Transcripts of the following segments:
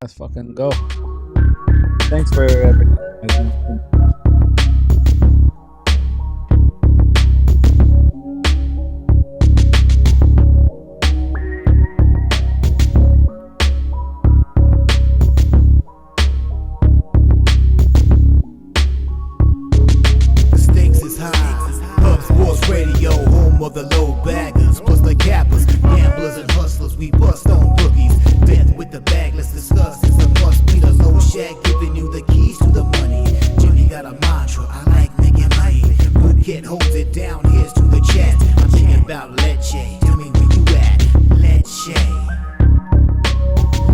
Let's fucking go. Thanks for everything. The stakes is high. Pub Sports Radio, home of the low baggers, plus the cappers, gamblers and hustlers. We bust on bookies. Death with the bag, let's discuss. It's a must be the low shack, giving you the keys to the money. Jimmy got a mantra, I like making money. Phuket holds it down, here's to the chat. I'm thinking about leche. Tell me where you at. Leche.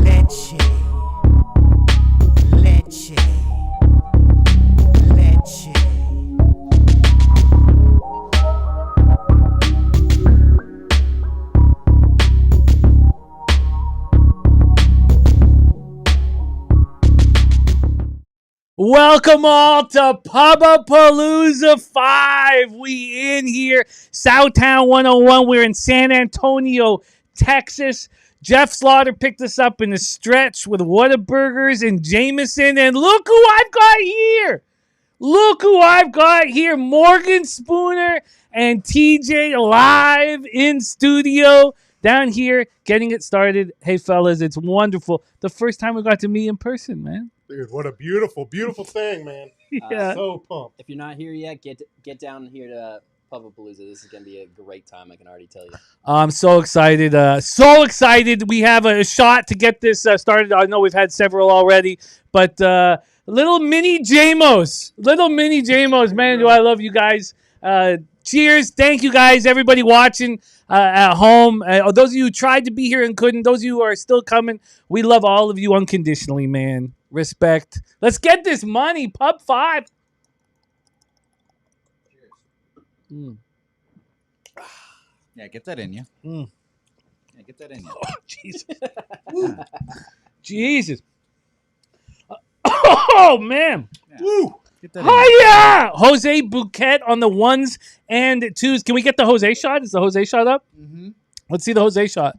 Leche. Leche. Leche. Welcome all to Pubapalooza 5. We in here, Southtown 101. We're in San Antonio, Texas. Jeff Slaughter picked us up in the stretch with Whataburgers and Jameson. And look who I've got here. Look who I've got here. Morgan Spooner and TJ live in studio down here getting it started. Hey, fellas, it's wonderful. The first time we got to meet in person, man. Dude, what a beautiful, beautiful thing, man. Yeah. So pumped. If you're not here yet, get down here to Pubapalooza. This is going to be a great time, I can already tell you. I'm so excited. So excited. We have a shot to get this started. I know we've had several already, but little mini JMOs. Man, do I love you guys. Cheers. Thank you guys, everybody watching at home. Those of you who tried to be here and couldn't, those of you who are still coming, we love all of you unconditionally, man. Respect. Let's get this money. Pub 5. Mm. Yeah, get that in you. Mm. Yeah, get that in you. Oh, Jesus. Jesus. Oh, man. Yeah. Woo. Get that in you. Hiya! Jose Bouquet on the ones and twos. Can we get the Jose shot? Is the Jose shot up? Mm-hmm. Let's see the Jose shot.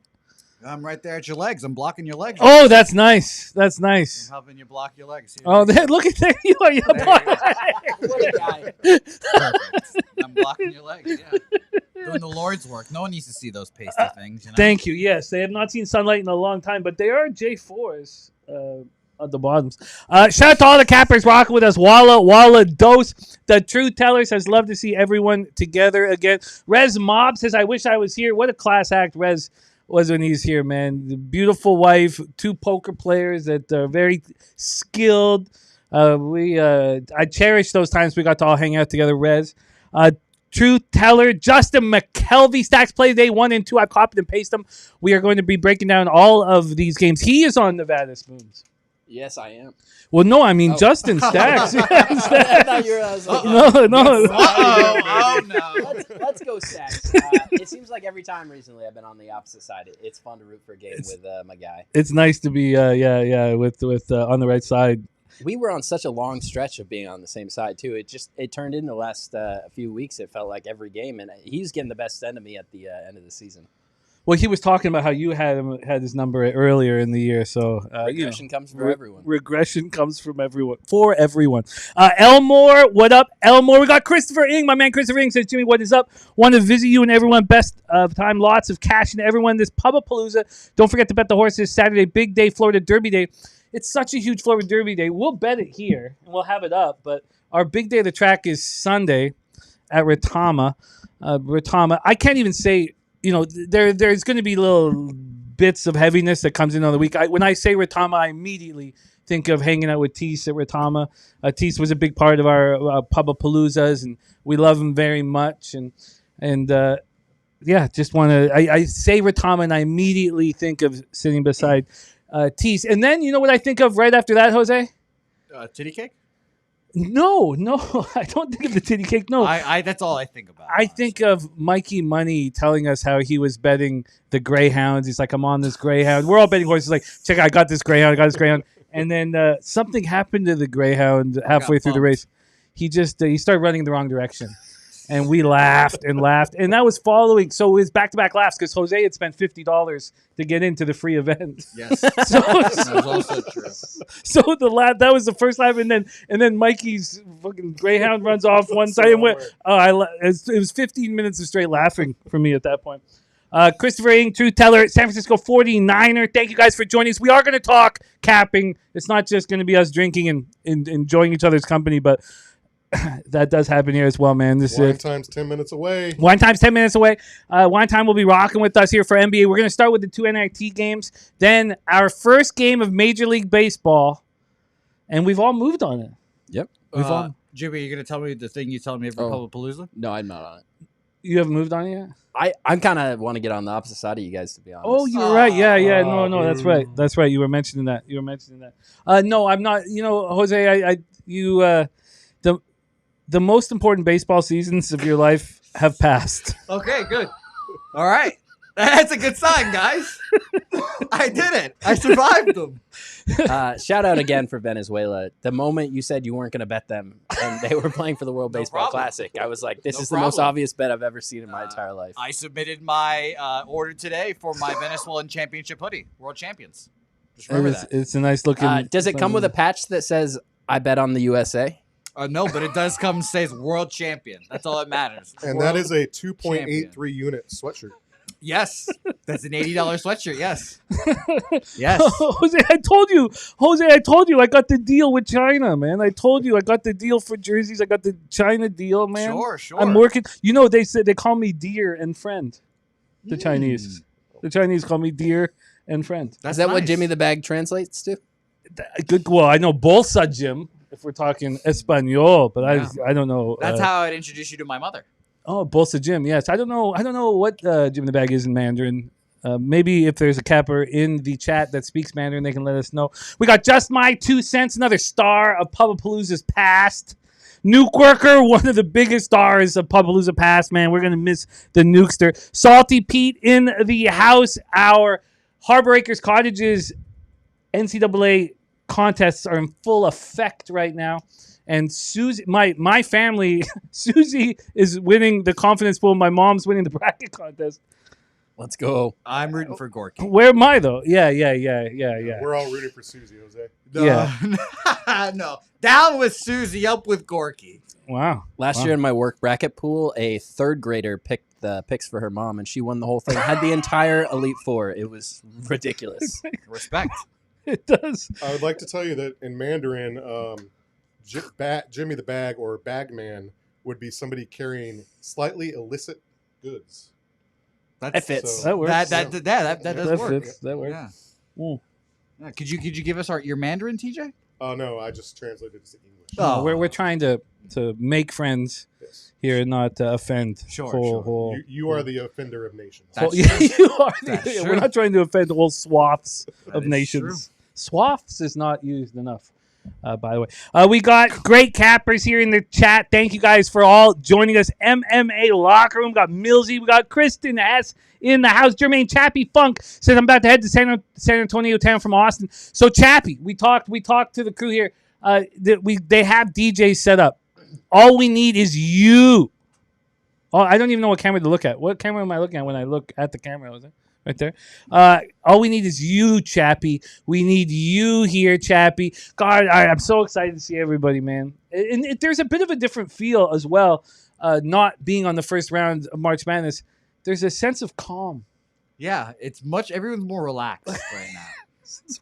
I'm right there at your legs. I'm blocking your legs. Oh, that's nice. That's I'm nice. helping you block your legs. See Oh, there? look at there you are. There you go. What a guy. Perfect. I'm blocking your legs. Yeah. Doing the Lord's work. No one needs to see those pasty things. You know? Thank you. Yes, they have not seen sunlight in a long time, but they are J4s at the bottoms. Shout out to all the cappers rocking with us. Walla Dose. The Truth Tellers has loved to see everyone together again. Rez Mob says, I wish I was here. What a class act Rez was when he's here, man. The beautiful wife, 2 poker players that are very skilled. I cherish those times we got to all hang out together, Rez. Truth Teller, Justin McKelvey, Stacks Play Day 1 and 2. I've copied and pasted them. We are going to be breaking down all of these games. He is on Nevada Spoons. Yes, I am. Well, no, I mean Justin Stacks. I thought you were, I was like, No. Oh no. let's go Stacks. It seems like every time recently I've been on the opposite side. It's fun to root for a game with my guy. It's nice to be, with on the right side. We were on such a long stretch of being on the same side too. It turned in the last few weeks. It felt like every game, and he's getting the best end of me at the end of the season. Well, he was talking about how you had his number earlier in the year, so Regression comes from everyone. Regression comes from everyone, for everyone. Elmore, what up, Elmore? We got Christopher Ing, my man Christopher Ing says, Jimmy, what is up? Want to visit you and everyone. Best of time, lots of cash and everyone. This Pubapalooza. Don't forget to bet the horses. Saturday, big day, Florida Derby Day. It's such a huge Florida Derby Day. We'll bet it here and we'll have it up, but our big day of the track is Sunday at Retama. I can't even say. There's going to be little bits of heaviness that comes in on the week. When I say Retama, I immediately think of hanging out with Teese at Retama. Teese was a big part of our Pubapaloozas, and we love him very much. Just want to. I say Retama, and I immediately think of sitting beside Teese. And then you know what I think of right after that, Jose? Titty cake? No, I don't think of the titty cake. No, I that's all I think about. I think of Mikey Money telling us how he was betting the Greyhounds. He's like, I'm on this Greyhound. We're all betting horses. He's like, check, I got this Greyhound. And then something happened to the Greyhound halfway through the race. He started running in the wrong direction. And we laughed and laughed. And that was following. So it was back-to-back laughs because Jose had spent $50 to get into the free event. Yes. So, That was also true. so the laugh, that was the first laugh. And then Mikey's fucking Greyhound runs off one side and went, it was 15 minutes of straight laughing for me at that point. Christopher Ing, Truth Teller, San Francisco 49er. Thank you guys for joining us. We are going to talk capping. It's not just going to be us drinking and enjoying each other's company, but that does happen here as well, man. Wine time's 10 minutes away. Wine time's 10 minutes away. Wine time will be rocking with us here for NBA. We're going to start with the 2 NIT games. Then our first game of Major League Baseball. And we've all moved on it. Yep. Jimmy, you're going to tell me the thing you told me about Pubapalooza? No, I'm not on it. You haven't moved on it yet? I kind of want to get on the opposite side of you guys, to be honest. Oh, you're right. Yeah. No, that's right. That's right. You were mentioning that. No, I'm not. You know, Jose, the most important baseball seasons of your life have passed. Okay, good. All right. That's a good sign, guys. I did it. I survived them. Shout out again for Venezuela. The moment you said you weren't going to bet them and they were playing for the World Baseball Classic, I was like, this is the most obvious bet I've ever seen in my entire life. I submitted my order today for my Venezuelan championship hoodie. World champions. Just remember that. It's a nice looking. Does it come with a patch that says, I bet on the USA? No, but it does come says world champion. That's all that matters. And World that is a 2.83 champion. unit sweatshirt. Yes. That's an $80 sweatshirt. Yes. Yes. Jose, I told you I got the deal with China, man. I told you I got the deal for jerseys. I got the China deal, man. Sure. I'm working. You know, they call me dear and friend. The Chinese. The Chinese call me dear and friend. Is that what Jimmy the Bag translates to? Good. Well, I know Bolsa Jim if we're talking Espanol, but I don't know. That's how I'd introduce you to my mother. Oh, Bolsa Jim. Yes, I don't know what Jim the Bag is in Mandarin. Maybe if there's a capper in the chat that speaks Mandarin, they can let us know. We got Just My 2 Cents, another star of Pubapalooza's past. Nuke Worker, one of the biggest stars of Pubapalooza past, man. We're going to miss the Nukester. Salty Pete in the house. Our Harbor Acres Cottages NCAA contests are in full effect right now. And Susie, my family, Susie is winning the confidence pool. My mom's winning the bracket contest. Let's go. I'm rooting for Gorky. Where am I, though? Yeah. We're all rooting for Susie, Jose. Yeah. No. Down with Susie, up with Gorky. Wow. Last year in my work bracket pool, a third grader picked the picks for her mom, and she won the whole thing. Had the entire Elite Four. It was ridiculous. Respect. It does. I would like to tell you that in Mandarin, Jimmy the Bag or Bagman would be somebody carrying slightly illicit goods. That fits. So, That works. That does work. Fits. That works. Yeah. Mm. Yeah. Could you give us your Mandarin, TJ? Oh, no, I just translated it to English. Oh. We're trying to make friends here and not offend. Sure. You are the offender of nations. That's Yeah, true. you are. That's We're true. not trying to offend whole swaths of is nations. Swaths is not used enough. By the way, we got great cappers here in the chat. Thank you guys for all joining us. MMA Locker Room. We got Millsy. We got Kristen S. in the house. Jermaine Chappie Funk says I'm about to head to San Antonio town from Austin. So Chappie, we talked to the crew here. They have DJs set up. All we need is you. Oh, I don't even know what camera to look at. What camera am I looking at when I look at the camera? Was it right there? All we need is you, Chappie. We need you here, Chappie. God, I'm so excited to see everybody, man. And there's a bit of a different feel as well, not being on the first round of March Madness. There's a sense of calm. Yeah, everyone's more relaxed right now.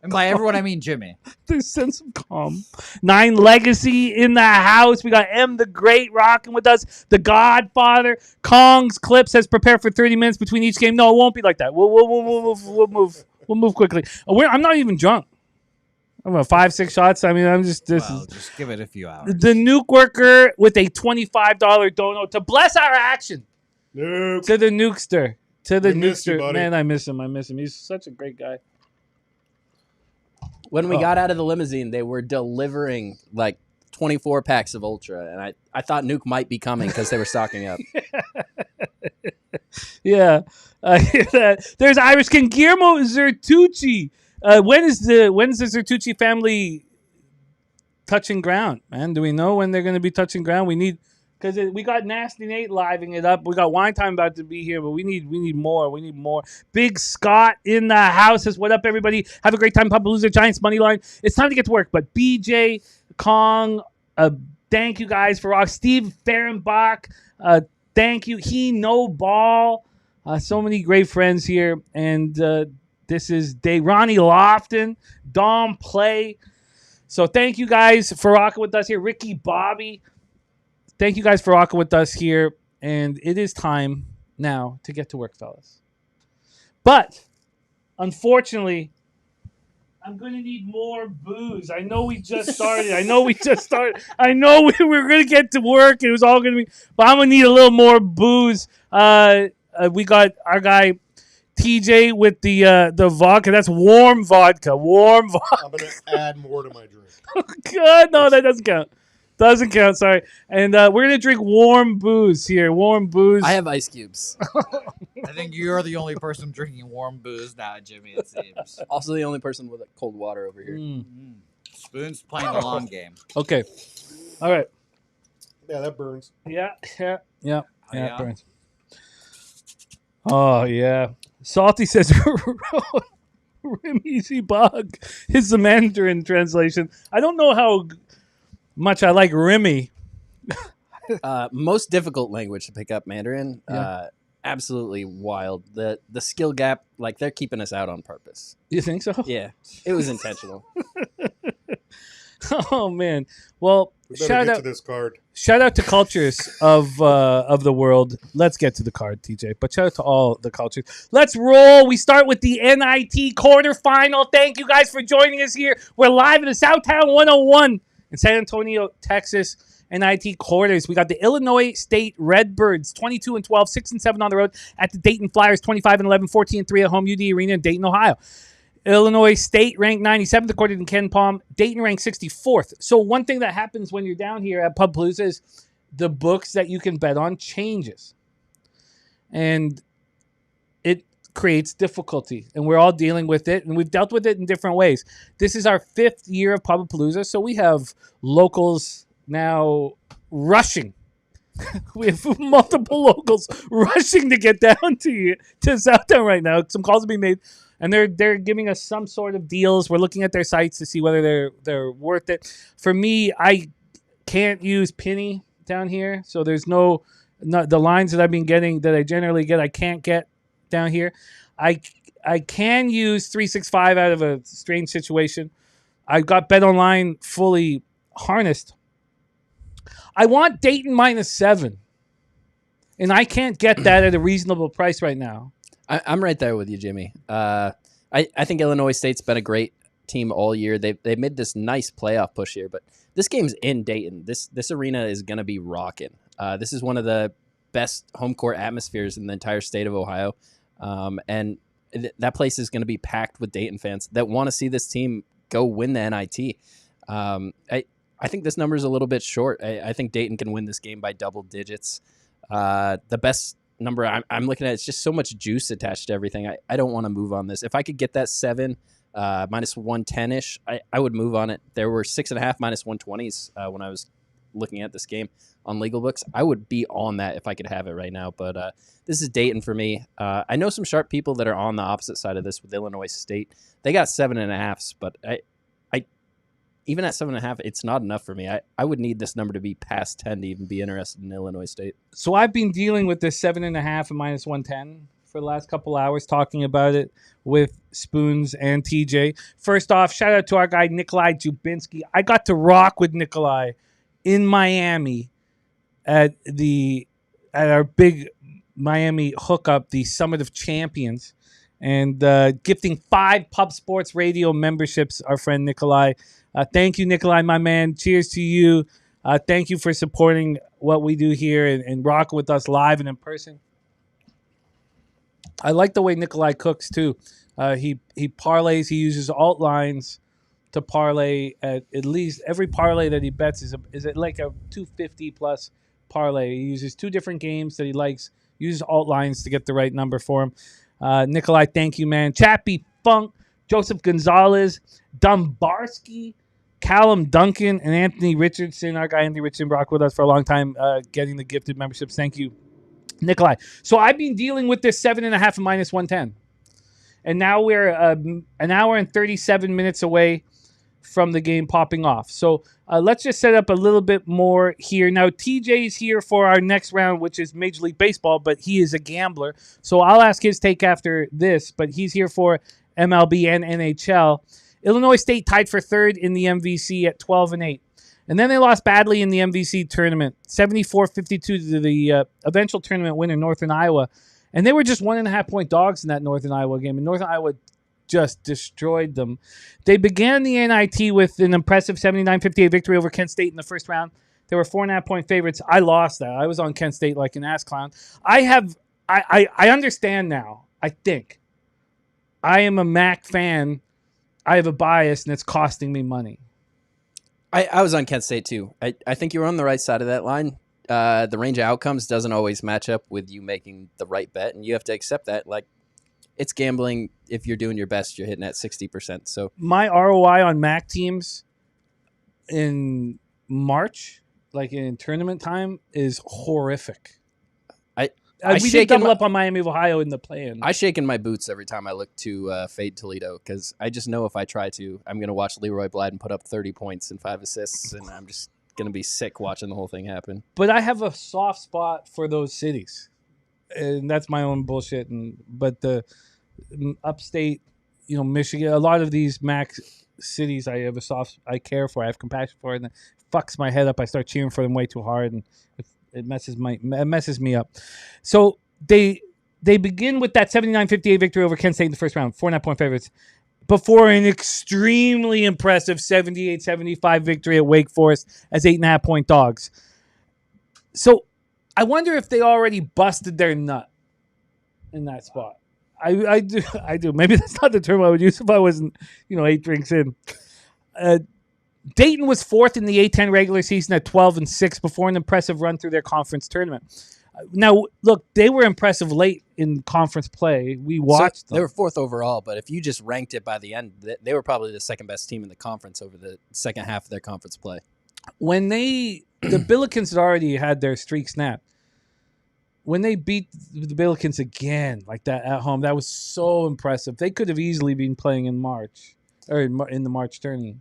And by everyone, I mean Jimmy. There's a sense of calm. 9 Legacy in the house. We got M the Great rocking with us. The Godfather. Kong's Clip says prepare for 30 minutes between each game. No, it won't be like that. We'll move. We'll move quickly. I'm not even drunk. I'm about 5-6 shots. I mean, I'm just Just give it a few hours. The Nuke Worker with a $25 dono to bless our action. Nope. To the Nukester. To the We miss you, Nukester. buddy. Man, I miss him. He's such a great guy. When we got out of the limousine, they were delivering like 24 packs of Ultra, and I thought Nuke might be coming because they were stocking up. Yeah. There's Irish King Guillermo Zertucci. When is the Zertucci family touching ground, man? Do we know when they're going to be touching ground? We need because we got Nasty Nate living it up. We got Wine Time about to be here, but we need more. We need more. Big Scott in the house says, "What up, everybody? Have a great time, Pubapalooza Giants money line. It's time to get to work." But BJ Kong, thank you guys for rock. Steve Fehrenbach, thank you. He no ball. So many great friends here, and this is Dave, Ronnie Lofton, Dom Play. So thank you guys for rocking with us here. Ricky Bobby. Thank you guys for rocking with us here, and it is time now to get to work, fellas. But, unfortunately, I'm going to need more booze. I know we just started. I know we were going to get to work. It was all going to be, but I'm going to need a little more booze. We got our guy, TJ, with the vodka. That's warm vodka. Warm vodka. I'm going to add more to my drink. God, no, that doesn't count. Doesn't count, sorry. And we're going to drink warm booze here. Warm booze. I have ice cubes. I think you're the only person drinking warm booze now, Jimmy, it seems. Also the only person with cold water over here. Spoon's playing the long game. Okay. All right. Yeah, that burns. Yeah, it yeah? burns. Oh, yeah. Salty says, Rim Easy Bug is the Mandarin translation. I don't know how much I like Rimmy. Most difficult language to pick up, Mandarin. Yeah. Absolutely wild. The skill gap, like they're keeping us out on purpose. You think so? Yeah, it was intentional. Oh man. Well, We better shout get out to this card. shout out to cultures of the world. Let's get to the card, TJ. But shout out to all the cultures. Let's roll. We start with the NIT quarterfinal. Thank you guys for joining us here. We're live in the Southtown 101 in San Antonio, Texas. NIT quarters. We got the Illinois State Redbirds, 22-12, 6-7 on the road at the Dayton Flyers, 25-11, 14-3 at home UD Arena in Dayton, Ohio. Illinois State ranked 97th according to Ken Palm. Dayton ranked 64th. So one thing that happens when you're down here at Pubapalooza is the books that you can bet on changes. And it creates difficulty. And we're all dealing with it. And we've dealt with it in different ways. This is our 5th year of Pubapalooza. So we have locals now rushing. We have multiple locals rushing to get down to Southtown right now. Some calls have been made. And they're giving us some sort of deals. We're looking at their sites to see whether they're worth it. For me, I can't use Penny down here, so there's no the lines that I've been getting that I generally get. I can't get down here. I can use 365 out of a strange situation. I got Bet Online fully harnessed. I want Dayton -7, and I can't get that at a reasonable price right now. I'm right there with you, Jimmy. I think Illinois State's been a great team all year. They made this nice playoff push here, but this game's in Dayton. This arena is going to be rocking. This is one of the best home court atmospheres in the entire state of Ohio, and that place is going to be packed with Dayton fans that want to see this team go win the NIT. I think this number is a little bit short. I think Dayton can win this game by double digits. The best number I'm looking at, it's just so much juice attached to everything. I don't want to move on this. If I could get that 7 minus 110-ish, I would move on it. There were 6.5 minus 120s when I was looking at this game on legal books. I would be on that if I could have it right now, but this is Dayton for me. I know some sharp people that are on the opposite side of this with Illinois State. They got 7.5s, but I even at 7.5, it's not enough for me. I would need this number to be past 10 to even be interested in Illinois State. So I've been dealing with this 7.5 and minus 110 for the last couple hours, talking about it with Spoons and TJ. First off, shout out to our guy Nikolai Jubinski. I got to rock with Nikolai in Miami at our big Miami hookup, the Summit of Champions, and gifting 5 Pub Sports Radio memberships. Our friend Nikolai. Thank you, Nikolai, my man. Cheers to you. Thank you for supporting what we do here and rocking with us live and in person. I like the way Nikolai cooks, too. He parlays. He uses alt lines to parlay at least every parlay that he bets is like a 250-plus parlay. He uses 2 different games that he likes, uses alt lines to get the right number for him. Nikolai, thank you, man. Chappie Funk, Joseph Gonzalez, Dombarski, Callum Duncan and Anthony Richardson. Our guy Anthony Richardson rocked with us for a long time, getting the gifted memberships. Thank you, Nikolai. So I've been dealing with this 7.5 and minus 110. And now we're an hour and 37 minutes away from the game popping off. So let's just set up a little bit more here. Now, TJ's here for our next round, which is Major League Baseball, but he is a gambler. So I'll ask his take after this, but he's here for MLB and NHL. Illinois State tied for third in the MVC at 12-8. And then they lost badly in the MVC tournament, 74-52 to the eventual tournament winner, Northern Iowa. And they were just 1.5-point dogs in that Northern Iowa game. And Northern Iowa just destroyed them. They began the NIT with an impressive 79-58 victory over Kent State in the first round. They were 4.5-point favorites. I lost that. I was on Kent State like an ass clown. I understand now, I think. I am a MAC fan. I have a bias, and it's costing me money. I was on Kent State, too. I think you were on the right side of that line. The range of outcomes doesn't always match up with you making the right bet, and you have to accept that. Like, it's gambling. If you're doing your best, you're hitting at 60%. So my ROI on MAC teams in March, like in tournament time, is horrific. We did double up on Miami of Ohio in the play-in. I shake in my boots every time I look to fade Toledo because I just know if I try to, I'm going to watch Leroy Blyden put up 30 points and 5 assists, and I'm just going to be sick watching the whole thing happen. But I have a soft spot for those cities, and that's my own bullshit. But the upstate, Michigan, a lot of these MAC cities, I care for, I have compassion for, and it fucks my head up. I start cheering for them way too hard, and it messes me up. So they begin with that 79-58 victory over Kent State in the first round, 4.5-point favorites, before an extremely impressive 78-75 victory at Wake Forest as 8.5-point dogs. So I wonder if they already busted their nut in that spot. I do. Maybe that's not the term I would use if I wasn't, 8 drinks in. Dayton was fourth in the A-10 regular season at 12-6 before an impressive run through their conference tournament. Now, look, they were impressive late in conference play. We watched them. They were fourth overall, but if you just ranked it by the end, they were probably the second best team in the conference over the second half of their conference play. When the Billikens had already had their streak snapped, when they beat the Billikens again like that at home, that was so impressive. They could have easily been playing in March or in the March tourney.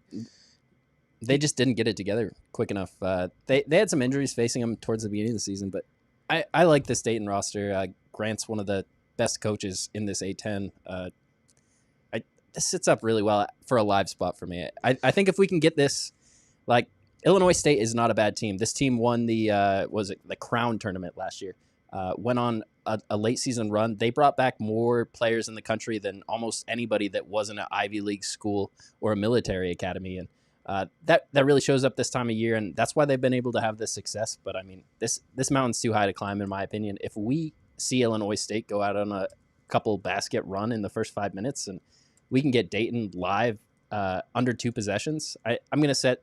They just didn't get it together quick enough. They had some injuries facing them towards the beginning of the season, but I like this Dayton roster. Grant's one of the best coaches in this A-10. This sits up really well for a live spot for me. I think if we can get this, like, Illinois State is not a bad team. This team won the Crown tournament last year. Went on a late season run. They brought back more players in the country than almost anybody that wasn't an Ivy League school or a military academy. And that really shows up this time of year, and that's why they've been able to have this success. But I mean, this mountain's too high to climb, in my opinion. If we see Illinois State go out on a couple basket run in the first 5 minutes, and we can get Dayton live under 2 possessions, I'm going to set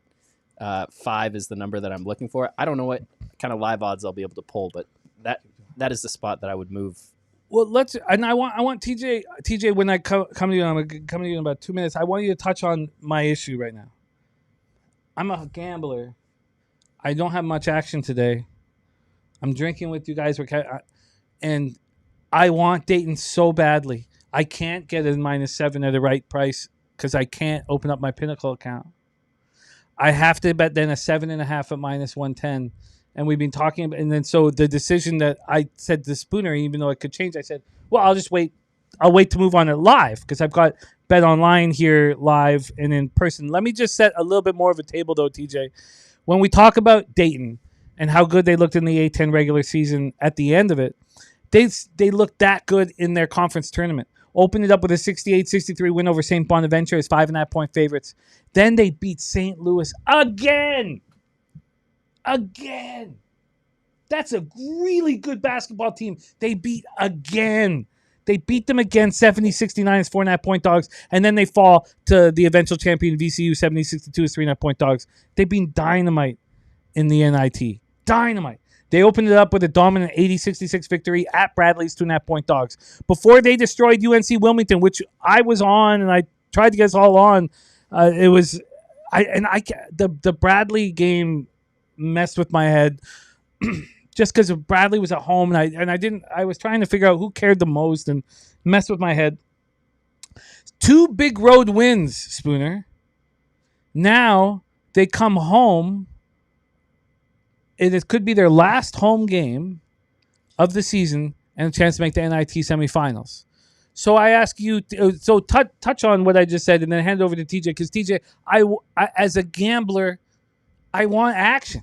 5 is the number that I'm looking for. I don't know what kind of live odds I'll be able to pull, but that is the spot that I would move. Well, I want TJ when I come to you, I'm coming to you in about 2 minutes. I want you to touch on my issue right now. I'm a gambler. I don't have much action today. I'm drinking with you guys, and I want Dayton so badly. I can't get a -7 at the right price because I can't open up my Pinnacle account. I have to bet then a 7.5 at -110. And we've been talking about, and then so the decision that I said to Spooner, even though it could change, I said, well, I'll just wait. I'll wait to move on it live because I've got Bet Online here live and in person. Let me just set a little bit more of a table though, TJ. When we talk about Dayton and how good they looked in the A-10 regular season at the end of it, they looked that good in their conference tournament. Opened it up with a 68-63 win over St. Bonaventure as 5.5-point favorites. Then they beat St. Louis again. That's a really good basketball team. They beat again. They beat them again, 70-69 as 4.5-point dogs, and then they fall to the eventual champion VCU, 70-62 as 3.5-point dogs. They've been dynamite in the NIT. Dynamite. They opened it up with a dominant 80-66 victory at Bradley's 2.5-point dogs. Before they destroyed UNC Wilmington, which I was on, and I tried to get us all on, The Bradley game messed with my head just because Bradley was at home and I was trying to figure out who cared the most and messed with my head. 2 big road wins, Spooner. Now they come home. It could be their last home game of the season and a chance to make the NIT semifinals. So I ask you, touch on what I just said and then hand it over to TJ, because TJ, I as a gambler, I want action.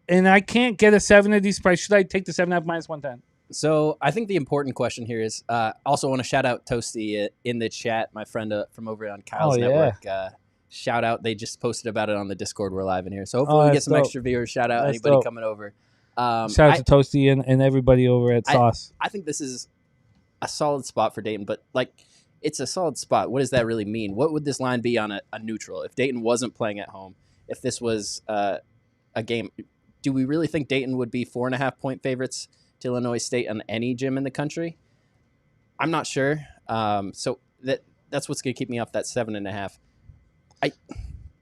And I can't get a 7 at these prices. Should I take the 7.5 minus 110? So I think the important question here is also want to shout out Toasty in the chat, my friend from over on Kyle's Network. Shout out. They just posted about it on the Discord. We're live in here. So hopefully we get some extra viewers. Shout out anybody coming over. Shout out to Toasty and everybody over at Sauce. I think this is a solid spot for Dayton, but it's a solid spot. What does that really mean? What would this line be on a neutral? If Dayton wasn't playing at home, if this was a game, do we really think Dayton would be 4.5 point favorites to Illinois State on any gym in the country? I'm not sure. So that's what's going to keep me off that 7.5.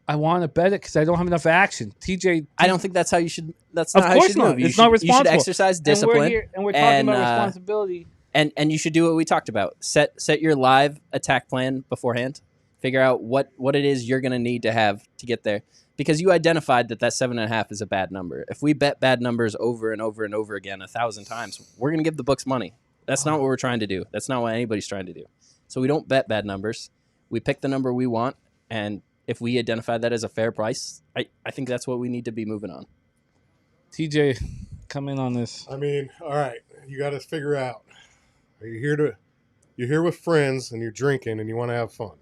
I want to bet it because I don't have enough action. TJ, I don't think that's how you should. That's not how you should move. It's not responsible. You should exercise discipline. And we're talking about responsibility. And you should do what we talked about. Set your live attack plan beforehand. Figure out what it is you're going to need to have to get there. Because you identified that 7.5 is a bad number. If we bet bad numbers over and over and over again 1,000 times, we're going to give the books money. That's not what we're trying to do. That's not what anybody's trying to do. So we don't bet bad numbers. We pick the number we want, and if we identify that as a fair price, I think that's what we need to be moving on. TJ, come in on this. I mean, all right, you got to figure out. You're here with friends and you're drinking and you want to have fun.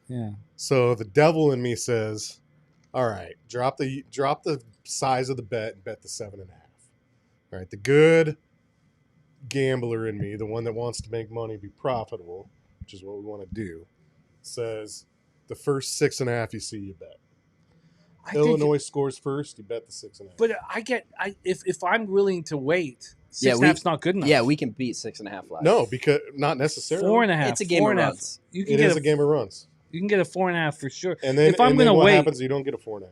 Yeah. So the devil in me says, all right, drop the size of the bet and bet the 7.5. All right, the good gambler in me, the one that wants to make money, be profitable, which is what we want to do, says the first 6.5 you see, you bet. Illinois scores first, you bet the 6.5. But if I'm willing to wait, 6.5's not good enough. Yeah, we can beat 6.5 live. No, because not necessarily. 4.5. It's a game of runs. It is a game of runs. You can get a 4.5 for sure. And then if I'm going to wait, what happens? You don't get a 4.5.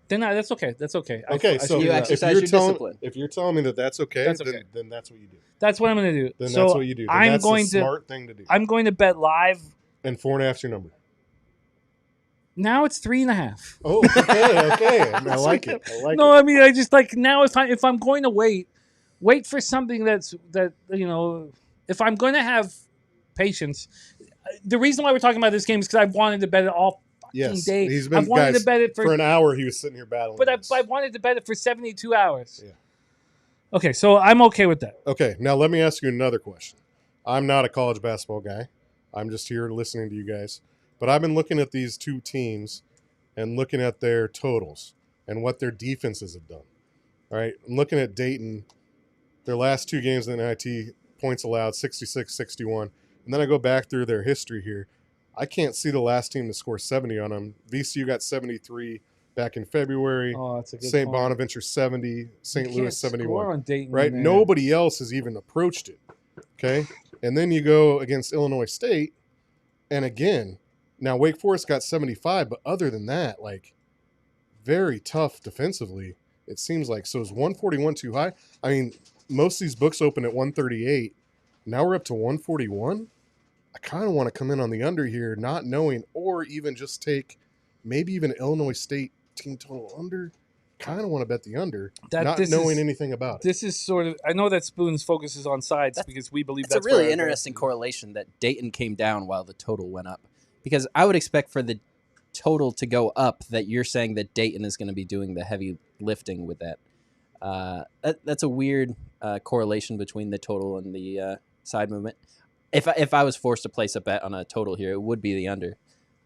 Then that's okay. That's okay. Okay, so you exercise your discipline. If you're telling me that that's okay, then that's what you do. That's what I'm going to do. Then that's what you do. That's the smart thing to do. I'm going to bet live. And 4.5's your number. Now it's 3.5. Oh, okay. I like it. No, I mean, I just now if I'm going to wait for something that if I'm going to have patience. The reason why we're talking about this game is because I wanted to bet it all fucking day. He's been, I wanted to bet it for an hour. He was sitting here battling. But I wanted to bet it for 72 hours. Yeah. Okay, so I'm okay with that. Okay, now let me ask you another question. I'm not a college basketball guy. I'm just here listening to you guys. But I've been looking at these two teams and looking at their totals and what their defenses have done. All right, I'm looking at Dayton, their last 2 games in the NIT, points allowed, 66-61. And then I go back through their history here. I can't see the last team to score 70 on them. VCU got 73 back in February. Oh, that's a good St. point. Bonaventure 70, St. Louis 71. On Dayton, right? man. Nobody else has even approached it. Okay? And then you go against Illinois State, and again, now Wake Forest got 75, but other than that, very tough defensively, it seems like. So is 141 too high? I mean, most of these books open at 138. Now we're up to 141. I kind of want to come in on the under here, not knowing, or even just take maybe even Illinois State team total under. Kind of want to bet the under, not knowing anything about it. This is sort of, I know that Spoon's focuses on sides because we believe that's a really interesting correlation that Dayton came down while the total went up. Because I would expect for the total to go up that you're saying that Dayton is going to be doing the heavy lifting with that. That's a weird correlation between the total and the side movement. If I was forced to place a bet on a total here, it would be the under.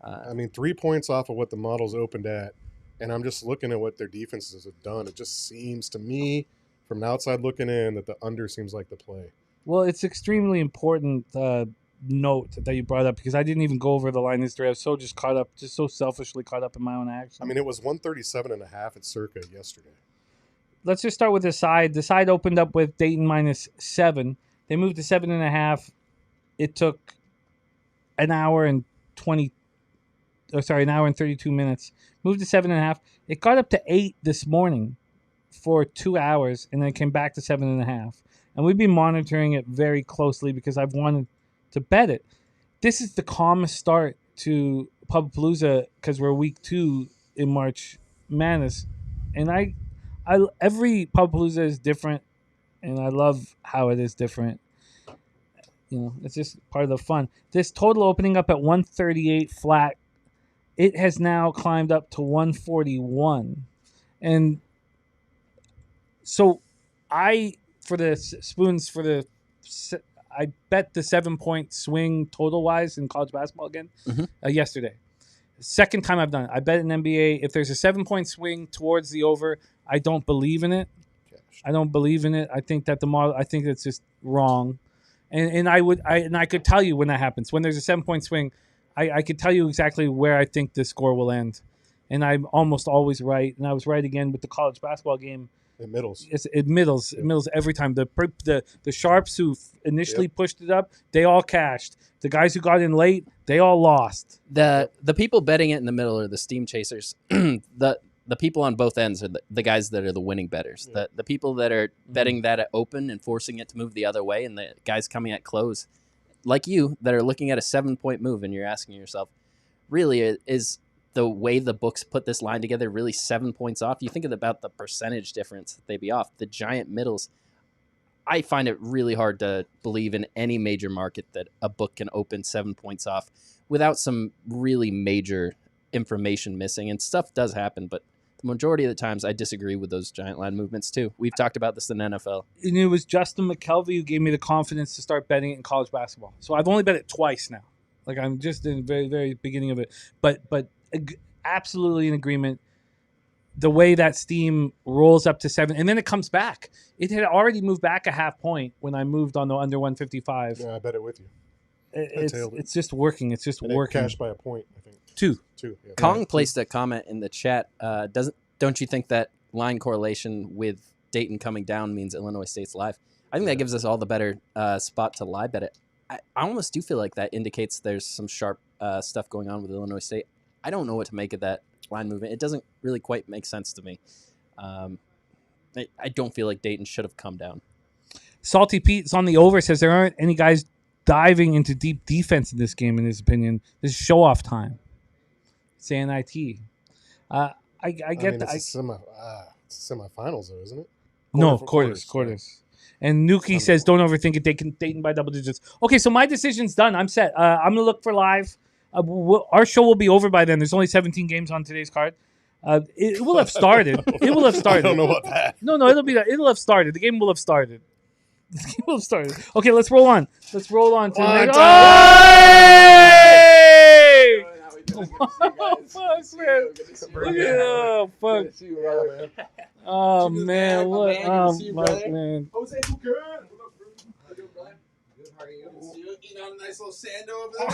3 points off of what the model's opened at, and I'm just looking at what their defenses have done. It just seems to me, from the outside looking in, that the under seems like the play. Well, it's extremely important note that you brought up because I didn't even go over the line history. I was so selfishly caught up in my own action. I mean, it was 137.5 at Circa yesterday. Let's just start with the side. The side opened up with Dayton -7. They moved to 7.5. It took an hour and 20 an hour and 32 minutes. Moved to 7.5. It got up to 8 this morning for 2 hours, and then it came back to 7.5. And we've been monitoring it very closely because I've wanted to bet it. This is the calmest start to Pubapalooza because we're week 2 in March Madness, and I every Pubapalooza is different, and I love how it is different. It's just part of the fun. This total opening up at 138 flat, it has now climbed up to 141, and so I bet the 7-point swing total wise in college basketball again yesterday. Second time I've done it. I bet in NBA if there's a 7-point swing towards the over, I don't believe in it. I don't believe in it. I think that the model. I think it's just wrong, and I could tell you when that happens. When there's a 7-point swing, I could tell you exactly where I think the score will end, and I'm almost always right. And I was right again with the college basketball game. It middles every time. The sharps who initially pushed it up, they all cashed. The guys who got in late, they all lost. The people betting it in the middle are the steam chasers. The people on both ends are the guys that are the winning bettors. The people that are betting that at open and forcing it to move the other way, and the guys coming at close, like you, that are looking at a 7-point move, and you're asking yourself, really, is the way the books put this line together really 7 points off? You think about the percentage difference that they'd be off. The giant middles, I find it really hard to believe in any major market that a book can open 7 points off without some really major information missing. And stuff does happen, but the majority of the times I disagree with those giant line movements too. We've talked about this in NFL. And it was Justin McKelvey who gave me the confidence to start betting it in college basketball. So I've only bet it twice now. Like I'm just in the very, very beginning of it. But absolutely in agreement. The way that steam rolls up to 7, and then it comes back. It had already moved back a half point when I moved on the under 155. Yeah, I bet it with you. It's just working. It's just working. Cashed by a point, I think. Two. Yeah. Kong placed a comment in the chat. Don't you think that line correlation with Dayton coming down means Illinois State's live? I think that gives us all the better spot to live bet it. I almost do feel like that indicates there's some sharp stuff going on with Illinois State. I don't know what to make of that line movement. It doesn't really quite make sense to me. I don't feel like Dayton should have come down. Salty Pete's on the over, says there aren't any guys diving into deep defense in this game, in his opinion. This is show-off time. It's NIT. I get that. It's semifinals, though, isn't it? Quarters. And Nuki says, don't overthink it. They can Dayton by double digits. Okay, so my decision's done. I'm set. I'm going to look for live. Our show will be over by then. There's only 17 games on today's card. It will have started. It will have started. I don't know about that. No, it'll have started. The game will have started. Okay, let's roll on. Let's roll on to the next. Hey! Oh, fuck, man. Oh, fuck. Oh, man. What? Fuck, man. Jose, you good? How are you? Eating on a nice little sando over there.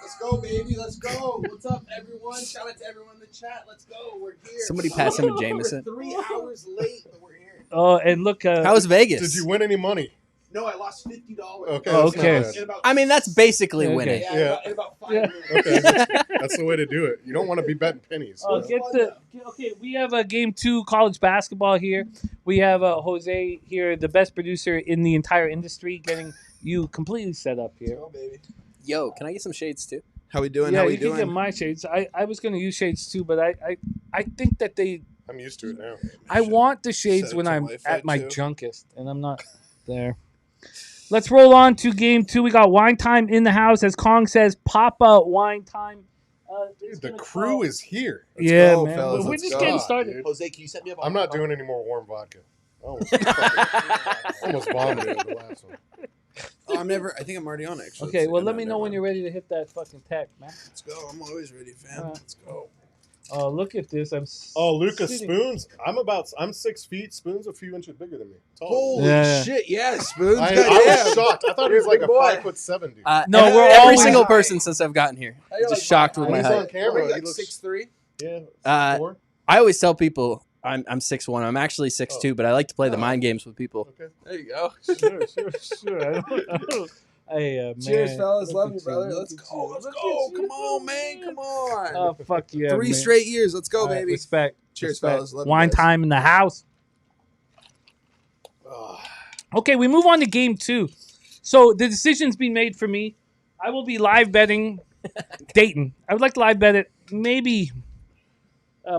Let's go, baby. Let's go. What's up, everyone? Shout out to everyone in the chat. Let's go. We're here. Somebody pass him a Jameson. We're 3 hours late, but we're here. Oh, and look. How was Vegas? Did you win any money? No, I lost $50. Okay. Okay. I mean, that's basically Okay. winning. Yeah, in about 5 minutes. Okay. That's the way to do it. You don't want to be betting pennies. Okay, we have a game 2 college basketball here. We have Jose here, the best producer in the entire industry, getting you completely set up here. Go, baby. Yo, can I get some shades too? How we doing? Yeah, How we you doing? can get my shades. I was going to use shades too, but I think that I'm used to it now. I want the shades Set when up to I'm Wi-Fi at my too. junkest, and I'm not there. Let's roll on to game 2. We got wine time in the house. As Kong says, Papa wine time. Dude, the crew is here. Yeah, go, man. fellas, We're let's just go. getting started. Dude. Jose, can you set me up? I'm not doing any more warm vodka. Almost vomited the last one. I think I'm already on it, actually. Okay, well, let me know when you're ready to hit that fucking tech, man. Let's go. I'm always ready, fam. Let's go. Oh, look at this. Oh, Lucas Spoons. I'm 6 feet. Spoons a few inches bigger than me. Tall. Holy Yeah. shit! Yeah, Spoons. I goddamn. was shocked. I thought he was like a 5'7" dude. No, we're every always- single person since I've gotten here. How you Just like shocked my with my He's height? on height. camera. Like He looks 6'3". yeah. Uh, 6'4". I always tell people I'm 6'1". I'm actually 6'2", but I like to play the mind games with people. Okay. There you go. Sure. Hey, Cheers, man. fellas. Look Love at you, brother. look Let's at go. you, Let's look go. at you, Come on, man. Come on. Oh, fuck yeah. 3 man. straight years. Let's go, All right, baby. respect. Cheers, respect. fellas. Love you Wine guys. time in the house. Okay, we move on to game 2. So the decision's been made for me. I will be live betting Dayton. I would like to live bet it maybe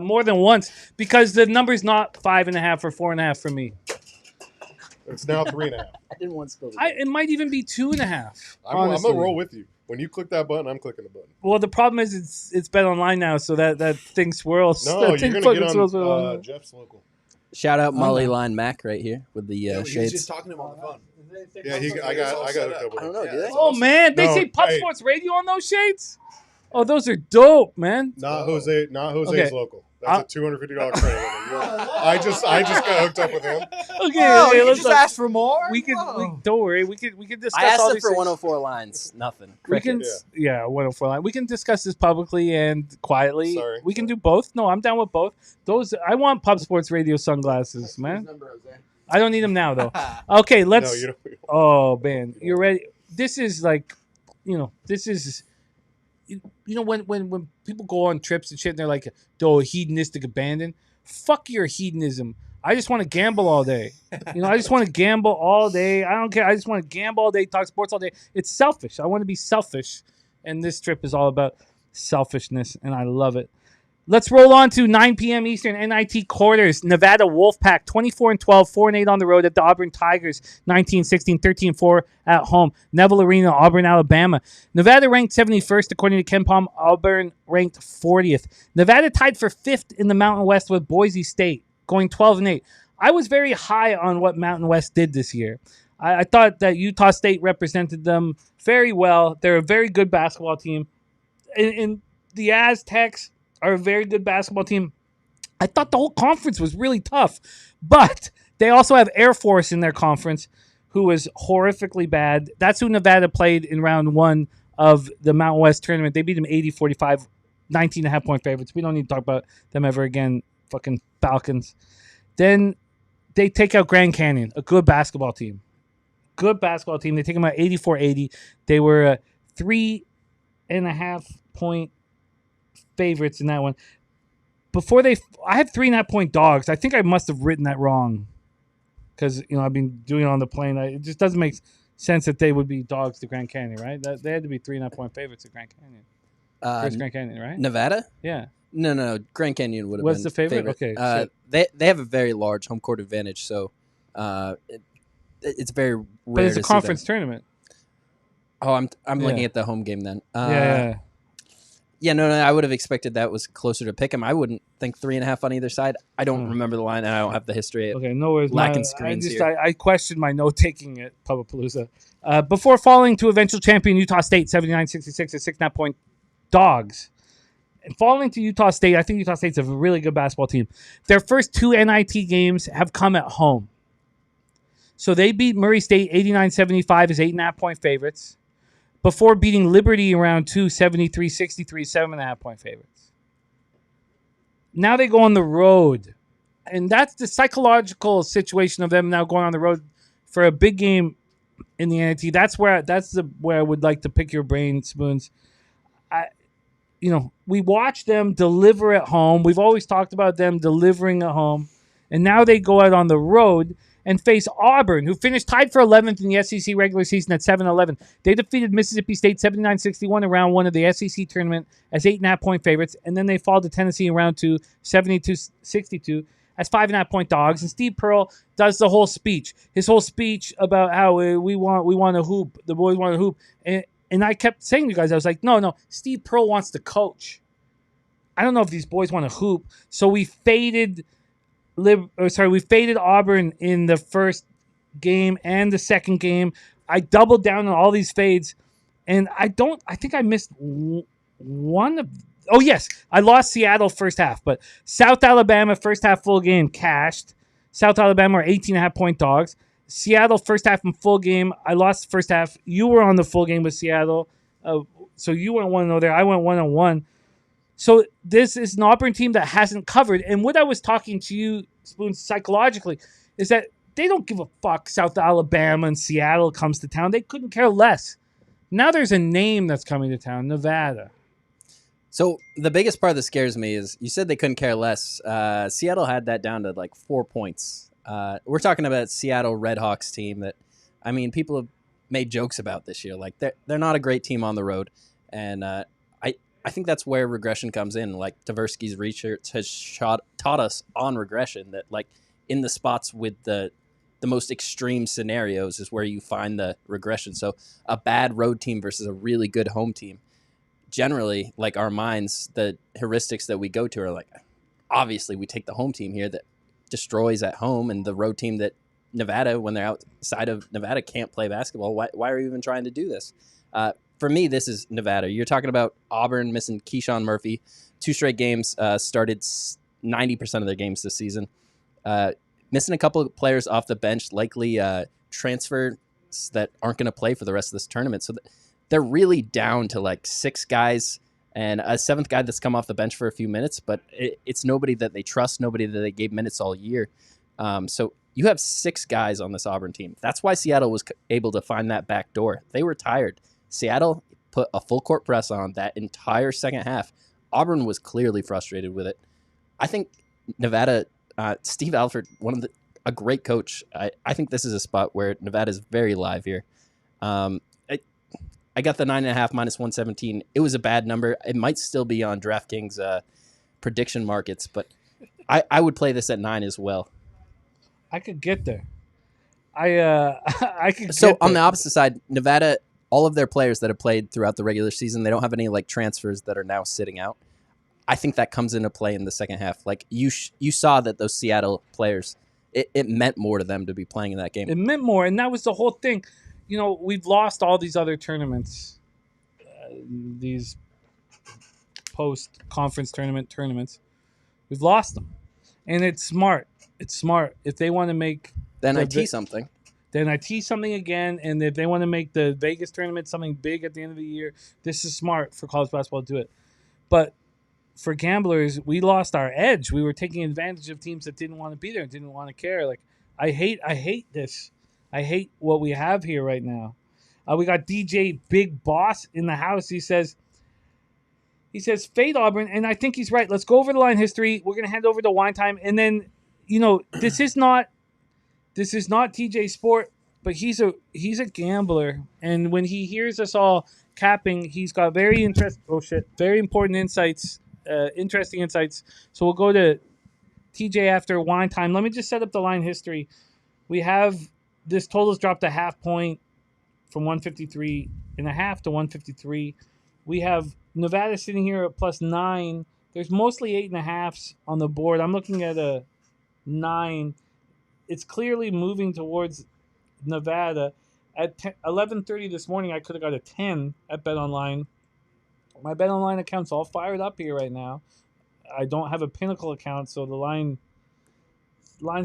more than once because the number's not 5.5 or 4.5 for me. It's now 3.5. I didn't want to spill It might even be 2.5. I'm honestly. gonna roll with you. When you click that button, I'm clicking the button. Well, the problem is it's bet online now, so that thing swirls. No, That you're thing gonna fucking get swirls on with Jeff's local. Shout out Molly know. Line Mac right here with the He was shades. just talking to him on the phone. Yeah, I got hooked up with I don't him. know, do they? Oh man, they No, say Pub hey. Sports Radio on those shades. Oh, those are dope, man. Not Jose's Okay. local. That's a $250 credit limit. I just got hooked up with him. Okay, Oh, okay, you let's just ask for more? We can. Whoa. Don't worry. We can discuss I asked all them these for things. 104 lines. Nothing. We can, Crickets. yeah, 104 line. We can discuss this publicly and quietly. Sorry. We can do both. No, I'm down with both. Those I want Pub Sports Radio sunglasses, man. I don't need them now though. Okay, let's. No, you don't. Oh man, you're ready. This is like, this is, when people go on trips and shit, and they're like, "Oh, hedonistic abandon." Fuck your hedonism. I just want to gamble all day. I just want to gamble all day. I don't care. I just want to gamble all day, talk sports all day. It's selfish. I want to be selfish, and this trip is all about selfishness, and I love it. Let's roll on to 9 p.m. Eastern NIT quarters. Nevada Wolfpack 24-12, 4-8 on the road at the Auburn Tigers 19-16, 13-4 at home. Neville Arena, Auburn, Alabama. Nevada ranked 71st according to Ken Palm. Auburn ranked 40th. Nevada tied for 5th in the Mountain West with Boise State, going 12-8. I was very high on what Mountain West did this year. I thought that Utah State represented them very well. They're a very good basketball team. And the Aztecs are a very good basketball team. I thought the whole conference was really tough, but they also have Air Force in their conference, who was horrifically bad. That's who Nevada played in round 1 of the Mountain West tournament. They beat them 80-45, 19.5 point favorites. We don't need to talk about them ever again. Fucking Falcons. Then they take out Grand Canyon, a good basketball team. Good basketball team. They take them out 84-80. They were 3.5 point favorites in that one. I had 3.5 point dogs. I think I must have written that wrong because I've been doing it on the plane. It just doesn't make sense that they would be dogs to Grand Canyon, right? They had to be 3.5 point favorites at Grand Canyon. First Grand Canyon, right? Nevada? Yeah. No. Grand Canyon would have Was been the favorite? Okay, so- they have a very large home court advantage, so it's very rare. But it's a to see conference them. tournament. Oh, I'm looking Yeah. at the home game then. Yeah. Yeah, no, I would have expected that was closer to pick 'em. I wouldn't think 3.5 on either side. I don't remember the line, and I don't have the history. Okay, no worries. Lacking screens here. I questioned my note taking at Pubapalooza. Before falling to eventual champion Utah State 79-66 at 6.5 point dogs. And falling to Utah State, I think Utah State's a really good basketball team. Their first 2 NIT games have come at home. So they beat Murray State 89-75 as 8.5 point favorites, before beating Liberty in round 2, 73-63, 7.5 point favorites. Now they go on the road. And that's the psychological situation of them now going on the road for a big game in the NIT. That's where I would like to pick your brain, Spoons. We watch them deliver at home. We've always talked about them delivering at home. And now they go out on the road and face Auburn, who finished tied for 11th in the SEC regular season at 7-11. They defeated Mississippi State 79-61 in round 1 of the SEC tournament as 8.5 point favorites, and then they fall to Tennessee in round 2, 72-62 as 5.5 point dogs. And Steve Pearl does the whole speech. His whole speech about how we want to hoop. The boys want to hoop. And I kept saying to you guys, I was like, no, Steve Pearl wants to coach. I don't know if these boys want to hoop. So we faded Auburn in the first game and the second game. I doubled down on all these fades, and I think I missed one of. Oh yes, I lost Seattle first half, but South Alabama first half full game cashed. South Alabama are 18.5 point dogs. Seattle first half and full game. I lost the first half. You were on the full game with Seattle, so you went 1-0 there. I went 1-1. So this is an Auburn team that hasn't covered. And what I was talking to you, Spoons, psychologically, is that they don't give a fuck. South Alabama and Seattle comes to town. They couldn't care less. Now there's a name that's coming to town, Nevada. So the biggest part that scares me is you said they couldn't care less. Seattle had that down to like 4 points. We're talking about Seattle Redhawks team that, I mean, people have made jokes about this year. Like they're not a great team on the road, and I think that's where regression comes in. Like Tversky's research has taught us on regression that like in the spots with the most extreme scenarios is where you find the regression. So a bad road team versus a really good home team. Generally, like our minds, the heuristics that we go to are like, obviously we take the home team here that destroys at home, and the road team that Nevada, when they're outside of Nevada, can't play basketball. Why are we even trying to do this? For me, this is Nevada. You're talking about Auburn missing Keyshawn Murphy. 2 straight games, started 90% of their games this season. Missing a couple of players off the bench, likely transfers that aren't going to play for the rest of this tournament. So they're really down to like 6 guys and a 7th guy that's come off the bench for a few minutes, but it's nobody that they trust, nobody that they gave minutes all year. So you have 6 guys on this Auburn team. That's why Seattle was able to find that back door. They were tired. Seattle put a full court press on that entire second half. Auburn was clearly frustrated with it. I think Nevada, Steve Alford, a great coach. I think this is a spot where Nevada is very live here. I got the 9.5 minus 117. It was a bad number. It might still be on DraftKings prediction markets, but I would play this at 9 as well. I could get there. I could. So get on there. the opposite side, Nevada, all of their players that have played throughout the regular season, they don't have any like transfers that are now sitting out. I think that comes into play in the second half. Like you saw that those Seattle players, it meant more to them to be playing in that game. It meant more, and that was the whole thing. You know, we've lost all these other tournaments, these post-conference tournaments. We've lost them, and it's smart. It's smart if they want to make Then I tee something. Then I tee something again, and if they want to make the Vegas tournament something big at the end of the year, this is smart for college basketball to do it. But for gamblers, we lost our edge. We were taking advantage of teams that didn't want to be there, didn't want to care. Like I hate this. I hate what we have here right now. We got DJ Big Boss in the house. He says fade Auburn, and I think he's right. Let's go over the line history. We're gonna hand over to Wine Time, and then this is not TJ Sport, but he's a gambler, and when he hears us all capping, he's got very important insights, interesting insights. So we'll go to TJ after Wine Time. Let me just set up the line history. We have this total's dropped a half point from 153.5 to 153. We have Nevada sitting here at +9. There's mostly 8.5s on the board. I'm looking at a 9. It's clearly moving towards Nevada. At 11:30 this morning, I could have got a 10 at BetOnline. My BetOnline account's all fired up here right now. I don't have a Pinnacle account, so the lines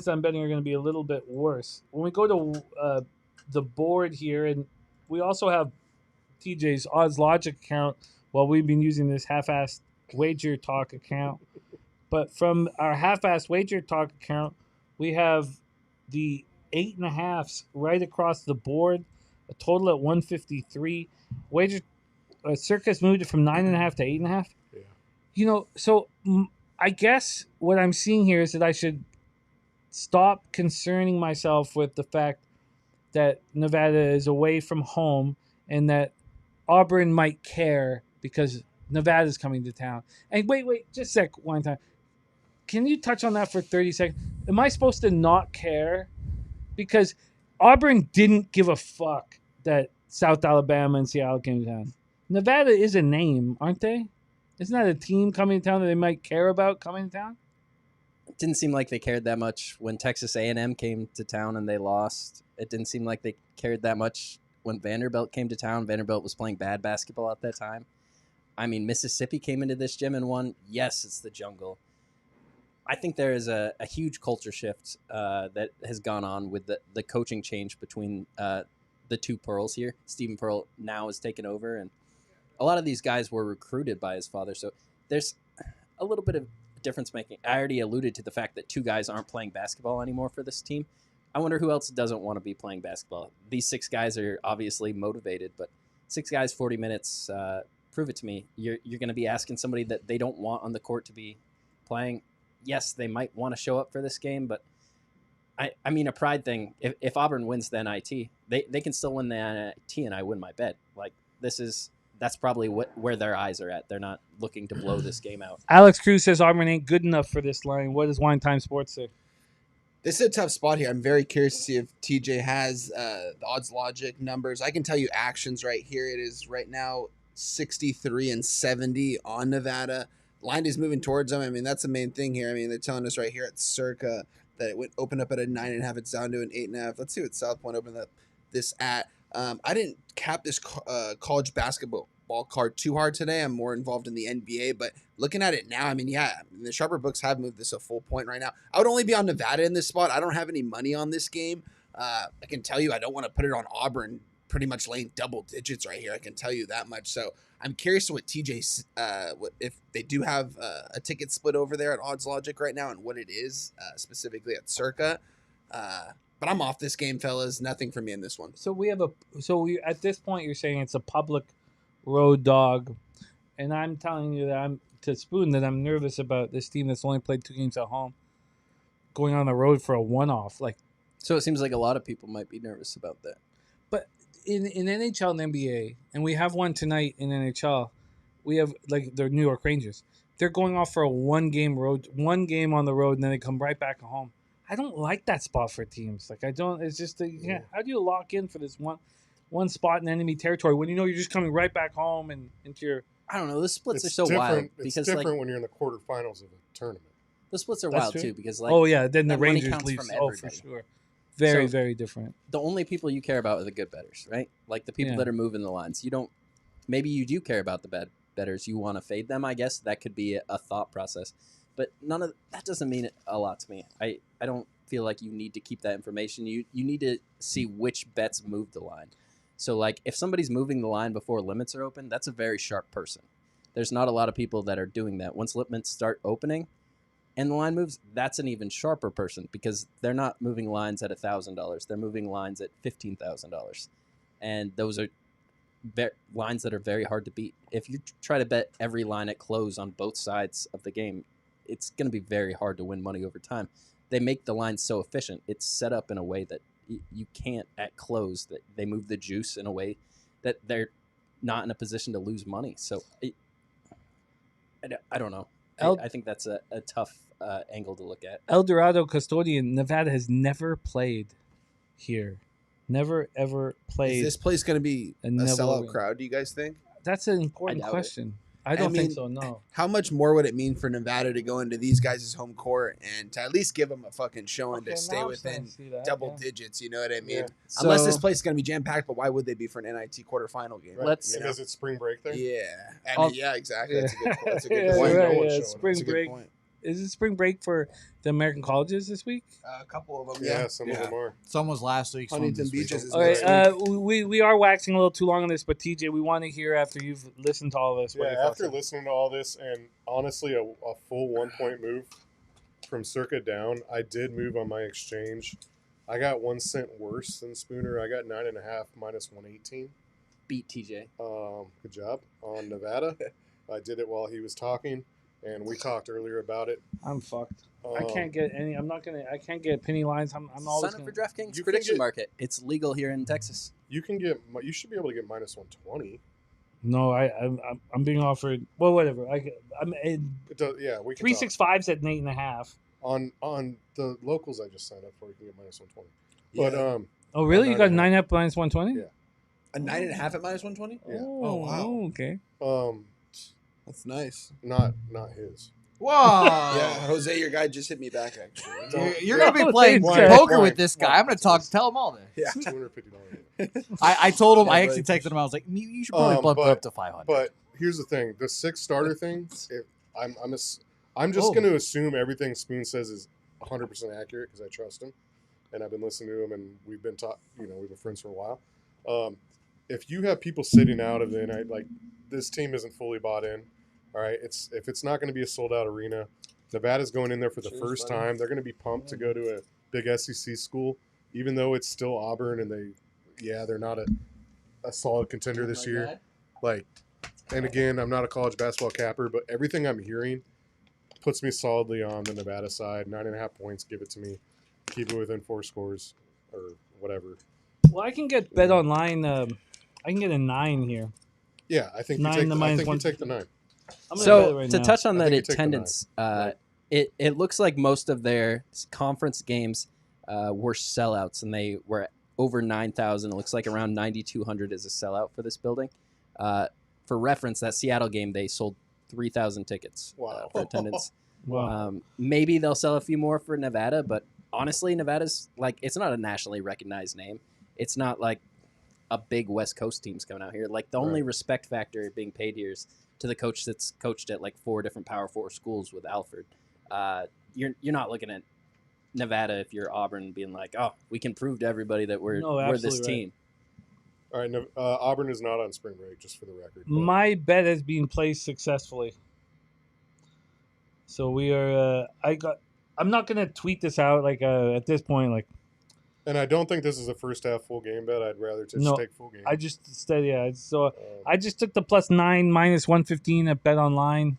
that I'm betting are going to be a little bit worse. When we go to the board here, and we also have TJ's Odds Logic account while we've been using this half-assed Wager Talk account. But from our half-assed Wager Talk account, we have the 8.5s right across the board, a total at 153. Wager Circus moved it from 9.5 to 8.5. Yeah. So I guess what I'm seeing here is that I should stop concerning myself with the fact that Nevada is away from home and that Auburn might care because Nevada's coming to town. And wait, just a sec, one time. Can you touch on that for 30 seconds? Am I supposed to not care? Because Auburn didn't give a fuck that South Alabama and Seattle came to town. Nevada is a name, aren't they? Isn't that a team coming to town that they might care about coming to town? It didn't seem like they cared that much when Texas A&M came to town and they lost. It didn't seem like they cared that much when Vanderbilt came to town. Vanderbilt was playing bad basketball at that time. I mean, Mississippi came into this gym and won. Yes, it's the jungle. I think there is a huge culture shift that has gone on with the coaching change between the two Pearls here. Stephen Pearl now has taken over, and a lot of these guys were recruited by his father. So there's a little bit of difference making. I already alluded to the fact that 2 guys aren't playing basketball anymore for this team. I wonder who else doesn't want to be playing basketball. These 6 guys are obviously motivated, but 6 guys, 40 minutes. Prove it to me. You're going to be asking somebody that they don't want on the court to be playing. Yes, they might want to show up for this game, but I mean, a pride thing. If Auburn wins the NIT, they can still win the NIT, and I win my bet. Like, that's probably where their eyes are at. They're not looking to blow this game out. Alex Cruz says Auburn ain't good enough for this line. What does Wine Time Sports say? This is a tough spot here. I'm very curious to see if TJ has the odds logic numbers. I can tell you actions right here. It is right now 63 and 70 on Nevada. Line is moving towards them. I mean, that's the main thing here. I mean, they're telling us right here at Circa that it opened up at a 9.5. It's down to an 8.5. Let's see what South Point opened up this at. I didn't cap this college basketball card too hard today. I'm more involved in the NBA, but looking at it now, I mean, the sharper books have moved this a full point right now. I would only be on Nevada in this spot. I don't have any money on this game. I can tell you I don't want to put it on Auburn pretty much laying double digits right here. I can tell you that much. So I'm curious to what TJ, if they do have a ticket split over there at Odds Logic right now and what it is specifically at Circa. But I'm off this game, fellas. Nothing for me in this one. So we at this point you're saying it's a public road dog, and I'm telling you that I'm nervous about this team that's only played 2 games at home going on the road for a one-off. Like, So it seems like a lot of people might be nervous about that. but in NHL and NBA, and we have one tonight in NHL, we have like the New York Rangers. They're going off for a one game on the road, and then they come right back home. I don't like that spot for teams. Like, I don't. It's just how do you lock in for this one spot in enemy territory when you know you're just coming right back home and into your. I don't know. The splits are It's so different. wild It's because different when you're in the quarterfinals of a tournament. the splits are That's wild true. too because Then the that money Rangers counts leave. from Oh, for everybody. sure. Very, So- very different. the only people you care about are the good bettors, right? Like the people Yeah. that are moving the lines. You don't. Maybe you do care about the bad bettors. You want to fade them. I guess that could be a thought process, but none of that doesn't mean a lot to me. I don't feel like you need to keep that information. You need to see which bets move the line. So like if somebody's moving the line before limits are open, that's a very sharp person. There's not a lot of people that are doing that. Once limits start opening and the line moves, that's an even sharper person because they're not moving lines at $1,000. They're moving lines at $15,000. And those are lines that are very hard to beat. If you try to bet every line at close on both sides of the game, it's going to be very hard to win money over time. They make the line so efficient. It's set up in a way that you can't at close. That they move the juice in a way that they're not in a position to lose money. So I don't know. I think that's a tough angle to look at. El Dorado Custodian, Nevada has never played here. Never, ever played. Is this place going to be a Neville sellout arena. crowd, do you guys think? That's an important doubt it. question. I don't think mean, so, no. How much more would it mean for Nevada to go into these guys' home court and to at least give them a fucking showing Okay, to stay now I'm starting within to see that, double yeah. digits? You know what I mean? Yeah. Unless So- this place is going to be jam-packed, but why would they be for an NIT quarterfinal game? Right? Let's- Because it's spring break there. Yeah. I I'll- mean, yeah, exactly. That's a good point. That's a Yeah, good point. Why right, no one's yeah, showing up? spring That's a good break. point. Is it spring break for the American colleges this week? A couple of them, Yeah, some of them are. Some was last week. some Huntington this week. Beaches is All right, next we are waxing a little too long on this, but TJ, we want to hear after you've listened to all this. What Yeah, your thoughts after are. listening to all this and honestly a full 1 point move from Circa down, I did move on my exchange. I got 1 cent worse than Spooner. I got 9.5 minus 118. Beat TJ. Good job on Nevada. I did it while he was talking, and we talked earlier about it. I'm fucked. I Um, can't get any. I'm not gonna. I can't get penny lines. I'm always Sign up gonna. for DraftKings You can prediction get- market. It's legal here in Texas. You should be able to get minus 120. No, I'm being offered. Well, whatever. I'm in It does, yeah, we can 365's at 8.5. on the locals I just signed up for. You can get minus 120. But Yeah. Oh, really? You got 9.5. 9.5 minus 120? Yeah. A 9.5 at minus 120? Yeah. Oh, wow. Okay. That's nice. Not his. Whoa! Yeah, Jose, your guy just hit me back, actually. You're gonna be Oh, playing thanks, poker guys. with this guy. I'm gonna tell him all this. Yeah. $250. I told him. Yeah, I really actually texted him. I was like, you should probably bump it but- up to 500. But here's the thing: the 6 starter thing. I'm just Oh. going to assume everything Spoon says is 100% accurate because I trust him, and I've been listening to him, and we've been we've been friends for a while. If you have people sitting out of the night, like this team isn't fully bought in. All right, if it's not going to be a sold out arena, Nevada's going in there for the Cheers, first buddy. time. They're going to be pumped to go to a big SEC school, even though it's still Auburn, and they're not a solid contender this year. Like, and again, I'm not a college basketball capper, but everything I'm hearing puts me solidly on the Nevada side. 9.5 points, give it to me. Keep it within 4 scores or whatever. Well, I can get bet online. I can get a 9 here. Yeah, I think 9 you take. to I minus think you 1. take the 9. I'm gonna bet it So right to now. touch on I that think you take the attendance, Right. it looks like most of their conference games were sellouts, and they were over 9,000. It looks like around 9,200 is a sellout for this building. For reference, that Seattle game, they sold 3,000 tickets Wow. for attendance. Wow. Maybe they'll sell a few more for Nevada, but honestly, Nevada's like, it's not a nationally recognized name. It's not like a big West Coast team's coming out here. Like the only respect factor being paid here is to the coach that's coached at like 4 different Power 4 schools with Alfred. You're not looking at Nevada if you're Auburn being like, oh, we can prove to everybody that we're this absolutely right. team. All right, Auburn is not on spring break, just for the record. but- My bet has been placed successfully. So we are. I'm not gonna tweet this out like at this point. Like And I don't think this is a first half full game bet. I'd rather just No, take full game. I just said So I just took the +9 minus 115 at Bet Online.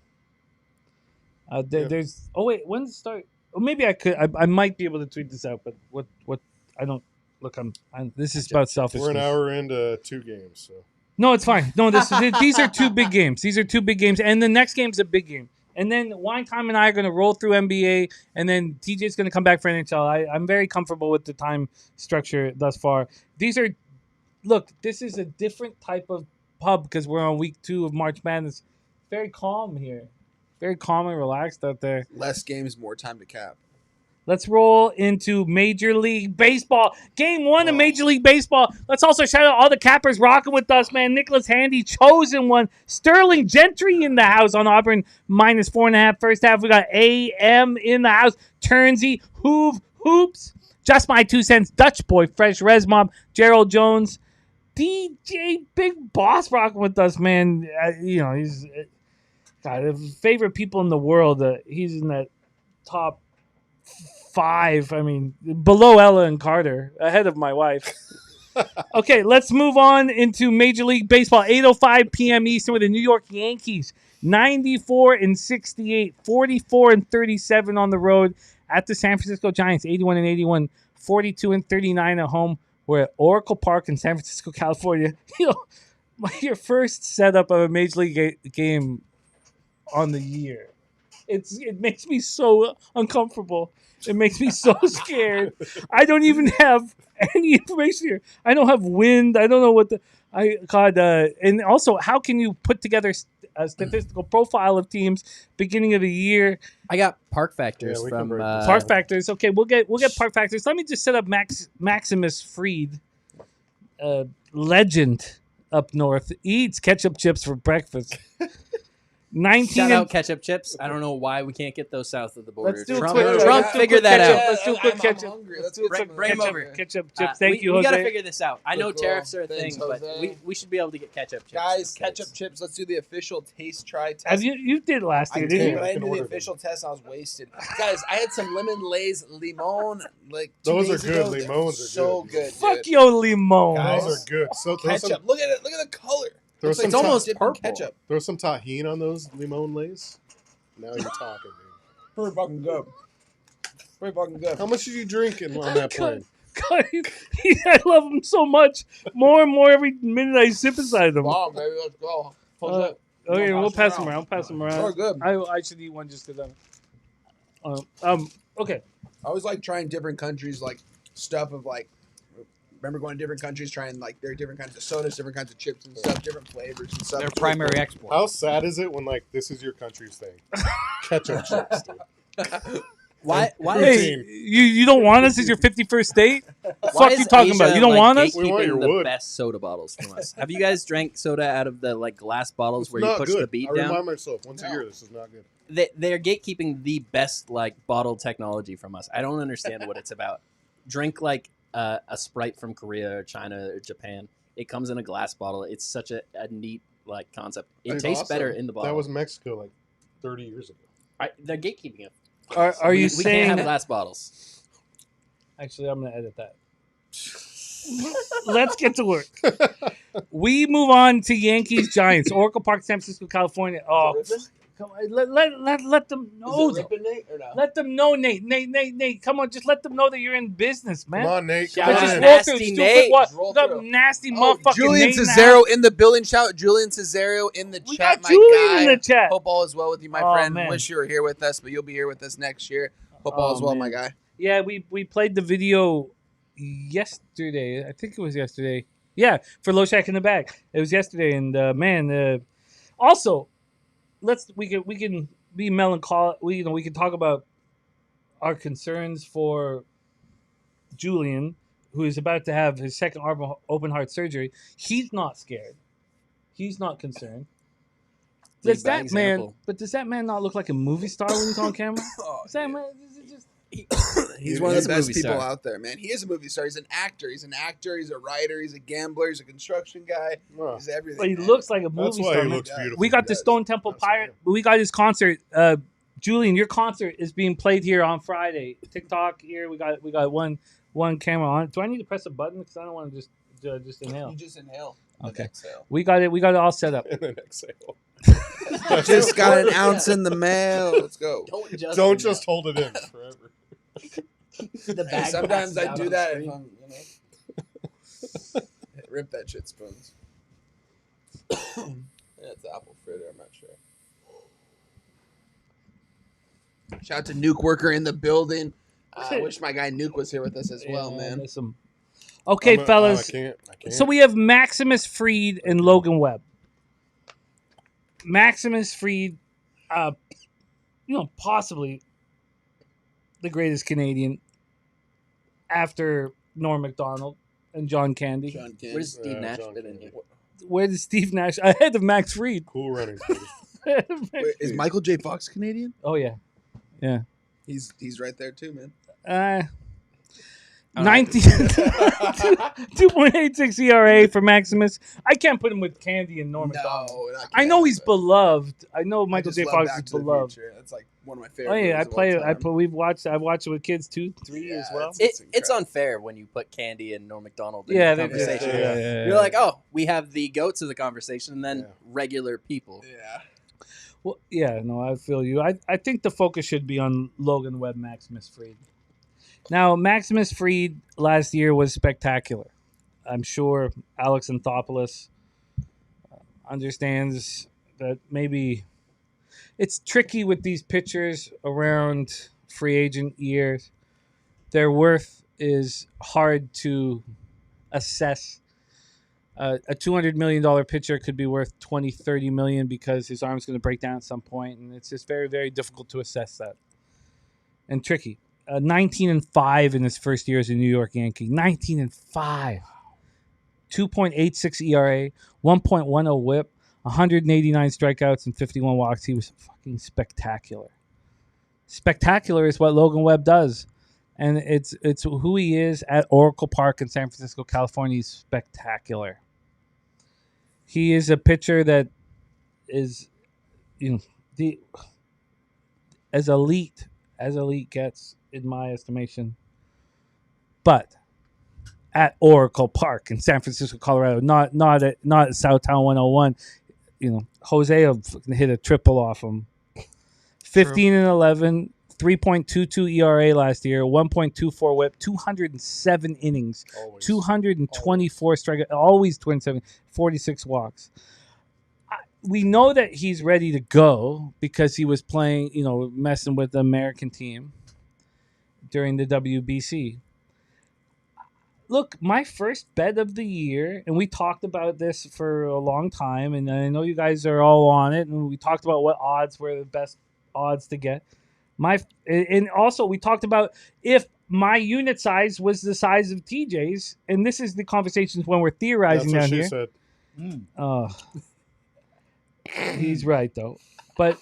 There's. Oh wait, when does it start? Oh, maybe I could. I might be able to tweet this out, but what? I don't. Look, I'm this is about selfishness. We're an hour into 2 games, so No, it's fine. No, these are 2 big games. These are 2 big games, and the next game's a big game. And then Wine Time and I are going to roll through NBA, and then TJ's going to come back for NHL. I'm very comfortable with the time structure thus far. This is a different type of pub because we're on week 2 of March Madness. Very calm here. Very calm and relaxed out there. Less games, more time to cap. Let's roll into Major League Baseball. Game 1 of Major League Baseball. Let's also shout out all the cappers rocking with us, man. Nicholas Handy, chosen one. Sterling Gentry in the house on Auburn, -4.5 first half. We got AM in the house. Turnsey, Hoops. Just My 2 cents. Dutch Boy, Fresh Resmob. Gerald Jones. DJ Big Boss rocking with us, man. He's favorite people in the world. He's in that top 5. I mean, below Ella and Carter, ahead of my wife. Okay, let's move on into Major League Baseball. 8:05 p.m. Eastern with the New York Yankees. 94-68, 44-37 on the road at the San Francisco Giants. 81-81, 42-39 at home. We're at Oracle Park in San Francisco, California. Your first setup of a Major League game on the year. It makes me so uncomfortable. It makes me so scared. I don't even have any information here. I don't have wind. I don't know what and also, how can you put together a statistical profile of teams beginning of the year? I got Park Factors we can from break this Park Factors. Okay, we'll get Park Factors. Let me just set up Maximus Freed, legend up north, eats ketchup chips for breakfast. 19 Shout out ketchup chips. I don't know why we can't get those south of the border. Let's do a Trump, quick- Trump let's do a figured quick that ketchup. out. Let's do a quick I'm ketchup. hungry. Let's do a Bring quick 'em ketchup, over. ketchup chips. Thank we, you, we Jose. gotta figure this out. I know Cool. tariffs are a Thanks, thing, but Jose. we should be able to get ketchup chips. Guys, in the ketchup States. chips. Let's do the official taste try test. Have you did last I year, did, didn't but you? I didn't do the order them. official test. I was wasted. Guys, I had some lemon lays limon like 2 Those are days good. ago. They're Limons are so good. good. Fuck dude. yo, limon. Guys, Those are good. So throw Ketchup. some, Look at it. Look at the color. throw Looks some like ta- almost dipped in purple. ketchup. throw some tahini on those limon lays. Now you're talking, dude. Pretty fucking good. Pretty fucking good. How much did you drink on that plane? God, I love him so much. More and more every minute I sip inside them. Wow, baby, let's go. Okay, we'll pass them around. Pass them around. Oh, good. I should eat one just because okay. I always like trying different countries, like stuff of like. Remember going to different countries, trying like their different kinds of sodas, different kinds of chips and stuff, different flavors and stuff. Their It's really primary cool. export. How sad is it when like this is your country's thing? Ketchup chips, dude. Why? Hey, you don't want us as your 51st state? Why Fuck is you talking about? Asia, You don't like, want us? We want gatekeeping your the wood. best soda bottles from us. Have you guys drank soda out of the like glass bottles It's where you not push good. the bead I down? remind myself once a No. year this is not good. They're gatekeeping the best like bottle technology from us. I don't understand what it's about. Drink like a Sprite from Korea or China or Japan. It comes in a glass bottle. It's such a neat like concept. It It's tastes awesome. better in the bottle. That was Mexico like 30 years ago. They're gatekeeping it. Are you we saying? can't have glass bottles? Actually, I'm gonna edit that. Let's get to work. We move on to Yankees Giants, Oracle Park, San Francisco, California. Oh, come on, let them know. Let them know, Nate. Come on, just let them know that you're in business, man. Come on, Nate. Shout Come Let's out on just in. to roll through Nasty stupid Nate. what? Roll We got through. nasty Oh, motherfucking Julian Nate in the Cesaro house. in the building. Shout Julian Cesaro in the We chat, got my Julian guy. in the chat. Hope all is well with you, my Oh, friend. man. Wish you were here with us, but you'll be here with us next year. Hope all is well, my man. guy. Yeah, we played the video yesterday. I think it was yesterday. Yeah, for Low Shack in the Bag. It was yesterday, and man. Also, we can be melancholic. We can talk about our concerns for Julian, who is about to have his second open heart surgery. He's not scared. He's not concerned. Lead by example. Does that man not look like a movie star when he's on camera? Does that man, is it just He's one of He's the a best movie people star. out there, man. He is a movie star. He's an actor. He's a writer. He's a gambler. He's a construction guy. Wow. He's everything. But he man. looks like a movie That's why star. he man. looks beautiful. We got the Yes. Stone Temple That's why. Pirate. We got his concert. Julian, your concert is being played here on Friday. TikTok here. We got one camera on. Do I need to press a button? Because I don't want to just inhale. You just inhale. Okay. Exhale. We got it all set up. And then exhale. Just got an ounce in the mail. Let's go. Don't just hold it in forever. Hey, sometimes I do that. If I'm, rip that shit, spoons. It's apple fritter. I'm not sure. Shout out to Nuke Worker in the building. I wish my guy Nuke was here with us as well, Yeah, man. miss him. Okay, fellas. I can't. So we have Maximus Freed and Logan Webb. Maximus Freed, possibly the greatest Canadian after Norm Macdonald and John Candy. John Candy. Where does Steve Yeah, Nash John fit in Candy. here? Where did Steve Nash ahead of Max Freed? Cool runnings, buddy. Wait, is Michael J. Fox Canadian? Oh yeah. He's right there too, man. 19 2.86 ERA for Maximus. I can't put him with Candy and Norm Macdonald. not I know he's but beloved. I know I Michael just J. love Fox Back is to the beloved. Future. That's like one of my Oh favorite. yeah, I movies of play. all I time. play. I watched it with kids 2-3 Yeah, as well. it's It's incredible. unfair when you put Candy and Norm Macdonald in Yeah, the they did. conversation. Yeah. You're like, oh, we have the goats of the conversation and then Yeah. regular people. Yeah. Well, yeah, no, I feel you. I think the focus should be on Logan Webb, Maximus Freed. Now, Maximus Freed last year was spectacular. I'm sure Alex Anthopoulos understands that maybe it's tricky with these pitchers around free agent years. Their worth is hard to assess. A $200 million pitcher could be worth $20, $30 million because his arm's going to break down at some point, and it's just very, very difficult to assess that. And tricky. 19-5 in his first year as a New York Yankee. 19-5. 2.86 ERA, 1.10 WHIP, 189 strikeouts, and 51 walks. He was fucking spectacular. Spectacular is what Logan Webb does. And it's who he is at Oracle Park in San Francisco, California. He's spectacular. He is a pitcher that is, as elite gets, in my estimation. But at Oracle Park in San Francisco, Colorado, not at Southtown 101. Jose will fucking hit a triple off him. 15-11. 3.22 ERA last year, 1.24 WHIP, 207 innings, Always. 224 strikeouts, always 27, 46 walks. We know that he's ready to go because he was playing, messing with the American team during the WBC. Look, my first bet of the year, and we talked about this for a long time, and I know you guys are all on it, and we talked about what odds were the best odds to get. And also we talked about if my unit size was the size of TJ's, and this is the conversations when we're theorizing That's what down she here. said. He's right though. But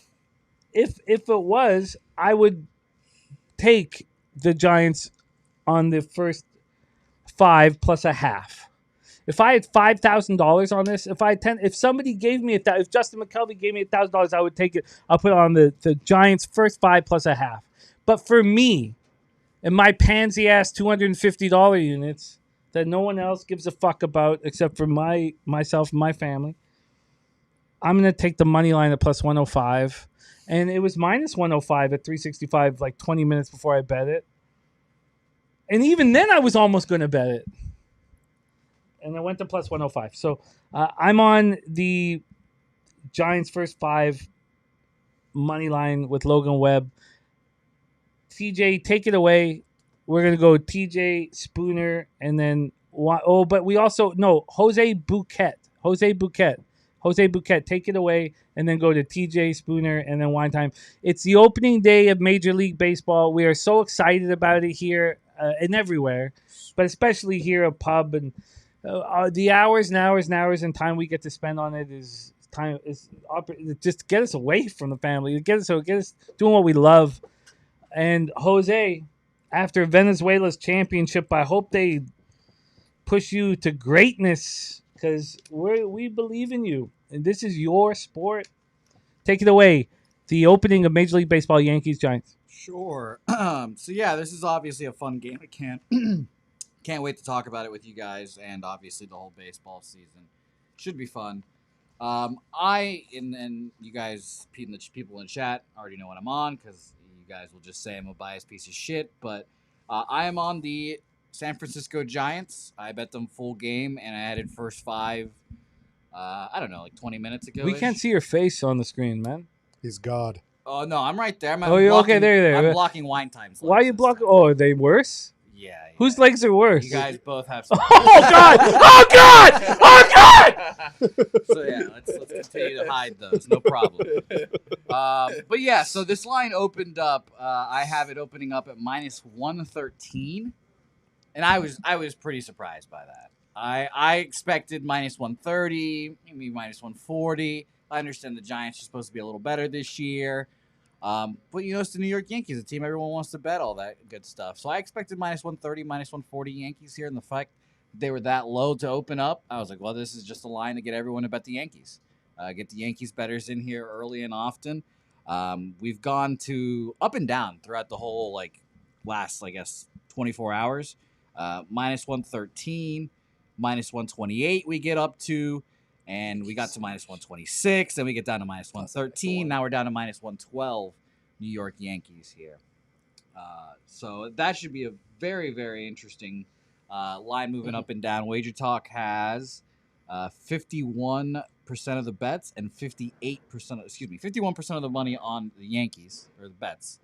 if it was, I would take the Giants on the first 5 plus a half. If I had $5,000 on this, if somebody gave me if Justin McKelvey gave me $1,000, I would take it. I'll put it on the Giants first 5 plus a half. But for me, and my pansy ass $250 units, that no one else gives a fuck about except for myself and my family. I'm going to take the money line at plus 105. And it was minus 105 at 365 like 20 minutes before I bet it. And even then I was almost going to bet it. And I went to plus 105. So I'm on the Giants first 5 money line with Logan Webb. TJ, take it away. We're going to go TJ, Spooner, and then... but we also... No, Jose Bouquet, take it away, and then go to TJ, Spooner, and then Wine Time. It's the opening day of Major League Baseball. We are so excited about it here and everywhere, but especially here at Pub. And the hours and time we get to spend on it is just to get us away from the family, get us doing what we love. And Jose, after Venezuela's championship, I hope they push you to greatness because we believe in you. And this is your sport. Take it away. The opening of Major League Baseball, Yankees, Giants. Sure. So, yeah, this is obviously a fun game. I can't wait to talk about it with you guys and obviously the whole baseball season. Should be fun. And you guys, people in chat, already know what I'm on because you guys will just say I'm a biased piece of shit. But I am on the San Francisco Giants. I bet them full game, and I added first 5, I don't know, like 20 minutes ago. We can't see your face on the screen, man. He's God. Oh, no, I'm right there. Okay, there. I'm blocking Wine Time's Why are you blocking? Oh, are they worse? Yeah. Whose legs are worse? You guys both have. Oh God! Oh God! Oh God! So yeah, let's continue to hide those. No problem. But yeah, so this line opened up. I have it opening up at minus 113, and I was pretty surprised by that. I expected minus 130, maybe minus 140. I understand the Giants are supposed to be a little better this year. But, it's the New York Yankees, a team everyone wants to bet, all that good stuff. So I expected minus 130, minus 140 Yankees here. And the fact they were that low to open up, I was like, well, this is just a line to get everyone to bet the Yankees. Get the Yankees bettors in here early and often. We've gone to up and down throughout the whole, last, 24 hours. Minus 113, minus 128 we get up to. And we got to minus 126, then we get down to minus 113. Now we're down to minus 112 New York Yankees here. So that should be a very, very interesting line moving up and down. Wager Talk has 51% of the bets and 51% of the money on the Yankees, or the bets.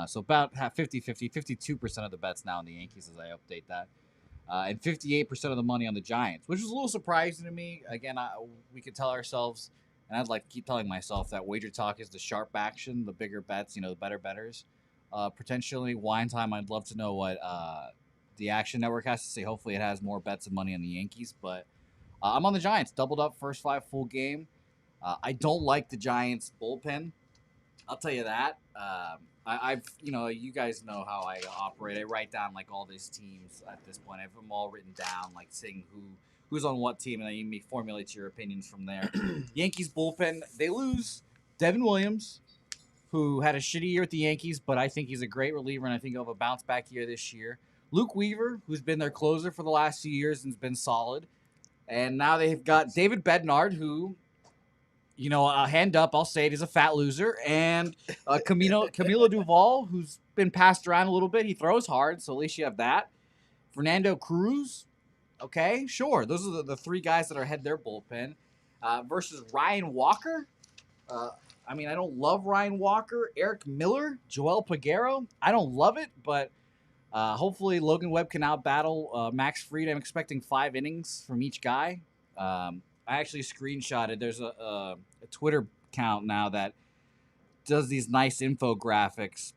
So about 50-50, 52% of the bets now on the Yankees as I update that. And 58% of the money on the Giants, which was a little surprising to me. Again, we could tell ourselves, and I'd like to keep telling myself that Wager Talk is the sharp action, the bigger bets, the better bettors. Potentially, Wine Time, I'd love to know what the Action Network has to say. Hopefully it has more bets and money on the Yankees. But I'm on the Giants. Doubled up first 5 full game. I don't like the Giants bullpen. I'll tell you that. I've you guys know how I operate. I write down all these teams at this point. I have them all written down, saying who's on what team, and then you formulate your opinions from there. Yankees bullpen, they lose Devin Williams, who had a shitty year with the Yankees, but I think he's a great reliever, and I think he'll have a bounce back year this year. Luke Weaver, who's been their closer for the last few years and has been solid, and now they've got David Bednar, who. Hand up, I'll say it, is a fat loser. And Camilo Duvall, who's been passed around a little bit. He throws hard, so at least you have that. Fernando Cruz, okay, sure. Those are the 3 guys that are head their bullpen. Versus Ryan Walker. I don't love Ryan Walker. Eric Miller, Joel Peguero. I don't love it, but hopefully Logan Webb can out-battle Max Fried. I'm expecting 5 innings from each guy. I actually screenshotted. There's a Twitter account now that does these nice infographics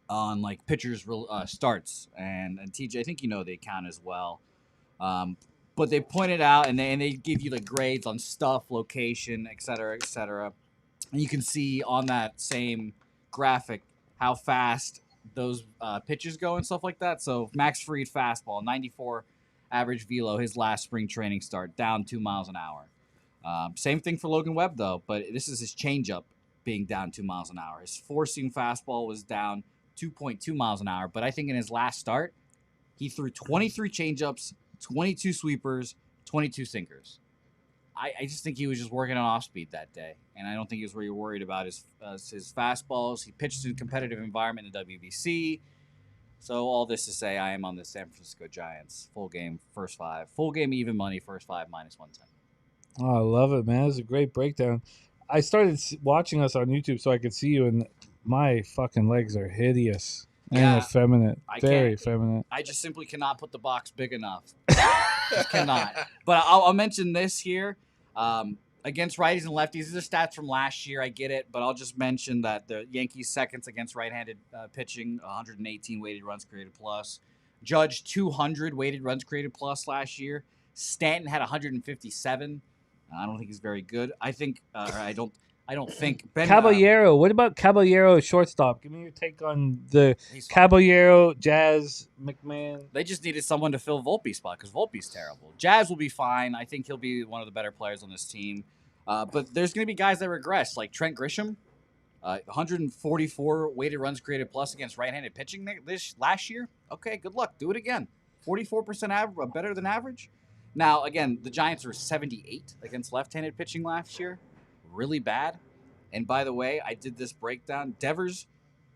on pitchers starts, and TJ, I think you know the account as well. But they pointed out and they give you grades on stuff, location, et cetera, and you can see on that same graphic how fast those pitches go and stuff like that. So Max Fried fastball, 94. Average velo, his last spring training start, down 2 miles an hour. Same thing for Logan Webb, though, but this is his changeup being down 2 miles an hour. His four-seam fastball was down 2.2 miles an hour, but I think in his last start, he threw 23 changeups, 22 sweepers, 22 sinkers. I just think he was just working on off speed that day, and I don't think he was really worried about his fastballs. He pitched in a competitive environment in the WBC. So all this to say, I am on the San Francisco Giants. Full game, first 5. Full game, even money, first 5, -110. Oh, I love it, man. It was a great breakdown. I started watching us on YouTube so I could see you, and my fucking legs are hideous and Yeah, effeminate. I Very can't. effeminate. I just simply cannot put the box big enough. Just cannot. But I'll mention this here. Against righties and lefties, these are stats from last year. I get it, but I'll just mention that the Yankees seconds against right-handed pitching, 118 weighted runs created plus. Judge 200 weighted runs created plus last year. Stanton had 157. I don't think he's very good. I think, I don't think Ben Caballero. What about Caballero shortstop? Give me your take on the he's fine. Caballero, Jazz, McMahon. They just needed someone to fill Volpe's spot because Volpe's terrible. Jazz will be fine. I think he'll be one of the better players on this team. But there's going to be guys that regress, like Trent Grisham, 144 weighted runs created plus against right-handed pitching this last year. Okay, good luck. Do it again. 44% better than average. Now, again, the Giants were 78 against left-handed pitching last year. Really bad. And by the way, I did this breakdown. Devers,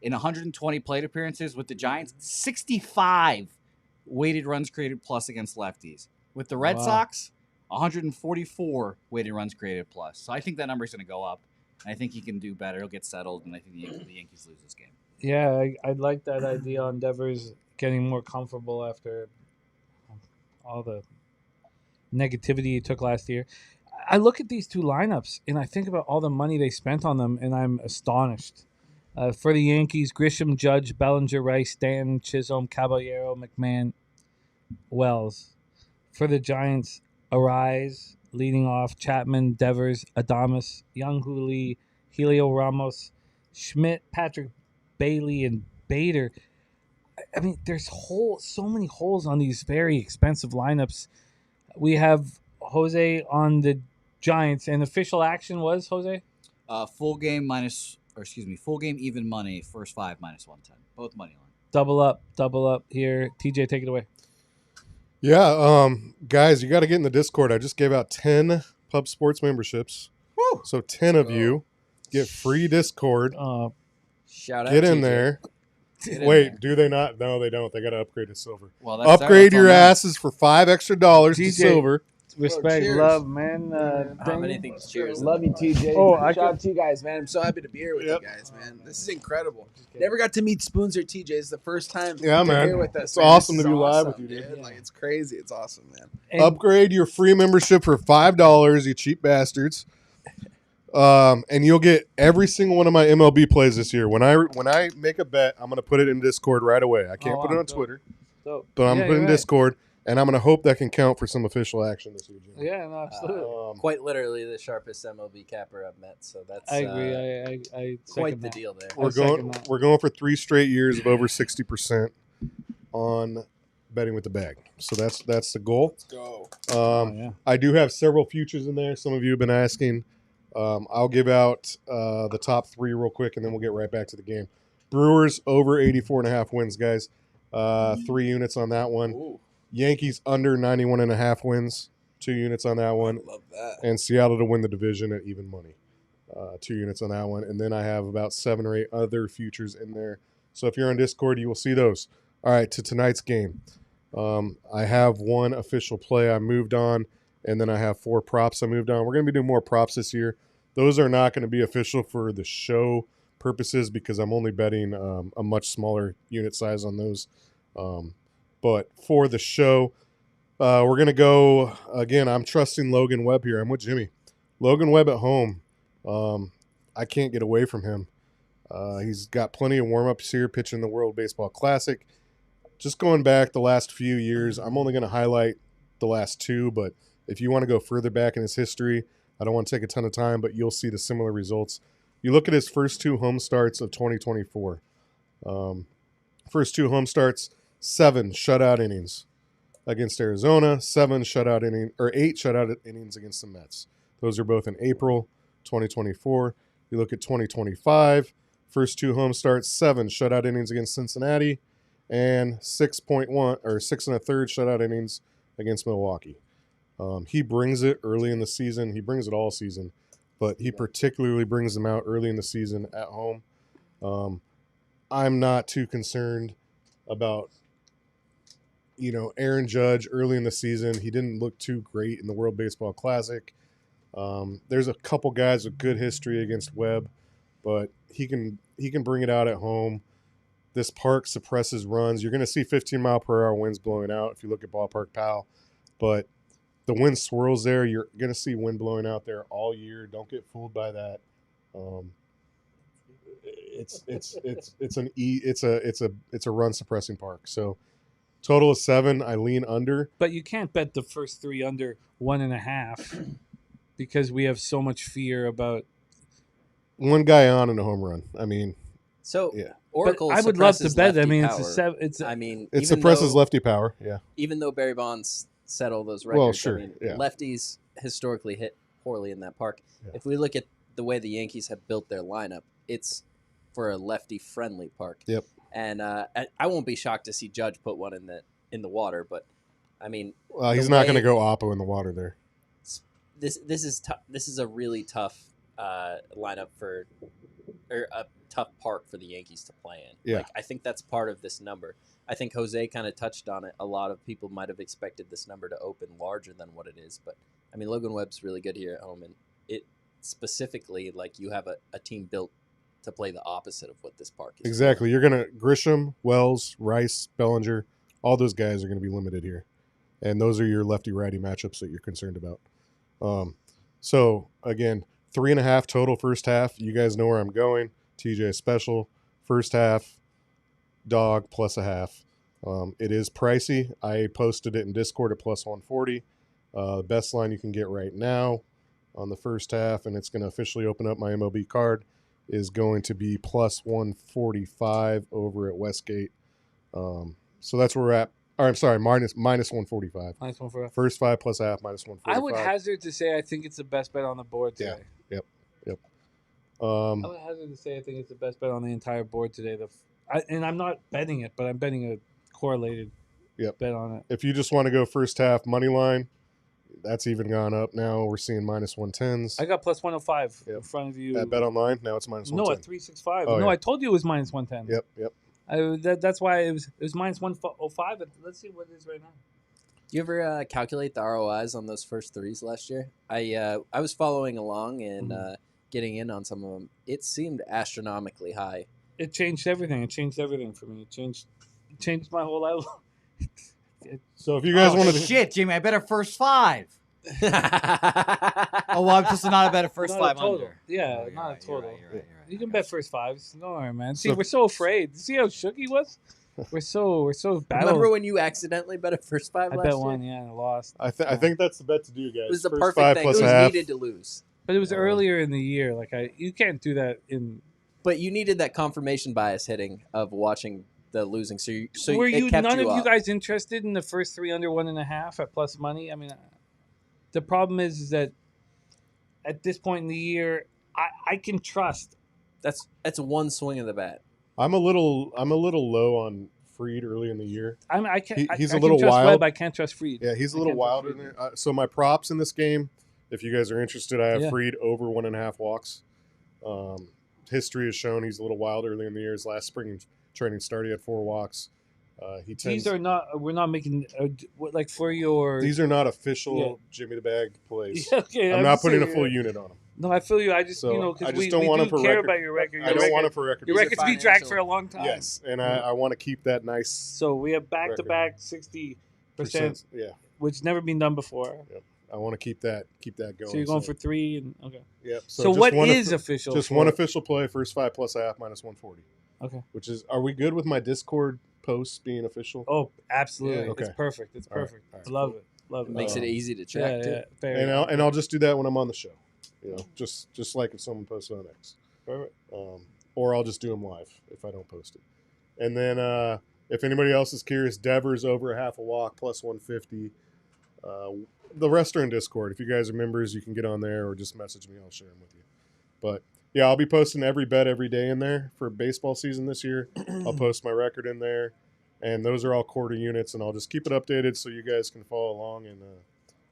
in 120 plate appearances with the Giants, 65 weighted runs created plus against lefties. With the Red Wow. Sox, 144 weighted runs created plus. So I think that number is going to go up. I think he can do better. He'll get settled, and I think the Yankees lose this game. Yeah, I like that idea on Devers getting more comfortable after all the negativity he took last year. I look at these two lineups, and I think about all the money they spent on them, and I'm astonished. For the Yankees, Grisham, Judge, Bellinger, Rice, Stanton, Chisholm, Caballero, McMahon, Wells. For the Giants, Arise, leading off, Chapman, Devers, Adames, Young Lee, Helio Ramos, Schmidt, Patrick Bailey, and Bader. I mean, there's so many holes on these very expensive lineups. We have Jose on the Giants, and official action was, Jose? Full game full game even money, first 5 -110. Both money line. Double up here. TJ, take it away. Yeah, guys, you got to get in the Discord. I just gave out 10 Pub Sports memberships. Woo! So 10 of you get free Discord. Shout out. Get in TJ. there. Get in Wait, there. do they not? No, they don't. They got to upgrade to silver. Well, that's Upgrade your on them. asses for $5 extra to TJ. silver. Respect, cheers. love, man. How many things? Cheers. Love you, TJ. Oh, I Shout out to you guys, man. I'm so happy to be here with Yep. you guys, man. This is incredible. Never got to meet Spoons or TJ. It's the first time Yeah, they're man. here with us. It's man. awesome This to is be live awesome, with you, dude. Like, it's crazy. It's awesome, man. And Upgrade your free membership for $5, you cheap bastards. And you'll get every single one of my MLB plays this year. When I make a bet, I'm going to put it in Discord right away. I can't put it wow, on dope. Twitter, dope. but I'm Yeah, going to put it in you're right. Discord, and I'm going to hope that can count for some official action this year, Jim. Yeah, no, absolutely. Quite literally the sharpest MLB capper I've met. So that's I agree. I quite second the that. deal there. We're second that. going for 3 straight years of over 60% on betting with the bag. So that's the goal. Let's go. Yeah. I do have several futures in there. Some of you have been asking. I'll give out the top 3 real quick, and then we'll get right back to the game. Brewers over 84.5 wins, guys. 3 units on that one. Ooh, Yankees under 91.5 wins. 2 units on that one. love that. And Seattle to win the division at even money. 2 units on that one. And then I have about 7 or 8 other futures in there. So if you're on Discord, you will see those. All right, to tonight's game. I have 1 official play I moved on, and then I have 4 props I moved on. We're going to be doing more props this year. Those are not going to be official for the show purposes because I'm only betting a much smaller unit size on those. But for the show, we're going to go, again, I'm trusting Logan Webb here. I'm with Jimmy. Logan Webb at home. I can't get away from him. He's got plenty of warm-ups here pitching the World Baseball Classic. Just going back the last few years, I'm only going to highlight the last 2, but if you want to go further back in his history, I don't want to take a ton of time, but you'll see the similar results. You look at his first 2 home starts of 2024. First 2 home starts, 7 shutout innings against Arizona, 8 shutout innings against the Mets. Those are both in April 2024. You look at 2025, first 2 home starts, 7 shutout innings against Cincinnati, and 6.1 or 6 1/3 shutout innings against Milwaukee. He brings it early in the season. He brings it all season, but he particularly brings them out early in the season at home. I'm not too concerned about, Aaron Judge early in the season. He didn't look too great in the World Baseball Classic. There's a couple guys with good history against Webb, but he can bring it out at home. This park suppresses runs. You're going to see 15-mile-per-hour winds blowing out if you look at Ballpark Pal, but the wind swirls there. You're going to see wind blowing out there all year. Don't get fooled by that. It's a run suppressing park. So total of 7. I lean under. But you can't bet the first 3 under 1.5 because we have so much fear about One guy on and a home run. I mean, So yeah. Oracle. But I would love to suppresses bet. I lefty mean, power. it's I mean, It even suppresses though, lefty power. Yeah. Even though Barry Bonds set all those records, Well, sure, I mean, yeah. lefties historically hit poorly in that park. Yeah. If we look at the way the Yankees have built their lineup, it's for a lefty-friendly park. Yep. And I won't be shocked to see Judge put one in the water, but I mean, Well, he's the not way- going to go Oppo in the water there. this is tough. This is a really tough lineup or a tough park for the Yankees to play in. Yeah. Like, I think that's part of this number. I think Jose kind of touched on it. A lot of people might have expected this number to open larger than what it is, but I mean, Logan Webb's really good here at home, and it specifically, like, you have a team built to play the opposite of what this park is. Exactly. You're going to Grisham, Wells, Rice, Bellinger, all those guys are going to be limited here. And those are your lefty-righty matchups that you're concerned about. So, again, 3.5 total first half. You guys know where I'm going. TJ special. First half, dog plus a half. It is pricey. I posted it in Discord at plus 140. The best line you can get right now on the first half, and it's going to officially open up my MLB card, is going to be plus 145 over at Westgate. So that's where we're at. Or, I'm sorry, minus 145. nice one for us. First 5 plus a half, minus 145. I would hazard to say I think it's the best bet on the board today. Yep. I would hazard to say I think it's the best bet on the entire board today. And I'm not betting it, but I'm betting a correlated bet on it. If you just want to go first half money line, that's even gone up now. We're seeing minus 110s. I got plus 105 in Yep. front of you. At Bet Online, now it's minus No, 110. at 365. Oh, No, yeah. I told you it was minus 110. Yep. That's why it was minus 105. Let's see what it is right now. Do you ever calculate the ROIs on those first threes last year? I was following along and getting in on some of them. It seemed astronomically high. It changed everything. It changed everything for me. It changed my whole life. So if you guys want to... Shit, Jimmy, I bet a first 5. Oh, well, I'm supposed to not bet a first Not a 5 total. under. Yeah, You're not right, a total. You're right. You can bet first 5s. Don't worry, man. See, So- we're so afraid. See how shook he was? We're so battled. Remember when you accidentally bet a first 5 I last bet year? one, yeah, and I lost. I think that's the bet to do, guys. It was the First perfect 5 thing. It plus was a half. needed to lose. But it was Oh. earlier in the year. Like you can't do that in. But you needed that confirmation bias hitting of watching the losing. So Were it you kept none of you up. guys interested in the first 3 under 1.5 at plus money? I mean, the problem is that at this point in the year, I can trust. That's one swing of the bat. I'm a little low on Freed early in the year. I can't. He's I a little can trust wild. Webb. I can't trust Freed. Yeah, he's a I little can't trust wilder. Freed. So my props in this game, if you guys are interested, I have Yeah. Freed over 1.5 walks. History has shown he's a little wild early in the year. His last spring training start, he had 4 walks. He tends. These are not. We're not making like for your. These are not official Yeah. Jimmy the Bag plays. Okay, I'm not just putting a saying, full unit on him. No, I feel you. I just So, because I just we don't want him do for care record. about your record. I don't want him for record. Your These are records be dragged financial. for a long time. Yes, and I want to keep that nice So we have back-to-back 60%, percent. Yeah, which never been done before. I want to keep that going. So you're going for 3 and okay. Yep. So just what one is official? Just for one it? official play, first 5 plus a half, minus 140. Okay. Which is, are we good with my Discord posts being official? Oh, absolutely. Yeah, okay. It's perfect. It's All right, perfect. all right, Love cool. it. Love it. It makes it easy to Yeah, track too. yeah. Fair And enough. I'll just do that when I'm on the show. You know, just like if someone posts on X. Perfect. Or I'll just do them live if I don't post it. And then if anybody else is curious, Devers over a half a walk plus 150. The rest are in Discord. If you guys are members, you can get on there or just message me. I'll share them with you. But yeah, I'll be posting every bet every day in there for baseball season this year. I'll post my record in there. And those are all quarter units, and I'll just keep it updated so you guys can follow along, and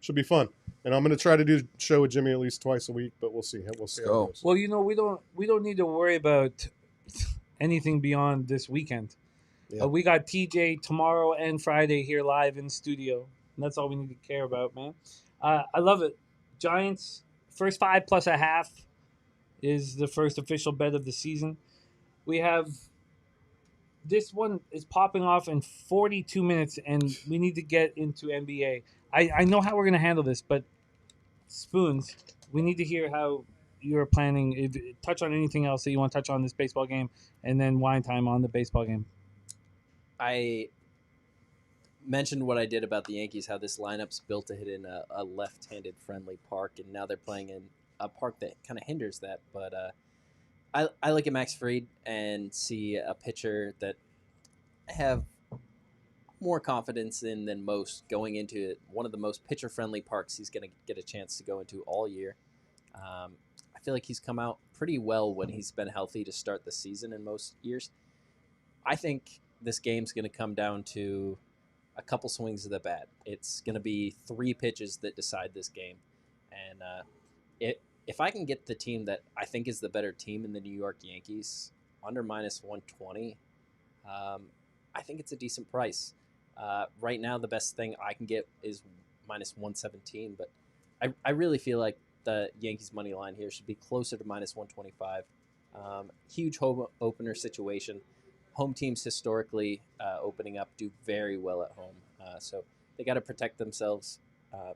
should be fun. And I'm going to try to do a show with Jimmy at least twice a week, but we'll see. We'll see how it goes. Well, we don't need to worry about anything beyond this weekend. Yeah. We got TJ tomorrow and Friday here live in studio, and that's all we need to care about, man. I love it. Giants first 5 plus a half is the first official bet of the season. We have this one is popping off in 42 minutes, and we need to get into NBA. I know how we're going to handle this, but Spoons, we need to hear how you're planning. Touch on anything else that you want to touch on this baseball game, and then wine time on the baseball game. I mentioned what I did about the Yankees, how this lineup's built to hit in a left-handed friendly park, and now they're playing in a park that kind of hinders that. But I look at Max Fried and see a pitcher that I have more confidence in than most going into one of the most pitcher-friendly parks he's going to get a chance to go into all year. I feel like he's come out pretty well when he's been healthy to start the season in most years. I think this game's going to come down to a couple swings of the bat. It's going to be 3 pitches that decide this game. And if I can get the team that I think is the better team in the New York Yankees under minus 120, I think it's a decent price. Right now, the best thing I can get is minus 117, but I really feel like the Yankees money line here should be closer to minus 125. Huge home opener situation. Home teams historically opening up do very well at home, so they got to protect themselves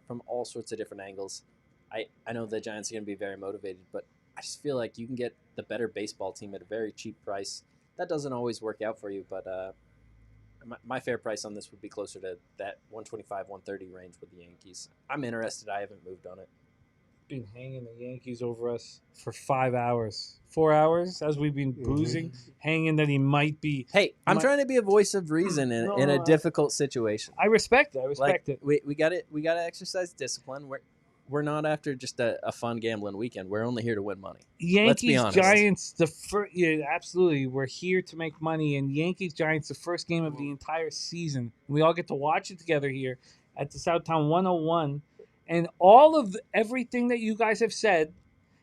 from all sorts of different angles. I know the Giants are going to be very motivated, but I just feel like you can get the better baseball team at a very cheap price. That doesn't always work out for you, but my fair price on this would be closer to that 125, 130 range with the Yankees. I'm interested. I haven't moved on it. Been hanging the Yankees over us for 5 hours. 4 hours as we've been boozing, hanging that he might be. Hey, I'm trying to be a voice of reason in a difficult situation. I respect it. I respect it. We got it. We got to exercise discipline. We're not after just a fun gambling weekend. We're only here to win money. Let's be Yankees honest. Giants absolutely. We're here to make money, and Yankees Giants the first game of the entire season. We all get to watch it together here at the Southtown 101. And all of everything that you guys have said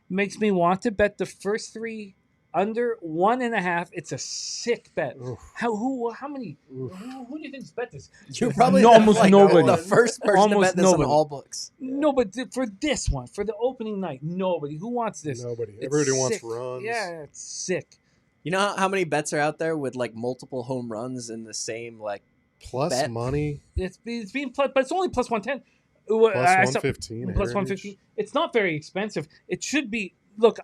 makes me want to bet the first 3 under 1.5. It's a sick bet. Oof. How many? Who do you think's bet this? You're probably almost nobody. the first person to Almost bet this on nobody. all books. No, but for this one, for the opening night, nobody. Who wants this? Nobody. It's Everybody wants sick. runs. Yeah, it's sick. You know how many bets are out there with like multiple home runs in the same like Plus bet? money. It's being plus, but it's only plus 110. Plus 115. Plus 115. It's not very expensive. It should be. Look,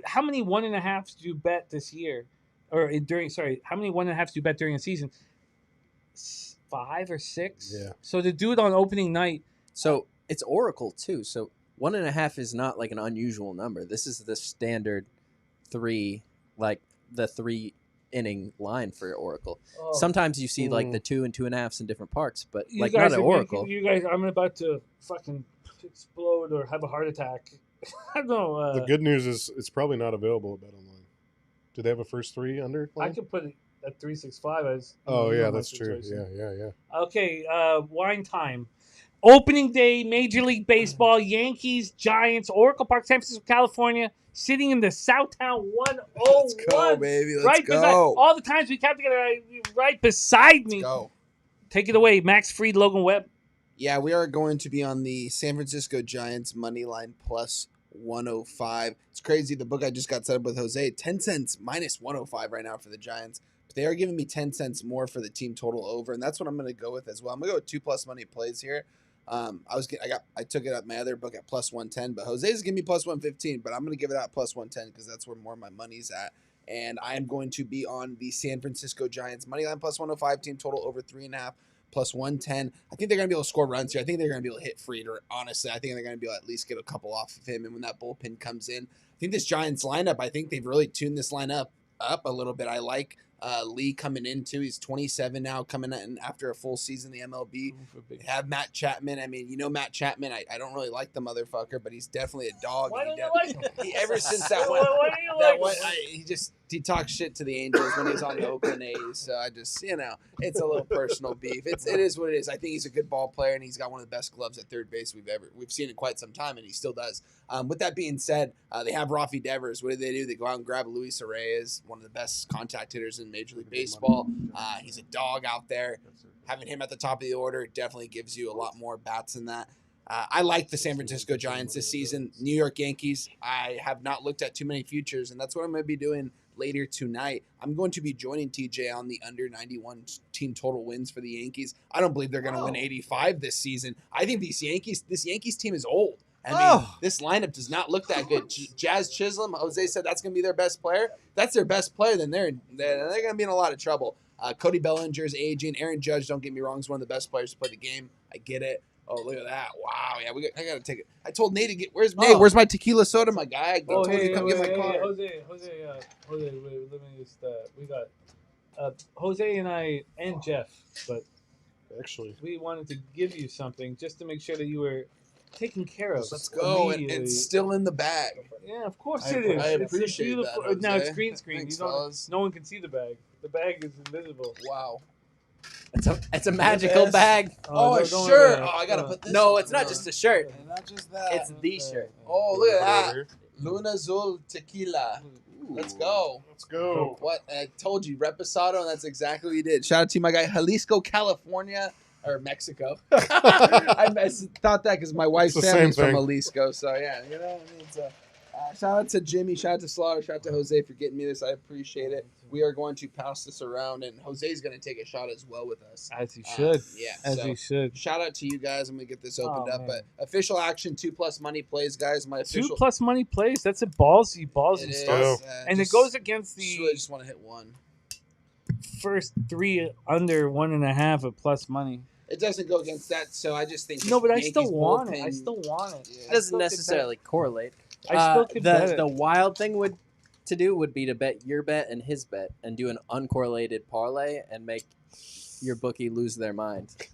how many 1.5s do you bet this year, or during? Sorry, how many 1.5s do you bet during a season? 5 or 6. Yeah. So to do it on opening night. So it's Oracle too. So 1.5 is not like an unusual number. This is the standard 3, like the 3 inning line for Oracle. Oh, Sometimes you see like the 2 and 2.5s in different parks, but you like guys not at are Oracle. making- you guys, I'm about to fucking explode or have a heart attack. I don't know. The good news is it's probably not available at Bet Online. Do they have a first 3 under? I could put it at 365 as. Oh you know yeah, my that's true. situation. Yeah. Okay, wine time. Opening day, Major League Baseball, Yankees, Giants, Oracle Park, San Francisco, California, sitting in the Southtown 101. Let's go, baby. Let's right go. beside, all the times we kept together, right beside me. Go. Take it away, Max Fried, Logan Webb. Yeah, we are going to be on the San Francisco Giants money line plus 105. It's crazy. The book I just got set up with Jose, 10 cents minus 105 right now for the Giants. But they are giving me 10 cents more for the team total over, and that's what I'm going to go with as well. I'm going to go with 2+ money plays here. I took it up my other book at plus 110, but Jose's giving me plus 115, but I'm going to give it out plus 110 because that's where more of my money's at. And I am going to be on the San Francisco Giants money line plus 105, team total over 3.5. Plus 110. I think they're going to be able to score runs here. I think they're going to be able to hit Fried, or honestly, I think they're going to be able to at least get a couple off of him. And when that bullpen comes in, I think this Giants lineup, I think they've really tuned this lineup up a little bit. I like Lee coming in too. He's 27 now, coming in after a full season in the MLB. They have Matt Chapman. I mean, you know Matt Chapman. I don't really like the motherfucker, but he's definitely a dog. Why And don't you like him? ever since that one, Why do you like him? he just he talked shit to the Angels when he was on the Oakland A's. So I just, it's a little personal beef. It is what it is. I think he's a good ball player, and he's got one of the best gloves at third base we've seen in quite some time, and he still does. With that being said, they have Rafi Devers. What do? They go out and grab Luis Reyes, one of the best contact hitters in Major League Baseball. He's a dog out there. Having him at the top of the order definitely gives you a lot more bats than that. I like the San Francisco Giants this season. New York Yankees, I have not looked at too many futures, and that's what I'm going to be doing later tonight. I'm going to be joining TJ on the under 91 team total wins for the Yankees. I don't believe they're going to win 85 this season. I think this Yankees team is old. I mean, this lineup does not look that good. Jazz Chisholm, Jose said that's going to be their best player. That's their best player, then they're going to be in a lot of trouble. Cody Bellinger's aging. Aaron Judge, don't get me wrong, is one of the best players to play the game. I get it. Oh, look at that. Wow. Yeah, I got to take it. I told Nate to get – Nate, where's my tequila soda, my guy? I told you to come get my car. Jose, wait, let me just we got Jose and I and Jeff, but Actually, we wanted to give you something just to make sure that you were taken care of. Let's go. And it's still in the bag. Yeah, of course it is. I It's appreciate beautiful. that, Jose. Now it's green screen. Thanks, You don't, fellas. no one can see the bag. The bag is invisible. Wow. It's a magical bag. Oh, a don't shirt. worry about Oh, I got to put this No, on. it's not just a shirt. And not just that. It's the shirt. Oh, look at that. Luna Azul Tequila. Let's go. let's go. What? I told you, Reposado, and that's exactly what he did. Shout out to my guy, Jalisco, California, or Mexico. I thought that because my wife's It's the family's same from thing. Jalisco. So, yeah, you know what I mean? So, shout out to Jimmy, shout out to Slaughter, shout out to Jose for getting me this. I appreciate it. We are going to pass this around, and Jose's going to take a shot as well with us. As he should. Yeah. As so, he should. shout out to you guys. I'm going to get this opened Oh, up. man. But official action, 2+ money plays, guys. My official. 2+ money plays. That's a ballsy It start. is, And just- it goes against Just the really just want to hit one. first 3 under 1.5 of plus money. It doesn't go against that, so I just think. No, but I Yankees still want it. bullpen- I still want it. Yeah. It doesn't necessarily correlate. I still could bet it. The wild thing would be to bet your bet and his bet and do an uncorrelated parlay and make your bookie lose their mind. Let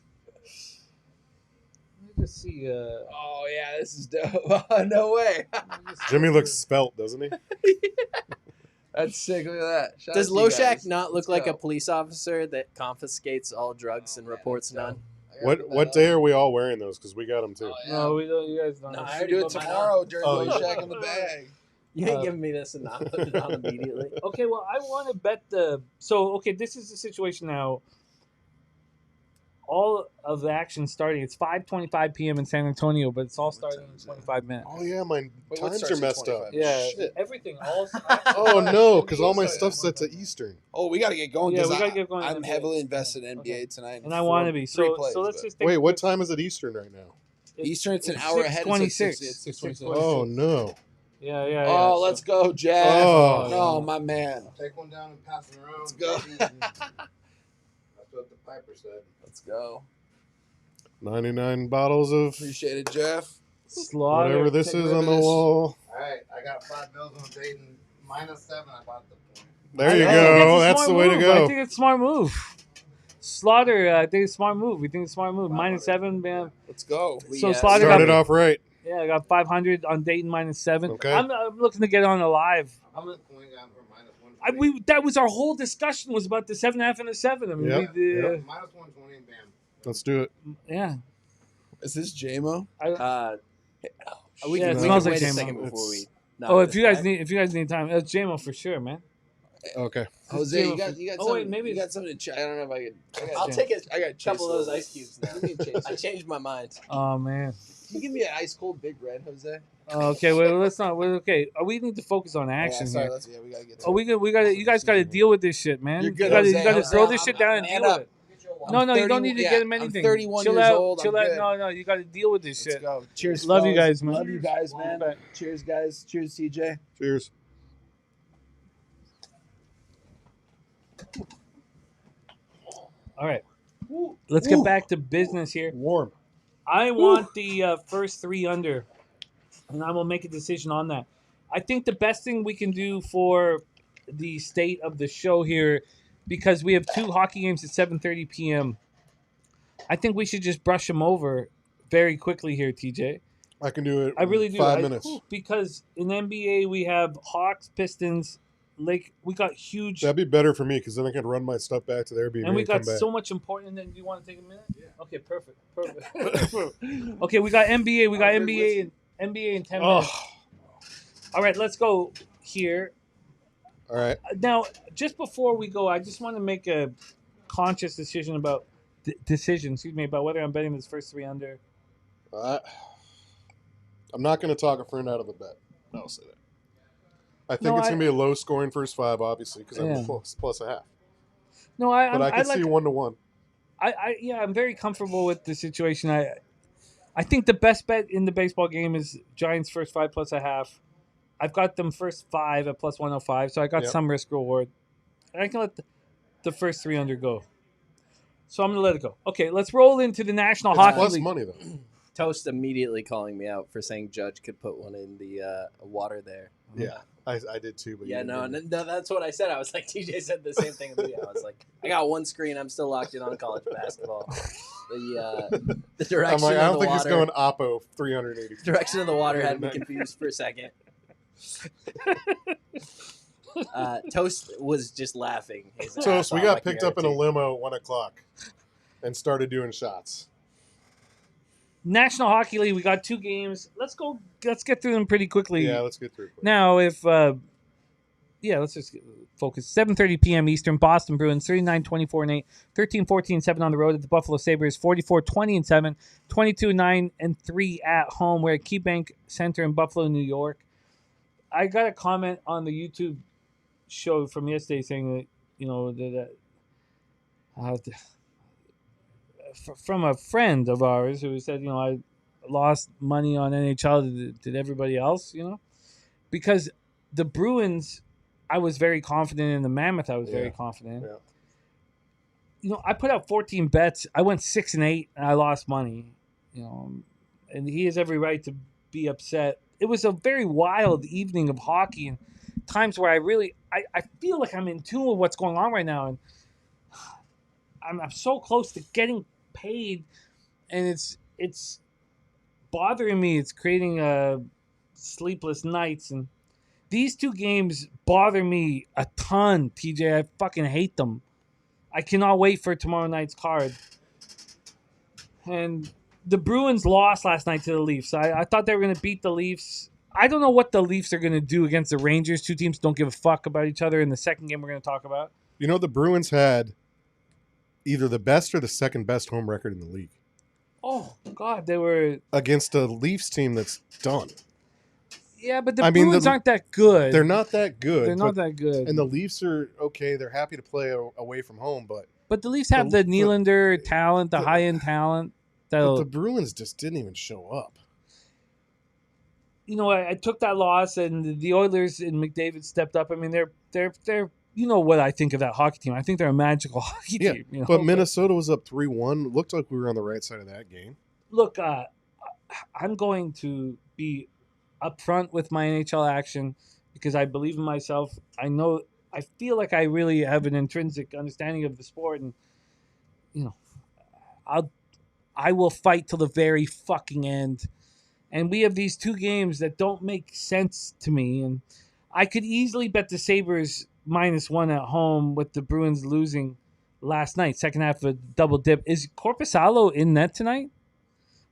me just see. Oh yeah, this is dope. No way. Jimmy looks spelt, doesn't he? That's sick. Look at that. Shout Does out to you Loshak guys. not look Let's like go. a police officer that confiscates all drugs and man, reports let's go. none? I gotta put What that day on. are we all wearing those? Because we got them too. Oh, yeah. No, we don't. You guys don't. No, know. I I already do it put mine tomorrow during Oh, yeah. Loshak in the bag. You ain't giving me this and not putting it on immediately. Okay, well, I want to bet the. So, okay, this is the situation now. All of the action starting. It's 5:25 p.m. in San Antonio, but it's all starting in 25 minutes. Oh yeah, my Wait, what times starts are at messed up. 25? Yeah, Shit. everything. All. Oh no, because all my stuff's set to Eastern. Oh, we got to get going. Yeah, 'cause we gotta get going I'm in NBA. heavily invested in NBA Okay. tonight. And I want to be. So, plays, so let's but- just take Wait, a what quick- time is it Eastern right now? Eastern, it's an it's hour ahead. 6:26. It's 6:26. Oh no. Yeah, yeah. Oh, let's go, Jeff. Oh. No, my man. Take one down and pass it around. Let's go. That's what the Piper said. Let's go. 99 bottles of Appreciate it, Jeff. Slaughter. whatever this Take is a on look the at this. wall. All right, I got 5 bills on Dayton. -7, I bought the point. There you I think go. a That's smart the way to move. go. I think it's a smart move. Slaughter, I think it's a smart move. We think it's a smart move. -7, man. Let's go. So Slaughter Started got, off right. yeah, I got 500 on Dayton -7. Okay. I'm looking to get on the live. I'm the point down for I, -120. that was our whole discussion was about the 7.5 and the 7. I mean, Yep. we did, Yep. -120, bam. Let's do it. yeah. Is this JMO? We Yeah, can, it we smells can like wait a J-Mo. second before we. It's- knock Oh, if this you guys back. need time, it's JMO for sure, man. Okay. Jose, JMO you got for- you got Oh, something, wait, maybe you it's- got something to check. I don't know if I could. I'll take a I got couple of those ice cubes now. Give me a chase. I changed my mind. Oh man. Can you give me an ice cold big red, Jose? Okay, well let's not. Well, okay, we need to focus on action yeah, sorry, here. we gotta get. Oh, we got. You guys got to deal with this shit, man. You're good, You gotta, Jose. you got to Jose, throw this I'm- shit down and man deal up. with it. No, you don't 30 need to yeah, get him I'm anything. 31 chill years out, old, chill I'm out. good. No, you got to deal with this Let's shit. go. Cheers. Love you fellas. guys, man. Love you guys, man. Bye. Cheers, guys. Cheers, TJ. Cheers. All right, let's get back to business here. Warm. I want the first 3 under, and I will make a decision on that. I think the best thing we can do for the state of the show here, because we have 2 hockey games at 7:30 p.m. I think we should just brush them over very quickly here, TJ. I can do it. I really do. 5 minutes. Because in NBA we have Hawks, Pistons, we got huge, That'd be better for me because then I can run my stuff back to the Airbnb and we got come back. so much important. And then you want to take a minute? Yeah. Okay, perfect. Okay, we got NBA. We got NBA in 10 minutes. All right, let's go here. All right. Now, just before we go, I just want to make a conscious decision about about whether I'm betting this first 3 under. I'm not going to talk a friend out of the bet. I'll say that. I think No, it's going to be a low scoring first 5, obviously, because I'm plus a half. No, But I can see 1-1. I'm very comfortable with the situation. I think the best bet in the baseball game is Giants first 5 plus a half. I've got them first 5 at plus 105, so I got some risk reward. And I can let the first 3 under go. So I'm going to let it go. Okay, let's roll into the National Hockey Plus League. money, though. Toast immediately calling me out for saying Judge could put one in the water there. Yeah, I did too. But Yeah, no, that's what I said. I was like, TJ said the same thing to me. I was like, I got one screen. I'm still locked in on college basketball. The direction I'm like, I of don't the think water, it's going Oppo 380. direction of the water had me confused for a second. Toast was just laughing. Toast, we got picked up in a limo at 1 o'clock and started doing shots. National Hockey League, we got 2 games. Let's get through them pretty quickly. Yeah, let's get through it. Now, let's just focus. 7:30 p.m. Eastern, Boston Bruins 39-24-8, 13-14-7 on the road at the Buffalo Sabres, 44-20-7, 22-9-3 at home. We're at KeyBank Center in Buffalo, New York. I got a comment on the YouTube show from yesterday saying that, from a friend of ours who said, I lost money on NHL. Did everybody else, because the Bruins, I was very confident in. The Mammoth, I was very confident in. Yeah. I put out 14 bets. I went 6-8 and I lost money, and he has every right to be upset. It was a very wild evening of hockey and times where I feel like I'm in tune with what's going on right now. And I'm so close to getting paid, and it's bothering me. It's creating sleepless nights, and these 2 games bother me a ton. TJ, I fucking hate them. I cannot wait for tomorrow night's card. And the Bruins lost last night to the Leafs. I thought they were going to beat the Leafs. I don't know what the Leafs are going to do against the Rangers. 2 teams don't give a fuck about each other in the second game we're going to talk about. The Bruins had either the best or the second best home record in the league. Oh, God, they were... Against a Leafs team that's done. Yeah, but the Bruins aren't that good. They're not that good. They're not that good. And the Leafs are okay. They're happy to play away from home, But the Leafs have the Nylander talent, the high-end talent. But the Bruins just didn't even show up. I took that loss, and the Oilers and McDavid stepped up. I mean, they're what I think of that hockey team. I think they're a magical hockey team. But Minnesota was up 3-1. Looked like we were on the right side of that game. Look, I'm going to be upfront with my NHL action because I believe in myself. I feel like I really have an intrinsic understanding of the sport, and I will fight till the very fucking end. And we have these 2 games that don't make sense to me, and I could easily bet the Sabres -1 at home with the Bruins losing last night, second half of a double dip. Is Korpisalo in net tonight?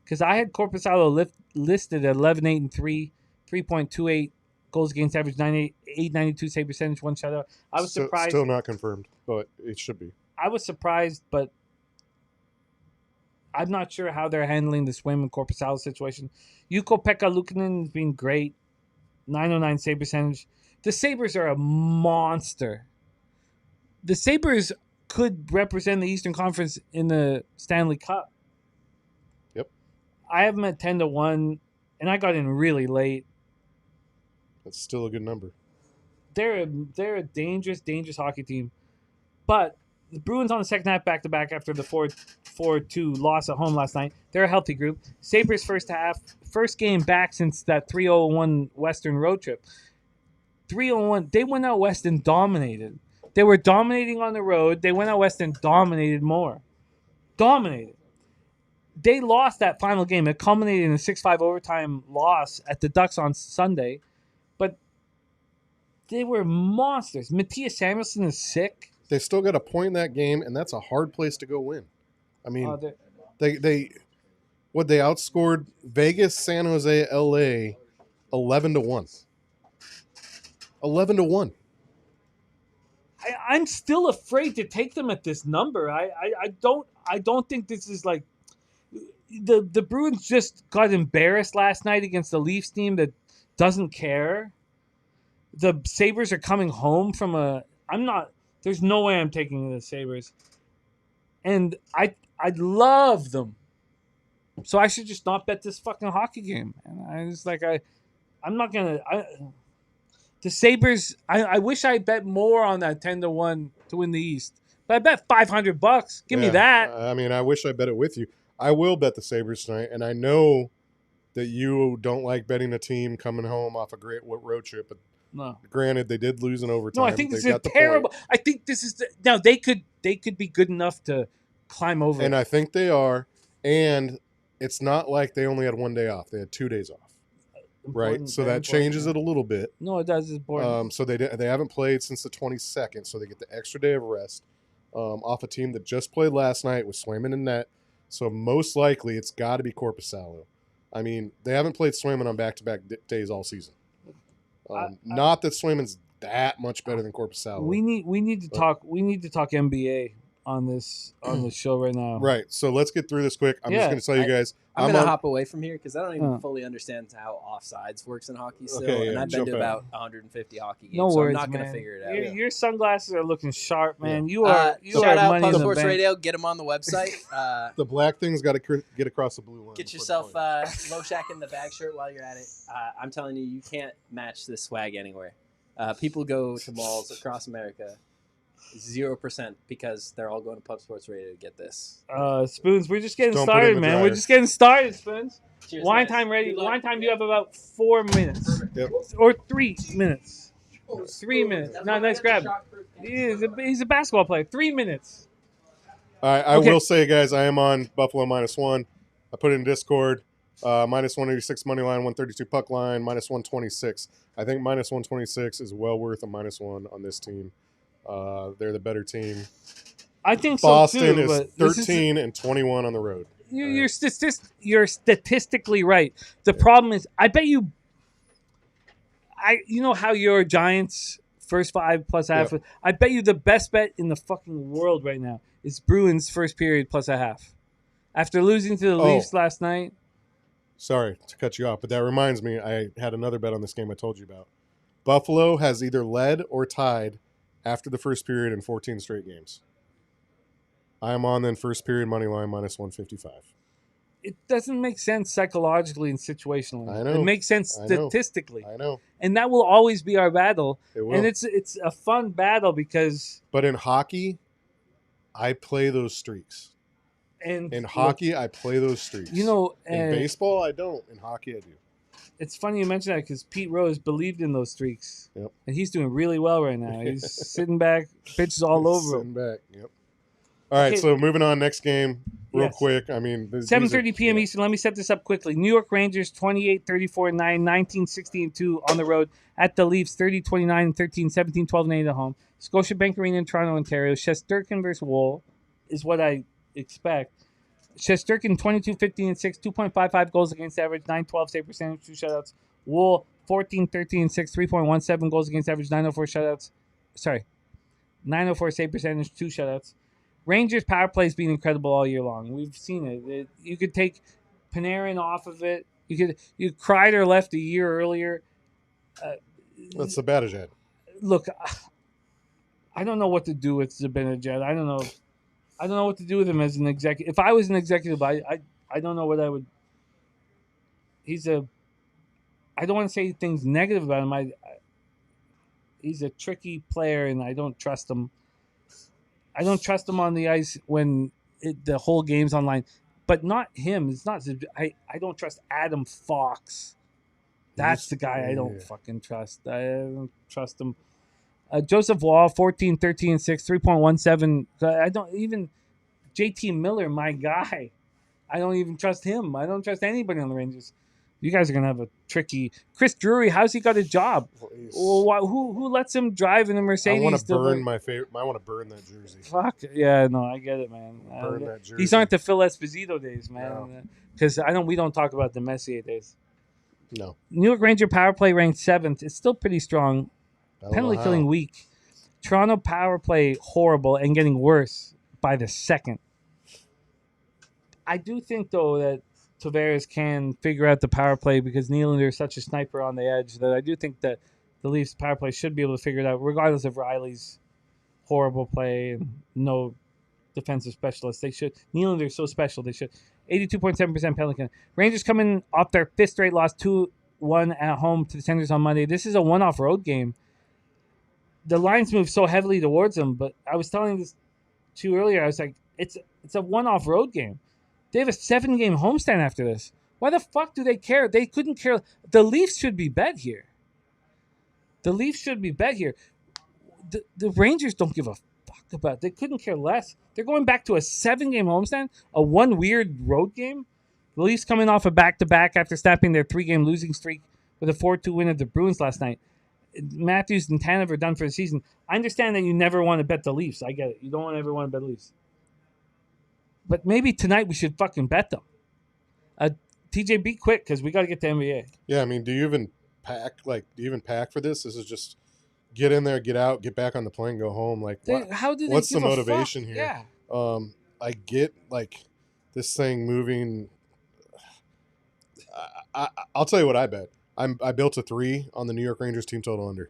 Because I had Korpisalo listed at 11-8-3, 3.28 goals against average, 892 save percentage, 1 shutout. I was surprised. Still not confirmed, but it should be. I was surprised, but I'm not sure how they're handling the Swim and Korpisalo situation. Ukko-Pekka Luukkonen has been great, 909 save percentage. The Sabres are a monster. The Sabres could represent the Eastern Conference in the Stanley Cup. Yep. I have them at 10-1, and I got in really late. That's still a good number. They're a dangerous, dangerous hockey team. But the Bruins on the second half back-to-back after the 4-2 loss at home last night. They're a healthy group. Sabres first game back since that 3-0-1 Western road trip. 3-0-1. They went out west and dominated. They were dominating on the road. They went out west and dominated more. Dominated. They lost that final game. It culminated in a 6-5 overtime loss at the Ducks on Sunday. But They were monsters. Matthias Samuelson is sick. They still got a point in that game, and that's a hard place to go win. I mean, They're- they outscored Vegas, San Jose, LA 11-1. 11-1. I'm still afraid to take them at this number. I don't think this is like the Bruins just got embarrassed last night against the Leafs team that doesn't care. The Sabres are coming home from there's no way I'm taking the Sabres. And I love them. So I should just not bet this fucking hockey game. And I just like I'm not gonna the Sabres, I wish I bet more on that 10-1 to win the East. But I bet $500. Give me that. I mean, I wish I bet it with you. I will bet the Sabres tonight, and I know that you don't like betting a team coming home off a great road trip. But No. granted, they did lose in overtime. No, I think this They is got the terrible. point. I think this is now they could be good enough to climb over. And it. I think they are. And it's not like they only had 1 day off. They had 2 days off. Right? Important, So very that changes important. it a little bit. No, it does. It's important. So they haven't played since the 22nd, so they get the extra day of rest off a team that just played last night with Swayman and net. So most likely it's got to be Korpisalo. I mean, they haven't played Swayman on back-to-back days all season. Not that Swayman's that much better than Korpisalo. we need to talk. We need to talk NBA on this show right now. Right. So let's get through this quick. I'm just Yeah. going to tell you guys. I'm going to hop away from here because I don't even Oh. fully understand how offsides works in hockey still. Okay, and yeah, I've been jump to out. about 150 hockey games, No so worries, I'm not going to man. figure it out. Your sunglasses are looking sharp, man. You are Shout out money Pub in the Sports bank. Radio. Get them on the website. The black thing's got to get across the blue line. Get before yourself the point. Low Shack in the bag shirt while you're at it. I'm telling you, you can't match this swag anywhere. People go to malls across America, 0% because they're all going to Pub Sports Radio to get this. Spoons, we're just getting Don't put it in started, the man. dryer. We're just getting started, Spoons. Cheers, Wine guys. time ready. Good luck. Wine time. You have about 4 minutes Yep. or 3 minutes. 3 minutes. No, nice grab. He's a basketball player. 3 minutes. All right, I Okay. will say, guys, I am on Buffalo -1. I put it in Discord. -186 money line, 132 puck line, -126. I think -126 is well worth a -1 on this team. They're the better team. I think so Boston too. is But this 13-21 on the road. You're statistically right. The problem is, I bet you. You know how your Giants first 5 plus a half. Yeah. I bet you the best bet in the fucking world right now is Bruins first period plus a half. After losing to the Leafs last night. Sorry to cut you off, but that reminds me, I had another bet on this game I told you about. Buffalo has either led or tied after the first period in 14 straight games. I am on then first period money line -155. It doesn't make sense psychologically and situationally. I know. It makes sense I know. statistically. I know. And that will always be our battle. It will. And it's a fun battle because But in hockey, I play those streaks. and In hockey, I play those streaks. you know, in and baseball, I don't. In hockey, I do. it's funny you mention that because Pete Rose believed in those streaks. Yep. And he's doing really well right now. He's sitting back, pitches all over Sitting him. back. Yep. All right, Okay. so moving on. Next game, real Yes. quick. I mean, these 7:30 p.m. yeah. Eastern. Let me set this up quickly. New York Rangers 28-34-9, 19-16-2 on the road at the Leafs 30-29-13, 17-12-8 at home. Scotiabank Arena in Toronto, Ontario. Shesterkin versus Wool is what I expect. Shesterkin 22-15-6, 2.55 goals against average, 9-12 save percentage, 2 shutouts. Wool 14-13-6, 3.17 goals against average, 904 shutouts. Sorry, 904 save percentage, 2 shutouts. Rangers power play has been incredible all year long. We've seen it. You could take Panarin off of it. You Kreider left a year earlier. That's the Zibanejad. Look, I don't know what to do with Zibanejad. I don't know what to do with him as an executive. If I was an executive, I don't know what I would. I don't want to say things negative about him. He's a tricky player, and I don't trust him. I don't trust him on the ice when the whole game's online. But not him. It's not. I don't trust Adam Fox. That's the guy I don't fucking trust. I don't trust him. Joseph Wall, 14-13-6, 3.17. I don't even. JT Miller, my guy. I don't even trust him. I don't trust anybody on the Rangers. You guys are gonna have a tricky. Chris Drury, how's he got a job? Please. Well, who lets him drive in a Mercedes? I want to to burn work? my favorite. I want to burn that jersey. Fuck yeah, no, I get it, man. Burn that jersey. These aren't the Phil Esposito days, man. No. Because we don't talk about the Messier days. No. New York Ranger power play ranked 7th. It's still pretty strong. I don't Penalty know killing how. weak. Toronto power play horrible and getting worse by the second. I do think though that Tavares can figure out the power play because Nylander is such a sniper on the edge that I do think that the Leafs power play should be able to figure it out regardless of Riley's horrible play and no defensive specialist. They should. Nylander is so special. They should. 82.7% penalty kill. Rangers coming off their 5th straight loss, 2-1 at home to the Senators on Monday. This is a one-off road game. The lines move so heavily towards them, but I was telling this to you earlier. I was like, it's a one-off road game. They have a 7-game homestand after this. Why the fuck do they care? They couldn't care. The Leafs should be bet here. The Leafs should be bet here. The Rangers don't give a fuck about it. They couldn't care less. They're going back to a 7-game homestand, a one weird road game. The Leafs coming off a back-to-back after snapping their 3-game losing streak with a 4-2 win of the Bruins last night. Matthews and Tanev are done for the season. I understand that you never want to bet the Leafs. I get it. You don't ever want to bet the Leafs. But maybe tonight we should fucking bet them. TJ, be quick because we got to get to NBA. Yeah, I mean, do you even pack? Like, do you even pack for this? This is just get in there, get out, get back on the plane, go home. Like, How do they what's give the a motivation fuck? here? Yeah. I get like this thing moving. I'll tell you what I bet. I built a 3 on the New York Rangers team total under.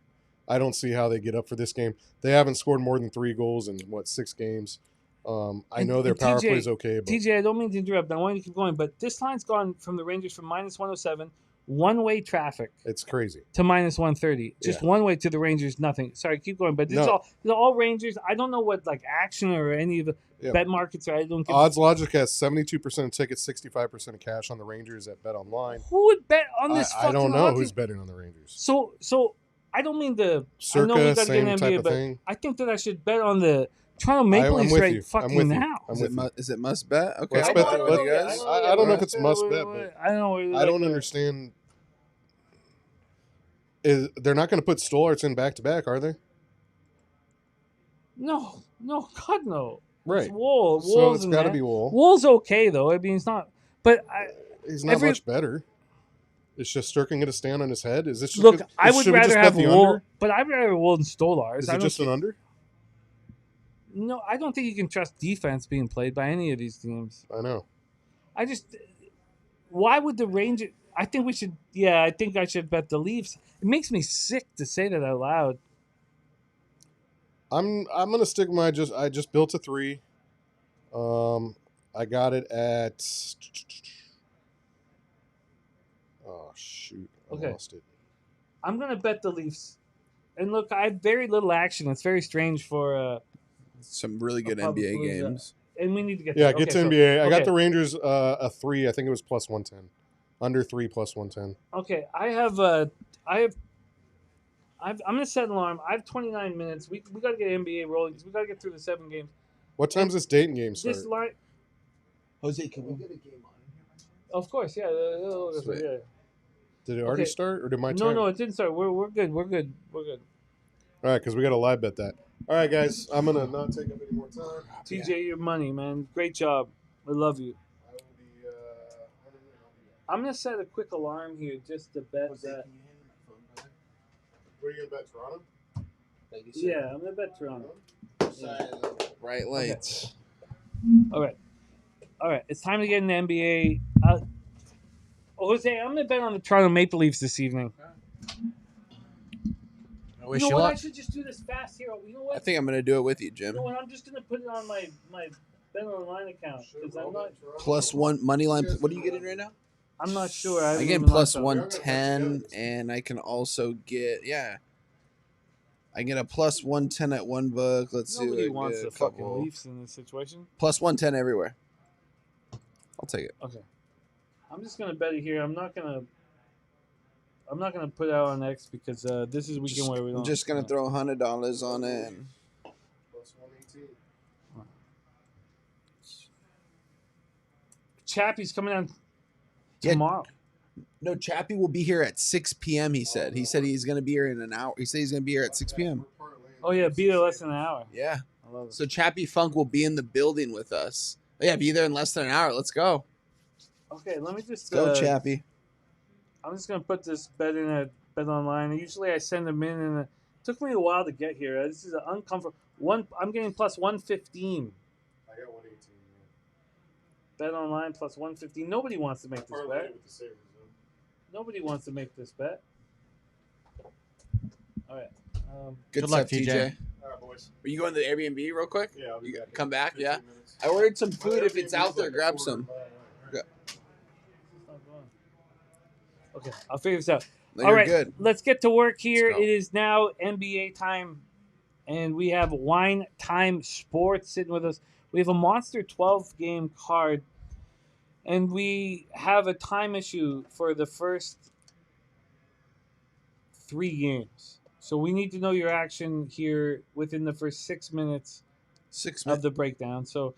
I don't see how they get up for this game. They haven't scored more than 3 goals in 6 games. I know their power play is okay, but TJ, I don't mean to interrupt. I want you to keep going, but this line's gone from the Rangers from -107, one-way traffic, it's crazy. to -130. Just Yeah. one way to the Rangers, nothing. Sorry, keep going. But this No. is all Rangers. I don't know what like action or any of the Yeah. bet markets are. I don't. Odds Logic has 72% of tickets, 65% of cash on the Rangers at Bet Online. Who would bet on this? I don't fucking know hockey? who's betting on the Rangers. So I don't mean to. I know we Circa, got to get same an type NBA, of but thing. I think that I should bet on the Toronto Maple I'm Leafs with right you. I'm fucking with you. now. I'm Is with it, you. is it must bet? Okay, Let's I'll bet bet the- with you guys. I don't know if it's must bet, but I don't know. I don't understand. They're not going to put Stolarz in back-to-back, are they? No, God no. Right. It's Wool. So Wool's it's in got to that. be Wool. Wool's okay though. I mean, it's not. But He's not every- much better. Is Shesterkin going to stand on his head? Is this just look, good- I would should we just rather bet have the Wool, under? but I'd rather have Wool than Stolarz. Is I it don't just an under? No, I don't think you can trust defense being played by any of these teams. I know. I just. Why would the Rangers? I think we should. Yeah, I think I should bet the Leafs. It makes me sick to say that out loud. I'm going to stick my I just built a 3. I got it at. Oh shoot! I Okay. lost it. I'm gonna bet the Leafs. And look, I have very little action. It's very strange for. Some really good Pubapalooza. NBA games. And we need to get. Yeah, there. get Okay, to NBA. I got okay. the Rangers a 3. I think it was plus 110. Under 3 plus 110. Okay, I'm gonna set an alarm. I have 29 minutes. We got to get NBA rolling because we got to get through the 7 games. What time's this Dayton game start? This line, Jose, can we get a game on? of course, yeah. Sweet. Yeah. Did it already Okay. start, or did my time? No, it didn't start. We're good. We're good. All right, because we got to live bet that. All right, guys, I'm gonna not take up any more time. TJ, your money, man. Great job. I love you. I will be. I'm gonna set a quick alarm here just to bet that. What are you gonna bet, Toronto? Yeah, I'm gonna bet Toronto. Bright lights. All right. It's time to get in the NBA. Jose, I'm gonna bet on the Toronto Maple Leafs this evening. I wish You you know what? I luck. should just do this fast here. You know what? I think I'm gonna do it with you, You Jim. know what? I'm just gonna put it on my bet online account because Plus one money line. What are you getting right now? I'm not sure. I haven't get even plus looked up. 110, and I can also get I get a plus 110 at one book. Let's see. Nobody what I wants get. the A fucking couple. Leafs in this situation. Plus 110 everywhere. I'll take it. Okay. I'm just gonna bet it here. I'm not gonna put out on X because this is a weekend where we don't. I'm just gonna throw $100 on it. And Plus 118. Chappie's coming on Yeah. tomorrow. No, Chappie will be here at 6 p.m. He said. He said he's going to be here in an hour. He said he's going to be here at 6 p.m. Oh yeah, be there less than an hour. Yeah. I love it. So Chappie Funk will be in the building with us. Oh, yeah, be there in less than an hour. Let's go. Okay, let me just Let's go, Chappie. I'm just gonna put this bet in at Bet Online. Usually I send them in, and it took me a while to get here. This is an uncomfortable one. I'm getting plus 115. I got 118. Bet Online plus 115. Nobody wants to make this bet. Nobody wants to make this bet. All right. Good luck, stuff, TJ. All right, boys. Are you going to the Airbnb real quick? Yeah, I'll be back. Come back, 15 yeah. minutes. I ordered some food. If it's out there, grab some. Okay, I'll figure this out. No, All you're right, good. let's get to work here. Let's go. It is now NBA time, and we have Wine Time Sports sitting with us. We have a monster 12-game card, and we have a time issue for the first 3 games. So we need to know your action here within the first 6 minutes 6 of minutes. the breakdown. So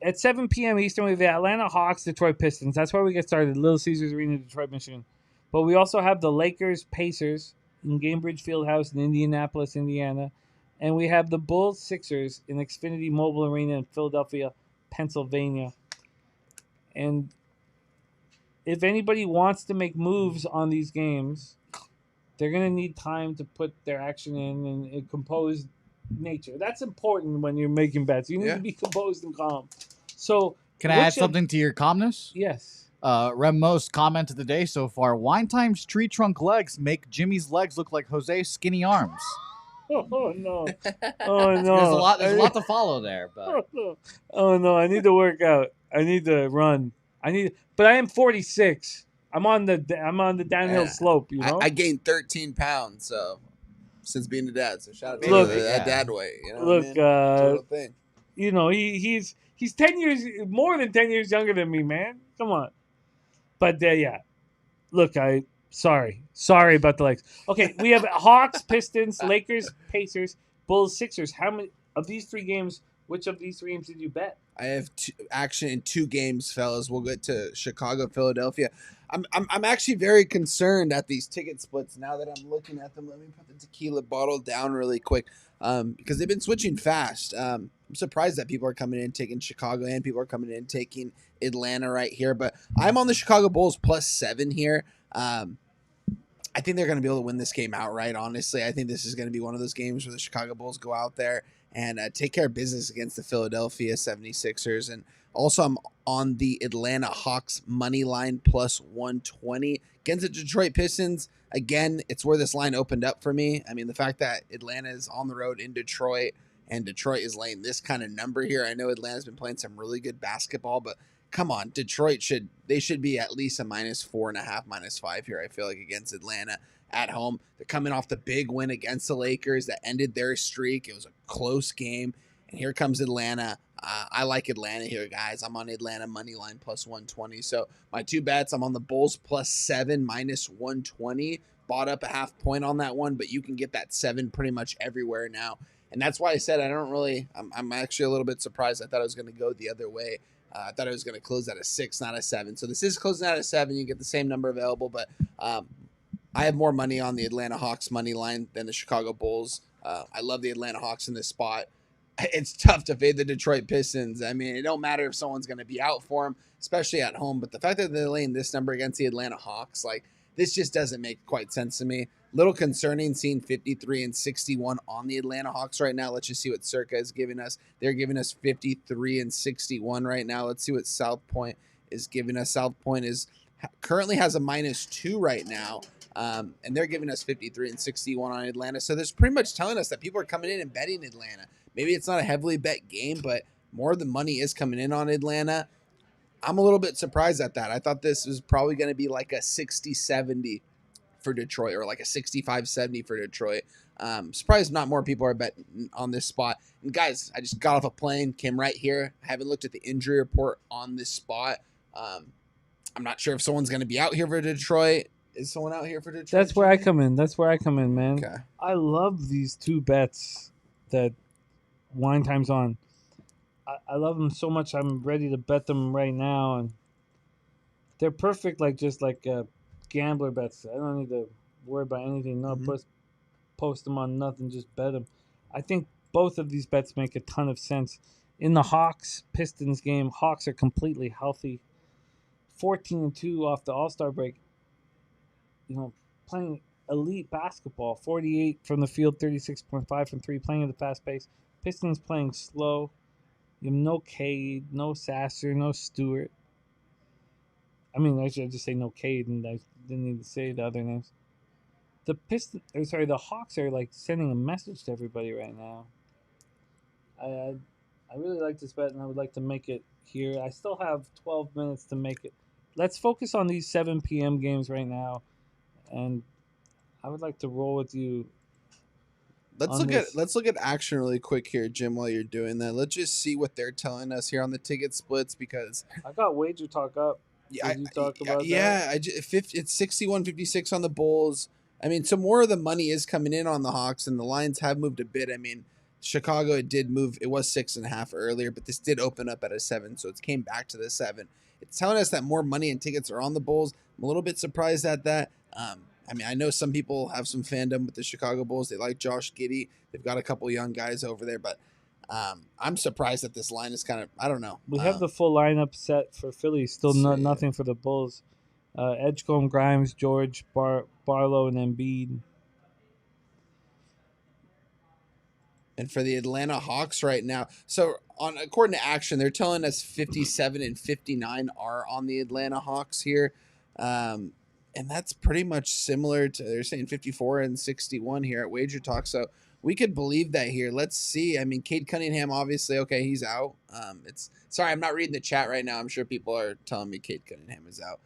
at 7 p.m. Eastern, we have the Atlanta Hawks, Detroit Pistons. That's where we get started. Little Caesars Arena, Detroit, Michigan. But we also have the Lakers, Pacers in Gainbridge Fieldhouse in Indianapolis, Indiana. And we have the Bulls, Sixers in Xfinity Mobile Arena in Philadelphia, Pennsylvania. And if anybody wants to make moves on these games, they're going to need time to put their action in and compose nature. That's important when you're making bets. You need to be composed and calm. So, Can I add something to your calmness? Yes. Remmo's comment of the day so far: Wine Time's tree trunk legs make Jimmy's legs look like Jose's skinny arms. Oh no! Oh no! There's a lot to follow there, but oh no! I need to work out. I need to run. But I am 46. I'm on the downhill slope. You know. I gained 13 pounds since being a dad. So shout out to Look, that dad weight. You know look, what I mean? Total thing. You know he's 10 years more than 10 years younger than me, man. Come on. But yeah, look, sorry about the legs. Okay, we have Hawks, Pistons, Lakers, Pacers, Bulls, Sixers. How many of these 3 games? Which of these 3 games did you bet? I have action in 2 games, fellas. We'll get to Chicago, Philadelphia. I'm actually very concerned at these ticket splits now that I'm looking at them. Let me put the tequila bottle down really quick because they've been switching fast. I'm surprised that people are coming in taking Chicago and people are coming in taking Atlanta right here. But I'm on the Chicago Bulls +7 here. I think they're going to be able to win this game outright, honestly. I think this is going to be one of those games where the Chicago Bulls go out there and take care of business against the Philadelphia 76ers. And also I'm on the Atlanta Hawks money line +120 against the Detroit Pistons. Again, it's where this line opened up for me. I mean, the fact that Atlanta is on the road in Detroit and Detroit is laying this kind of number here. I know Atlanta's been playing some really good basketball, but come on, Detroit should be at least a -4.5, -5 here, I feel like, against Atlanta at home. They're coming off the big win against the Lakers that ended their streak. It was a close game. And here comes Atlanta. I like Atlanta here, guys. I'm on Atlanta money line +120. So my 2 bets, I'm on the Bulls +7 -120. Bought up a half point on that one, but you can get that 7 pretty much everywhere now. And that's why I said I'm actually a little bit surprised. I thought I was going to go the other way. I thought it was going to close at a 6, not a 7. So this is closing at a 7. You get the same number available, but I have more money on the Atlanta Hawks money line than the Chicago Bulls. I love the Atlanta Hawks in this spot. It's tough to fade the Detroit Pistons. I mean, it don't matter if someone's going to be out for them, especially at home. But the fact that they're laying this number against the Atlanta Hawks, like, this just doesn't make quite sense to me. Little concerning seeing 53 and 61 on the Atlanta Hawks right now. Let's just see what Circa is giving us. They're giving us 53 and 61 right now. Let's see what South Point is giving us. South Point currently has a -2 right now. And they're giving us 53 and 61 on Atlanta. So there's pretty much telling us that people are coming in and betting Atlanta. Maybe it's not a heavily bet game, but more of the money is coming in on Atlanta. I'm a little bit surprised at that. I thought this was probably going to be like a 60-70 for Detroit or like a 65-70 for Detroit. Surprised not more people are betting on this spot. And guys, I just got off a plane, came right here. I haven't looked at the injury report on this spot. I'm not sure if someone's going to be out here for Detroit. Is someone out here for Detroit? That's where I come in. Man. Okay. I love these 2 bets that Wine Time's on. I love them so much. I'm ready to bet them right now, and they're perfect. Like just like gambler bets. I don't need to worry about anything. No, post them on nothing. Just bet them. I think both of these bets make a ton of sense. In the Hawks Pistons game, Hawks are completely healthy. 14-2 off the All-Star break. Playing elite basketball. 48 from the field, 36.5 from three. Playing at a fast pace. Pistons playing slow. You have no Cade, no Sasser, no Stewart. I mean, I should just say no Cade, and I didn't need to say the other names. The Hawks are like sending a message to everybody right now. I really like this bet, and I would like to make it here. I still have 12 minutes to make it. Let's focus on these 7 p.m. games right now, and I would like to roll with you. Let's look at action really quick here, Jim. While you're doing that, let's just see what they're telling us here on the ticket splits, because I got wager talk up. Yeah, you talk about that? It's 61-56 on the Bulls. I mean, so more of the money is coming in on the Hawks, and the lines have moved a bit. I mean, Chicago, it did move. It was 6.5 earlier, but this did open up at a 7, so it came back to the 7. It's telling us that more money and tickets are on the Bulls. I'm a little bit surprised at that. I mean, I know some people have some fandom with the Chicago Bulls. They like Josh Giddey. They've got a couple young guys over there, but I'm surprised that this line is kind of, I don't know. We have the full lineup set for Philly. Still nothing for the Bulls. Edgecombe, Grimes, George, Barlow, and Embiid. And for the Atlanta Hawks right now, so according to Action, they're telling us 57 and 59 are on the Atlanta Hawks here. And that's pretty much similar to, they're saying 54 and 61 here at Wager Talk. So we could believe that here. Let's see. I mean, Cade Cunningham, obviously, okay, he's out. Sorry, I'm not reading the chat right now. I'm sure people are telling me Cade Cunningham is out.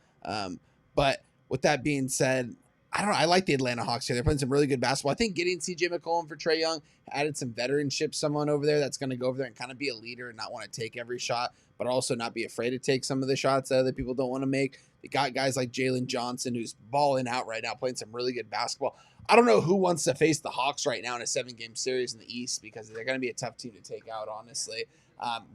But with that being said, I don't know. I like the Atlanta Hawks here. They're playing some really good basketball. I think getting CJ McCollum for Trae Young added some veteranship, someone over there that's going to go over there and kind of be a leader and not want to take every shot, but also not be afraid to take some of the shots that other people don't want to make. They got guys like Jalen Johnson, who's balling out right now, playing some really good basketball. I don't know who wants to face the Hawks right now in a 7-game series in the East, because they're going to be a tough team to take out, honestly.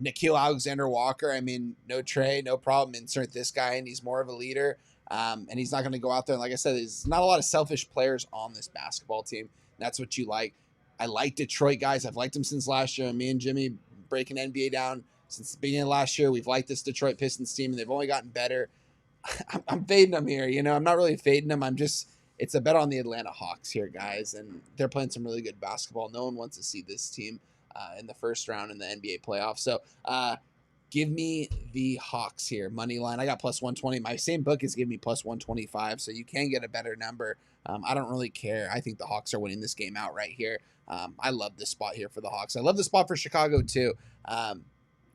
Nickeil Alexander-Walker, I mean, no Trae, no problem. Insert this guy, and he's more of a leader. And he's not going to go out there. And like I said, there's not a lot of selfish players on this basketball team. That's what you like. I like Detroit guys. I've liked them since last year. Me and Jimmy breaking NBA down since the beginning of last year. We've liked this Detroit Pistons team, and they've only gotten better. I'm fading them here. I'm not really fading them. It's a bet on the Atlanta Hawks here, guys. And they're playing some really good basketball. No one wants to see this team in the first round in the NBA playoffs. So, give me the Hawks here. Money line. I got plus 120. My same book is giving me plus 125, so you can get a better number. I don't really care. I think the Hawks are winning this game out right here. I love this spot here for the Hawks. I love the spot for Chicago, too.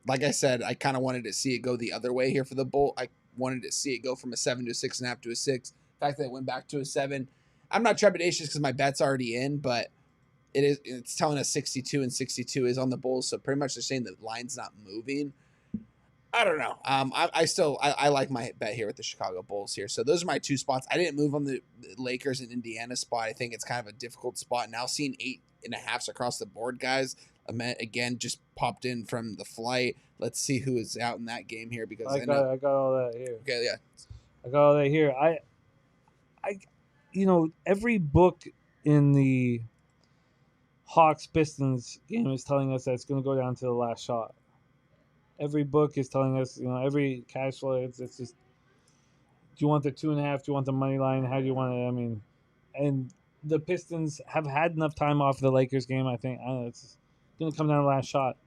Like I said, I kind of wanted to see it go the other way here for the Bull. I wanted to see it go from a 7 to a 6.5 to a 6. The fact that it went back to a 7. I'm not trepidatious because my bet's already in, but it's telling us 62 and 62 is on the Bulls, so pretty much they're saying the line's not moving. I don't know. I like my bet here with the Chicago Bulls here. So those are my two spots. I didn't move on the Lakers and Indiana spot. I think it's kind of a difficult spot. Now seeing 8.5s across the board, guys. Again, just popped in from the flight. Let's see who is out in that game here, because I got all that here. Okay, yeah. I got all that here. Every book in the Hawks Pistons game is telling us that it's going to go down to the last shot. Every book is telling us, every cash flow, it's just, do you want the 2.5? Do you want the money line? How do you want it? I mean, and the Pistons have had enough time off the Lakers game, I think. I don't know, it's going to come down to the last shot.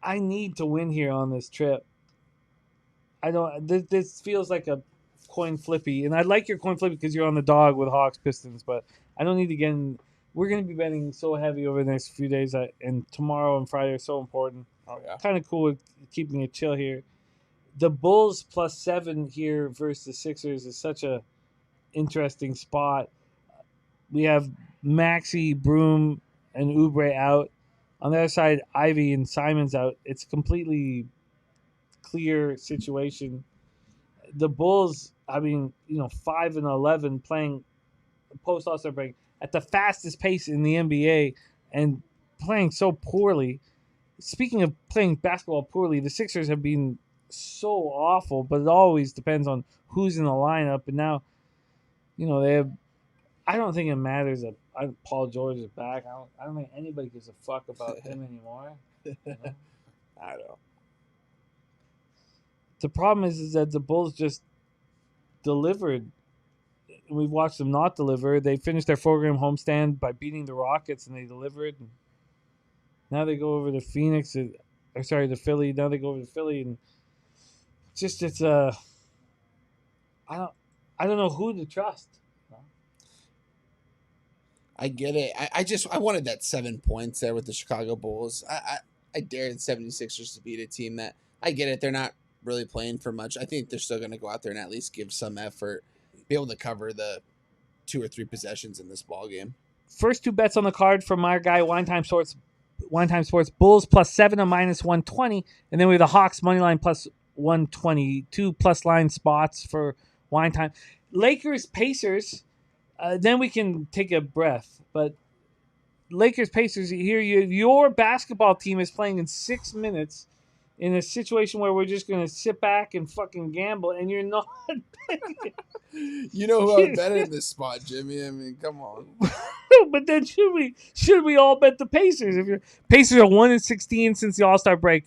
I need to win here on this trip. This feels like a coin flippy, and I like your coin flippy because you're on the dog with Hawks Pistons, but I don't need to get in. We're going to be betting so heavy over the next few days, and tomorrow and Friday are so important. Oh, yeah. Kind of cool with keeping it chill here. The Bulls plus 7 here versus the Sixers is such a interesting spot. We have Maxey, Broom, and Oubre out. On the other side, Ivy and Simon's out. It's a completely clear situation. The Bulls, 5 and 11 playing post All-Star break at the fastest pace in the NBA and playing so poorly. Speaking of playing basketball poorly, the Sixers have been so awful, but it always depends on who's in the lineup. And now they have. I don't think it matters that Paul George is back. I don't think anybody gives a fuck about him anymore. I don't know. The problem is that the Bulls just delivered. We've watched them not deliver. They finished their 4-game homestand by beating the Rockets, and they delivered. Now they go over to Phoenix, to Philly. Now they go over to Philly, and it's I don't know who to trust. I get it. I wanted that 7 points there with the Chicago Bulls. I dared 76ers to beat a team that, I get it, they're not really playing for much. I think they're still going to go out there and at least give some effort, be able to cover the 2 or 3 possessions in this ball game. First 2 bets on the card from our guy Wine Time Sports. Bulls +7 or -120, and then we have the Hawks money line +120. 2 plus line spots for Wine Time. Lakers Pacers. Then we can take a breath. But Lakers Pacers, here your basketball team is playing in 6 minutes in a situation where we're just going to sit back and fucking gamble, and you're not. You know who I would bet in this spot, Jimmy? I mean, come on. But then should we all bet the Pacers? Pacers are 1-16 since the All-Star break,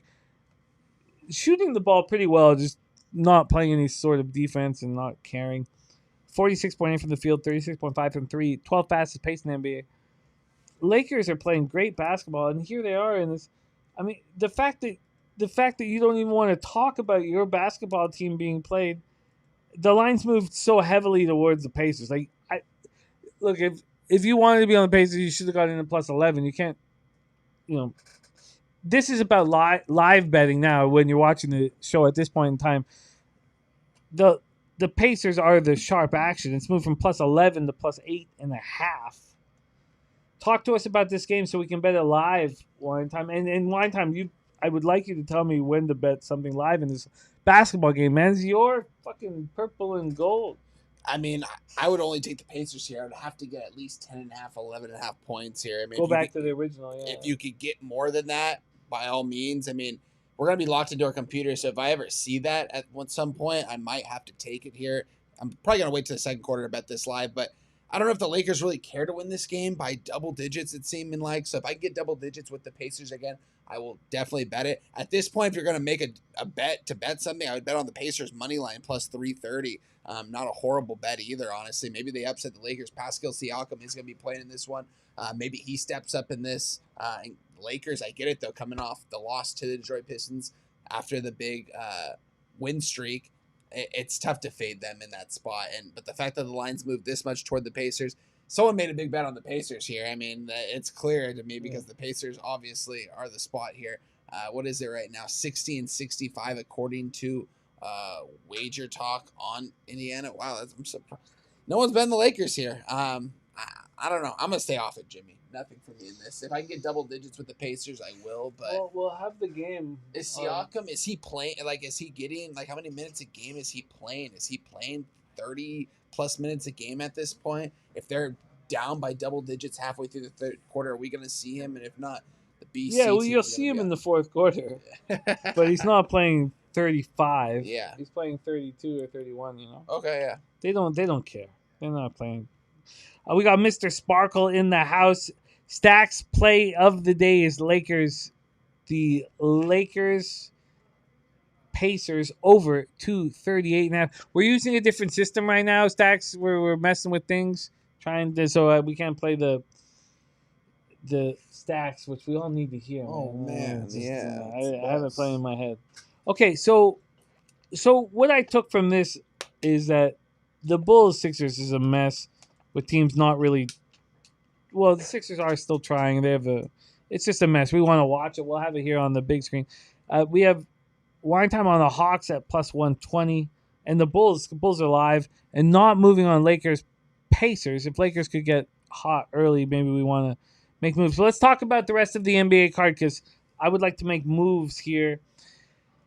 shooting the ball pretty well, just not playing any sort of defense and not caring. 46.8 from the field, 36.5 from 3, 12th fastest pace in the NBA. Lakers are playing great basketball, and here they are in this. I mean, the fact that you don't even want to talk about your basketball team being played, the lines moved so heavily towards the Pacers. Like, look, if you wanted to be on the Pacers, you should have got in at +11. You can't, This is about live betting now. When you're watching the show at this point in time, the Pacers are the sharp action. It's moved from +11 to +8.5. Talk to us about this game so we can bet it live, Wine Time. And Wine Time, I would like you to tell me when to bet something live in this basketball game, man. It's your fucking purple and gold. I mean, I would only take the Pacers here. I would have to get at least 10.5, 11.5 points here. I mean, go back to the original, yeah. If you could get more than that, by all means. I mean, we're going to be locked into our computer, so if I ever see that at some point, I might have to take it here. I'm probably going to wait to the second quarter to bet this live, but I don't know if the Lakers really care to win this game by double digits, it's seeming like. So if I get double digits with the Pacers again, I will definitely bet it. At this point, if you're going to make a bet to bet something, I would bet on the Pacers money line +330. Not a horrible bet either, honestly. Maybe they upset the Lakers. Pascal Siakam is going to be playing in this one. Maybe he steps up in this. And Lakers, I get it, though, coming off the loss to the Detroit Pistons after the big win streak. It's tough to fade them in that spot. But the fact that the lines moved this much toward the Pacers, someone made a big bet on the Pacers here. I mean, it's clear to me because the Pacers obviously are the spot here. What is it right now? 60-65 according to Wager Talk on Indiana. Wow, I'm surprised. No one's betting the Lakers here. I don't know. I'm going to stay off it, Jimmy. Nothing for me in this. If I can get double digits with the Pacers, I will. But we'll have the game. Is Siakam? Is he playing? Like, is he getting? Like, how many minutes a game is he playing? Is he playing 30+ minutes a game at this point? If they're down by double digits halfway through the third quarter, are we going to see him? And if not, the BC. Yeah, well, you'll see him in the fourth quarter, but he's not playing 35. Yeah, he's playing 32 or 31. Okay, yeah. They don't care. They're not playing. We got Mr. Sparkle in the house. Stacks play of the day is Lakers. The Lakers Pacers over 238.5. We're using a different system right now, Stacks. We're messing with things, trying to so we can't play the stacks, which we all need to hear. Oh man, yeah. I have it playing in my head. Okay, so what I took from this is that the Bulls Sixers is a mess with teams not really. Well, the Sixers are still trying. It's just a mess. We want to watch it. We'll have it here on the big screen. We have Wine Time on the Hawks at +120, and the Bulls are live and not moving on Lakers Pacers. If Lakers could get hot early, maybe we want to make moves. So let's talk about the rest of the NBA card because I would like to make moves here.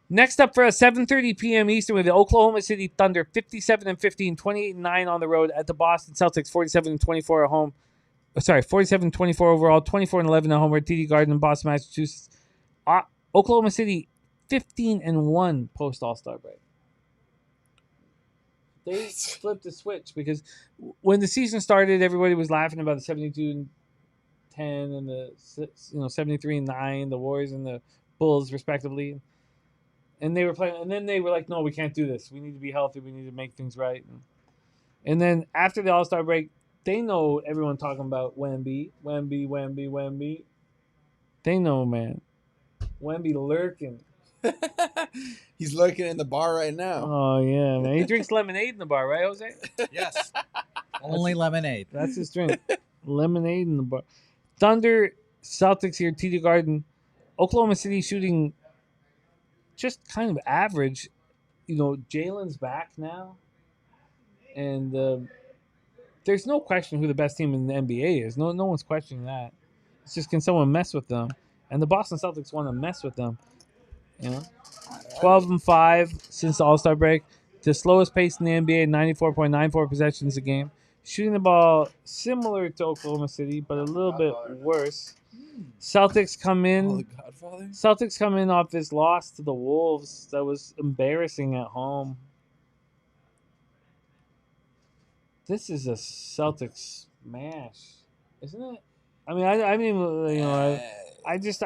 Next up for us, 7:30 p.m. Eastern with the Oklahoma City Thunder, 57-15, 28-9 on the road at the Boston Celtics, 47-24 at home. 47-24 overall, 24-11 at home at TD Garden in Boston, Massachusetts. Oklahoma City, 15-1 post All-Star break. They flipped the switch because when the season started, everybody was laughing about the 72-10 and the 73-9, the Warriors and the Bulls respectively, and they were playing. And then they were like, "No, we can't do this. We need to be healthy. We need to make things right." And then after the All-Star break, they know everyone talking about Wemby. They know, man. Wemby lurking. He's lurking in the bar right now. Oh yeah, man. He drinks lemonade in the bar, right, Jose? Yes. Only lemonade. That's his drink. Lemonade in the bar. Thunder, Celtics here, TD Garden. Oklahoma City shooting just kind of average. Jalen's back now. And there's no question who the best team in the NBA is. No one's questioning that. It's just, can someone mess with them? And the Boston Celtics want to mess with them. 12-5 since the All-Star break. The slowest pace in the NBA, 94.94 possessions a game. Shooting the ball similar to Oklahoma City, but a little bit worse. Celtics come in. Celtics come in off this loss to the Wolves that was embarrassing at home. This is a Celtics smash, isn't it? I mean, I mean, I just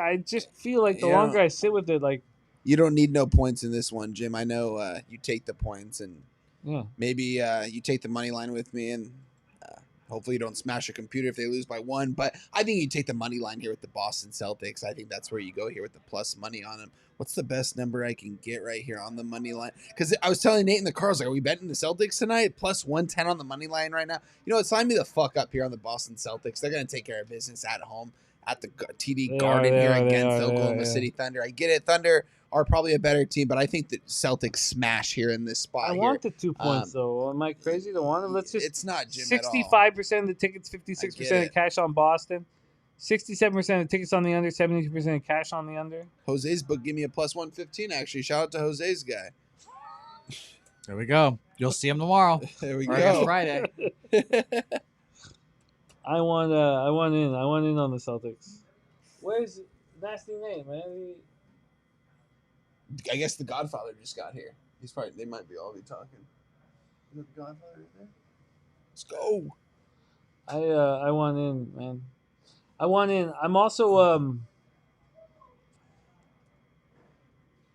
feel like the longer I sit with it, like, you don't need no points in this one, Jim. I know you take the points, and maybe you take the money line with me, and hopefully you don't smash a computer if they lose by 1. But I think you take the money line here with the Boston Celtics. I think that's where you go here with the plus money on them. What's the best number I can get right here on the money line? Because I was telling Nate in the car, I was like, are we betting the Celtics tonight? Plus 110 on the money line right now. Sign me the fuck up here on the Boston Celtics. They're going to take care of business at home at the TD Garden here against the Oklahoma City Thunder. I get it. Thunder are probably a better team, but I think the Celtics smash here in this spot. I want the 2 points, though. Am I crazy to want them? Let's just. It's not Jim 65% of the tickets, 56% of cash on Boston. 67% of tickets on the under, 72% of cash on the under. Jose's book give me a plus 115, actually. Shout out to Jose's guy. There we go. You'll see him tomorrow. There we or go. Friday. I want in. I want in on the Celtics. Where's nasty name, man? I guess the Godfather just got here. They might be all talking. Is it the Godfather right there? Let's go. I want in, man. I want in. I'm also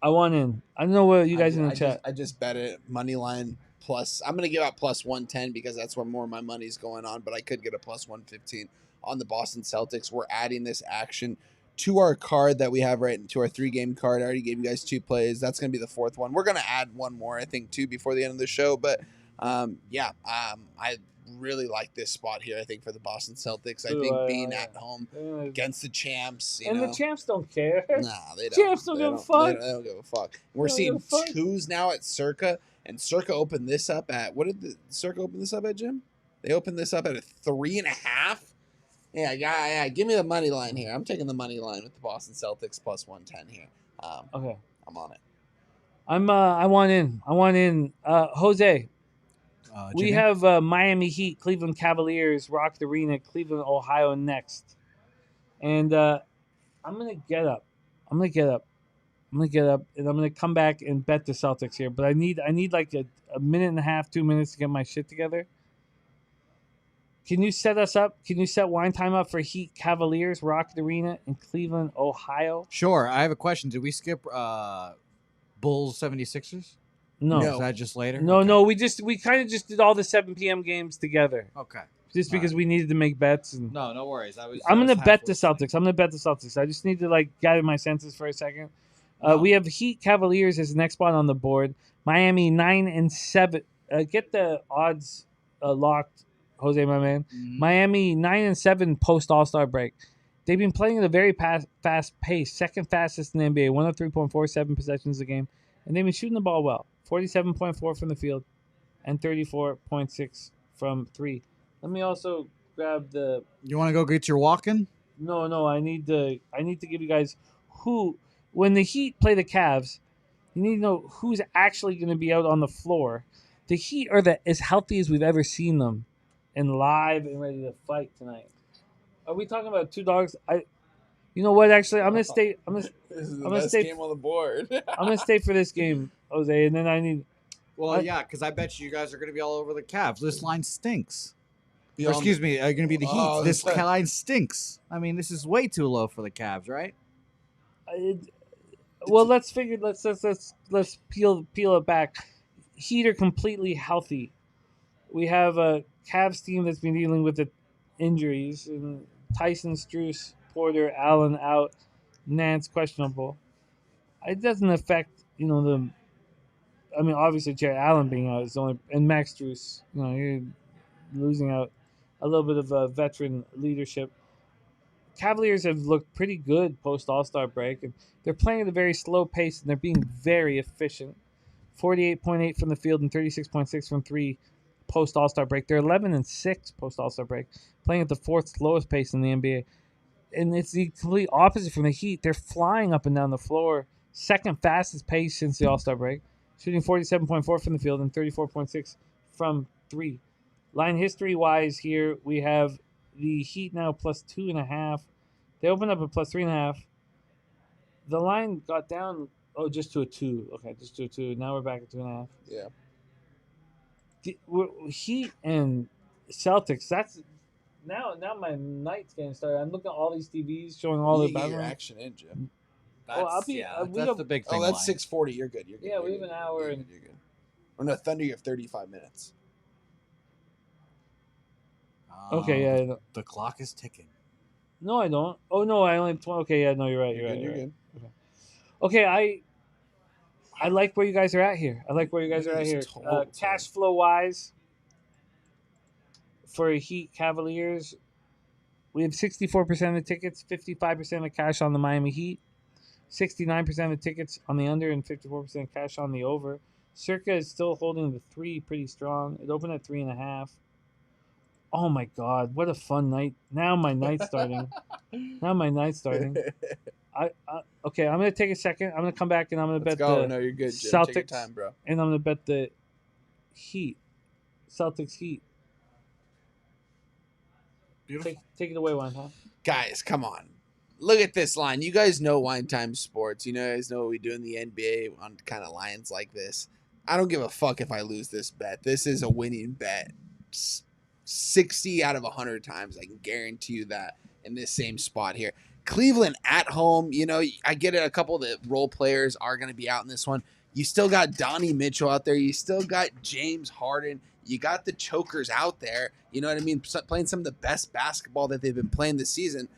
I want in. I don't know what you guys in the chat. I just bet it money line plus. I'm gonna give out plus 110 because that's where more of my money's going on. But I could get a plus 115 on the Boston Celtics. We're adding this action to our card that we have to our 3-game card. I already gave you guys 2 plays. That's gonna be the 4th one. We're gonna add one more, I think, too, before the end of the show. But I really like this spot here, I think, for the Boston Celtics. I think being at home against the champs. The champs don't care. Nah, they don't. Champs don't give a fuck. They don't give a fuck. We're seeing 2s now at Circa, and Circa opened this up at, what did the Circa open this up at, Jim? They opened this up at a 3.5. Yeah, give me the money line here. I'm taking the money line with the Boston Celtics plus 110 here. Okay. I'm on it. I want in. Jose. We have Miami Heat, Cleveland Cavaliers, Rocket Arena, Cleveland, Ohio next. And I'm going to get up. And I'm going to come back and bet the Celtics here. But I need like a minute and a half, 2 minutes to get my shit together. Can you set us up? Can you set wine time up for Heat, Cavaliers, Rocket Arena in Cleveland, Ohio? Sure. I have a question. Did we skip Bulls 76ers? No. Is that just later? No. We kind of just did all the 7 p.m. games together. Okay. Just because we needed to make bets. And no worries. I'm going to bet the Celtics. I just need to gather my senses for a second. We have Heat, Cavaliers as the next spot on the board. Miami 9-7. Get the odds locked, Jose, my man. Mm-hmm. Miami 9-7 post All-Star break. They've been playing at a very fast pace, second fastest in the NBA, 103.47 possessions a game, and they've been shooting the ball well, 47.4 from the field, and 34.6 from 3. Let me also grab the. You want to go get your walk-in? No. I need to give you guys who, when the Heat play the Cavs, you need to know who's actually going to be out on the floor. The Heat are as healthy as we've ever seen them, and live and ready to fight tonight. Are we talking about 2 dogs? You know what? Actually, I'm gonna stay. I'm gonna stay game on the board. I'm gonna stay for this game, Jose, and then I need. Well, yeah, because I bet you guys are going to be all over the Cavs. This line stinks. Be Or, on- excuse me, going to be the Heat. Oh, This that's right. line stinks. I mean, this is way too low for the Cavs, right? Well, let's peel it back. Heat are completely healthy. We have a Cavs team that's been dealing with the injuries, and Tyson, Struce, Porter, Allen out, Nance questionable. It doesn't affect the. I mean, obviously, Jared Allen being out is only, and Max Struce. You're losing out a little bit of veteran leadership. Cavaliers have looked pretty good post All-Star break, and they're playing at a very slow pace, and they're being very efficient. 48.8 from the field and 36.6 from three post All-Star break. They're 11-6 post All-Star break, playing at the fourth slowest pace in the NBA. And it's the complete opposite from the Heat. They're flying up and down the floor, second fastest pace since the All-Star break, shooting 47.4 from the field and 34.6 from three. Line history-wise here, we have the Heat now plus 2.5. They opened up at plus 3.5. The line got down, just to a 2. Okay, just to a 2. Now we're back at 2.5. Yeah. Heat and Celtics, that's now my night's getting started. I'm looking at all these TVs showing all You the get your battlegrounds. action in, Jim. That's, we that's don't- the big thing. Oh, that's line. 6:40. You're good. You're good. Yeah, You're we have good. an hour You're and- good. You're good. Oh no, Thunder, you have 35 minutes. Okay, yeah. No, The clock is ticking. no, I don't. Oh no, I only have 20. Okay, yeah, no, you're right. You're right. You're You're right. good. Okay, I like where you guys are at here. I like where you guys are at here. Cash flow wise, for Heat Cavaliers, we have 64% of the tickets, 55% of the cash on the Miami Heat, 69% of the tickets on the under, and 54% cash on the over. Circa is still holding the 3 pretty strong. It opened at 3.5. Oh my God, what a fun night! Now my night's starting. Okay, I'm gonna take a second. I'm gonna come back and I'm gonna Let's bet go. the No, you're good, Jim. Celtics, Take your time, bro. and I'm gonna bet the Heat. Celtics Heat. Beautiful. Take it away, Juan. Huh? Guys, come on. Look at this line. You guys know Wine Time Sports. You guys know what we do in the NBA on kind of lines like this. I don't give a fuck if I lose this bet. This is a winning bet. 60 out of 100 times. I can guarantee you that in this same spot here. Cleveland at home. I get it. A couple of the role players are going to be out in this one. You still got Donnie Mitchell out there. You still got James Harden. You got the chokers out there. You know what I mean? Playing some of the best basketball that they've been playing this season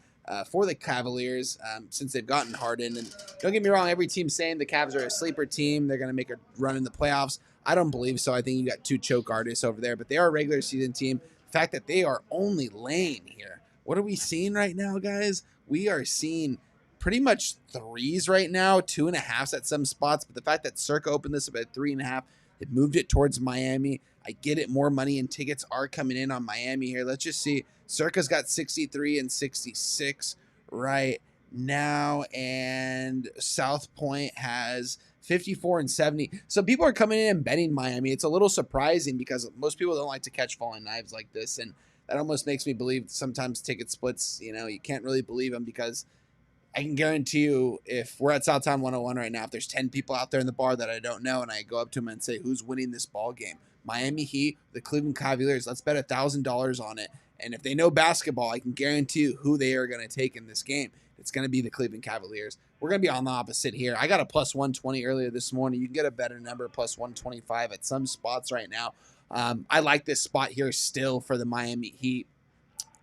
for the Cavaliers since they've gotten Harden. And don't get me wrong, every team's saying the Cavs are a sleeper team. They're going to make a run in the playoffs. I don't believe so. I think you got 2 choke artists over there, but they are a regular season team. The fact that they are only laying here. What are we seeing right now, guys? We are seeing pretty much 3s right now, 2.5s at some spots. But the fact that Circa opened this up at 3.5, it moved it towards Miami. I get it. More money and tickets are coming in on Miami here. Let's just see. Circa's got 63 and 66 right now. And South Point has 54 and 70. So people are coming in and betting Miami. It's a little surprising because most people don't like to catch falling knives like this. And that almost makes me believe sometimes ticket splits, you can't really believe them because I can guarantee you if we're at Southtown 101 right now, if there's 10 people out there in the bar that I don't know and I go up to them and say, who's winning this ball game? Miami Heat, the Cleveland Cavaliers, let's bet $1,000 on it. And if they know basketball, I can guarantee you who they are going to take in this game. It's going to be the Cleveland Cavaliers. We're going to be on the opposite here. I got a plus 120 earlier this morning. You can get a better number, plus 125 at some spots right now. I like this spot here still for the Miami Heat.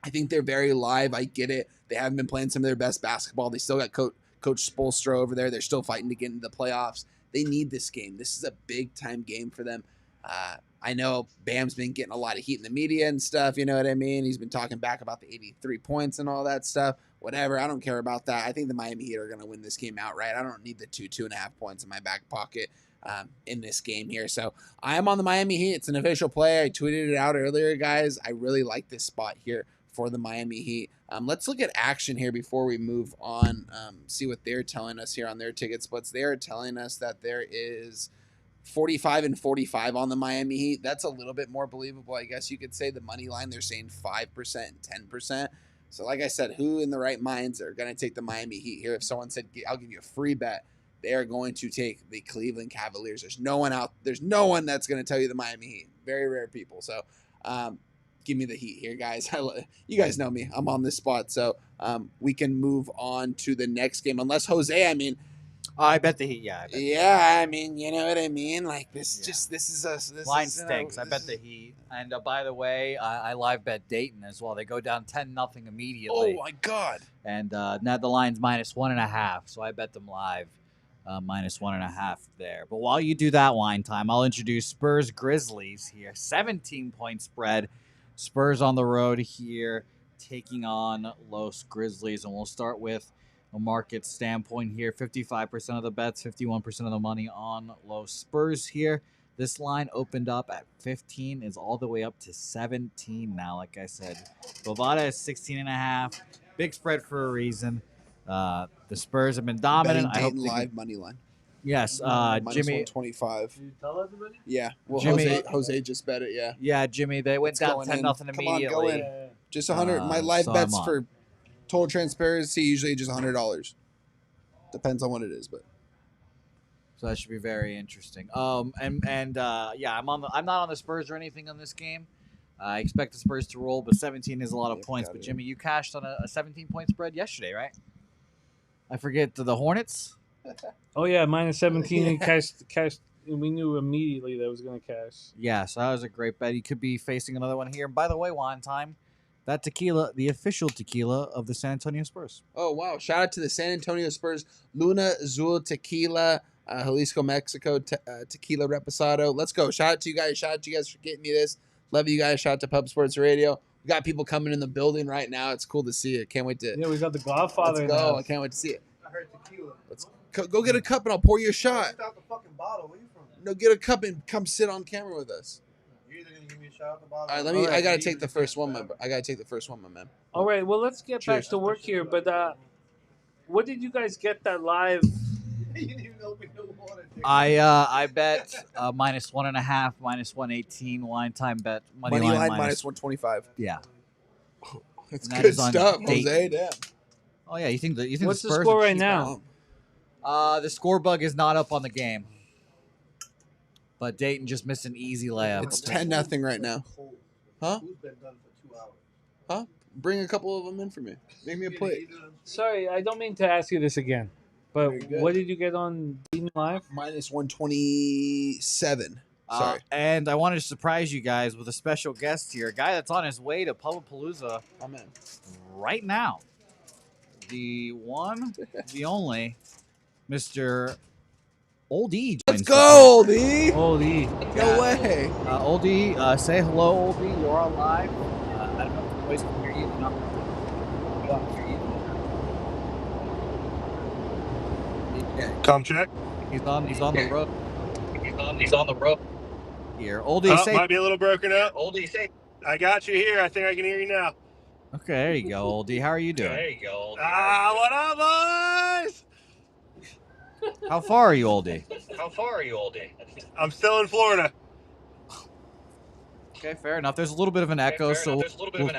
I think they're very live. I get it. They haven't been playing some of their best basketball. They still got Coach Spoelstra over there. They're still fighting to get into the playoffs. They need this game. This is a big-time game for them. I know Bam's been getting a lot of heat in the media and stuff, you know what I mean? He's been talking back about the 83 points and all that stuff. Whatever, I don't care about that. I think the Miami Heat are going to win this game outright. I don't need the 2.5 points in my back pocket in this game here. So I am on the Miami Heat. It's an official play. I tweeted it out earlier, guys. I really like this spot here for the Miami Heat. Let's look at action here before we move on, see what they're telling us here on their ticket splits. They are telling us that there is 45 and 45 on the Miami Heat. That's a little bit more believable, I guess you could say. The money line, they're saying 5% and 10%. So like I said, who in the right minds are going to take the Miami Heat here? If someone said, I'll give you a free bet, they are going to take the Cleveland Cavaliers. There's no one that's going to tell you the Miami Heat. Very rare people. So give me the Heat here, guys. You guys know me. I'm on this spot. So we can move on to the next game. Unless Jose, I mean, I bet the Heat. Yeah. I mean, you know what I mean? Like this is us. Line stinks. I bet the Heat. And by the way, I live bet Dayton as well. They go down 10-0 immediately. Oh my God. And now the line's -1.5. So I bet them live -1.5 there. But while you do that wine time, I'll introduce Spurs Grizzlies here. 17-point spread. Spurs on the road here, taking on Los Grizzlies. And we'll start with a market standpoint here. 55% of the bets, 51% of the money on Los Spurs here. This line opened up at 15, is all the way up to 17 now, like I said. Bovada is 16.5. Big spread for a reason. The Spurs have been dominant. Betting I hope Dayton they live can- money line. Yes, Minus Jimmy. 125. Did you tell everybody? Yeah. Well, Jimmy- Jose just bet it. Yeah. Yeah, Jimmy. They went It's down going 10-0 in. Come on, go immediately. in. Just 100. My live so bets I'm on. for total transparency usually just $100. Depends on what it is, but So that should be very interesting. Yeah, I'm not on the Spurs or anything on this game. I expect the Spurs to roll, but 17 is a lot of Yeah, points. got But it. Jimmy, you cashed on a 17-point spread yesterday, right? I forget the Hornets. Oh yeah, -17. He cashed. We knew immediately that was going to cash. Yeah, so that was a great bet. He could be facing another one here. And by the way, wine time, that tequila, the official tequila of the San Antonio Spurs. oh wow! Shout out to the San Antonio Spurs, Luna Azul Tequila, Jalisco, Mexico, Tequila Reposado. Let's go! Shout out to you guys! Shout out to you guys for getting me this. Love you guys! Shout out to Pub Sports Radio. We got people coming in the building right now. It's cool to see it. Can't wait to. Yeah, we got the Godfather. Let's in the go! I house. can't wait to see it. I heard tequila. Let's go get a cup and I'll pour you a shot. Take out the fucking bottle. Where you from? No, get a cup and come sit on camera with us. You're either gonna give me a shot at the bottle. All right, let All me. right. I gotta take the first one, man. I gotta take the first one, my man. All right, well, let's get back Cheers. to work here. But what did you guys get that live? You didn't even open the water. I bet -1.5, -118 line time bet Money line minus minus 125. yeah. It's And that good is on stuff, Dayton. Jose. Damn. Oh yeah, you think What's the Spurs score are right cheap now? The score bug is not up on the game, but Dayton just missed an easy layup. It's 10-0 right now. Huh? Who's been done for 2 hours? Huh? Bring a couple of them in for me. Make me a plate. Sorry, I don't mean to ask you this again, but Very good. what did you get on Dayton Live? Minus 127. Sorry. And I wanted to surprise you guys with a special guest here, a guy that's on his way to Pubapalooza I'm in. right now. The one, the only, Mr. Old E. Let's joins go, Oldie. Holy. No way. Old E, say hello, Old E. You're on live. I don't know if the boys can hear you. They're not we don't hear you. Come check. He's on the road. He's on the road. Here, Old E, say. Might be a little broken up. I got you here. I think I can hear you now. Okay, there you go, Old E. How are you doing? What up, boys? How far are you, Old E? I'm still in Florida. Okay, fair enough. There's a little bit of an echo, so we'll keep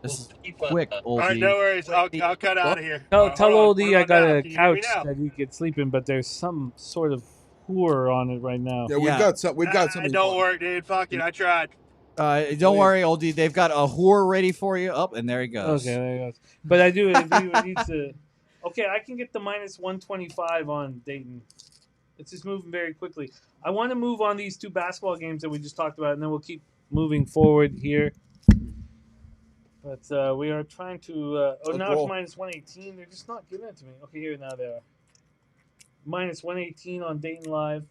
this quick, All Old right, E. no worries. I'll cut out of here. Tell Hold on. Old E What I about got now? a Can you hear me couch now? that he could sleep in, but there's some sort of whore on it right now. Yeah, we've Yeah. got some. We've got something. Don't fun. work, dude. Fuck it. I tried. Don't worry, Old E. They've got a whore ready for you. Up and there he goes. Okay, there he goes. But I do. If you need to, okay, I can get the minus 125 on Dayton. It's just moving very quickly. I want to move on these two basketball games that we just talked about, and then we'll keep moving forward here. But we are trying to. Now roll. it's minus 118. They're just not giving it to me. Okay, here now they are. Minus 118 on Dayton Live.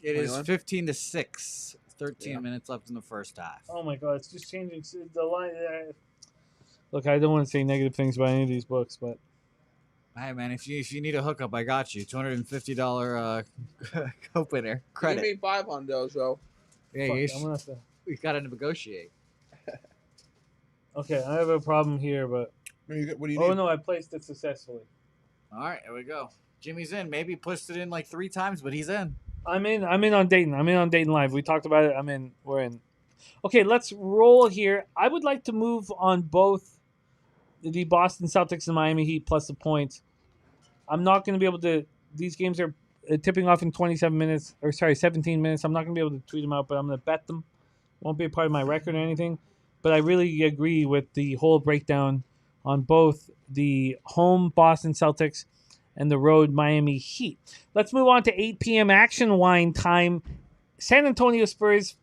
It is 21? 15-6. 13 Yeah. minutes left in the first half. Oh my God, it's just changing the line. Look, I don't want to say negative things about any of these books, but Hey man, if you need a hookup, I got you. $250 opener Give credit. me 5 on those, bro. Yeah, fuck, you I'm gonna have to. we got to negotiate. Okay, I have a problem here, but What do you need? oh no, I placed it successfully. All right, here we go. Jimmy's in. Maybe pushed it in like 3 times, but he's in. I'm in on Dayton. I'm in on Dayton Live. We talked about it. I'm in. We're in. Okay, let's roll here. I would like to move on both the Boston Celtics and Miami Heat plus the points. I'm not going to be able to these games are tipping off in 17 minutes. I'm not going to be able to tweet them out, but I'm going to bet them. Won't be a part of my record or anything. But I really agree with the whole breakdown on both the home Boston Celtics and the road Miami Heat. Let's move on to 8 p.m. action wine time. San Antonio Spurs,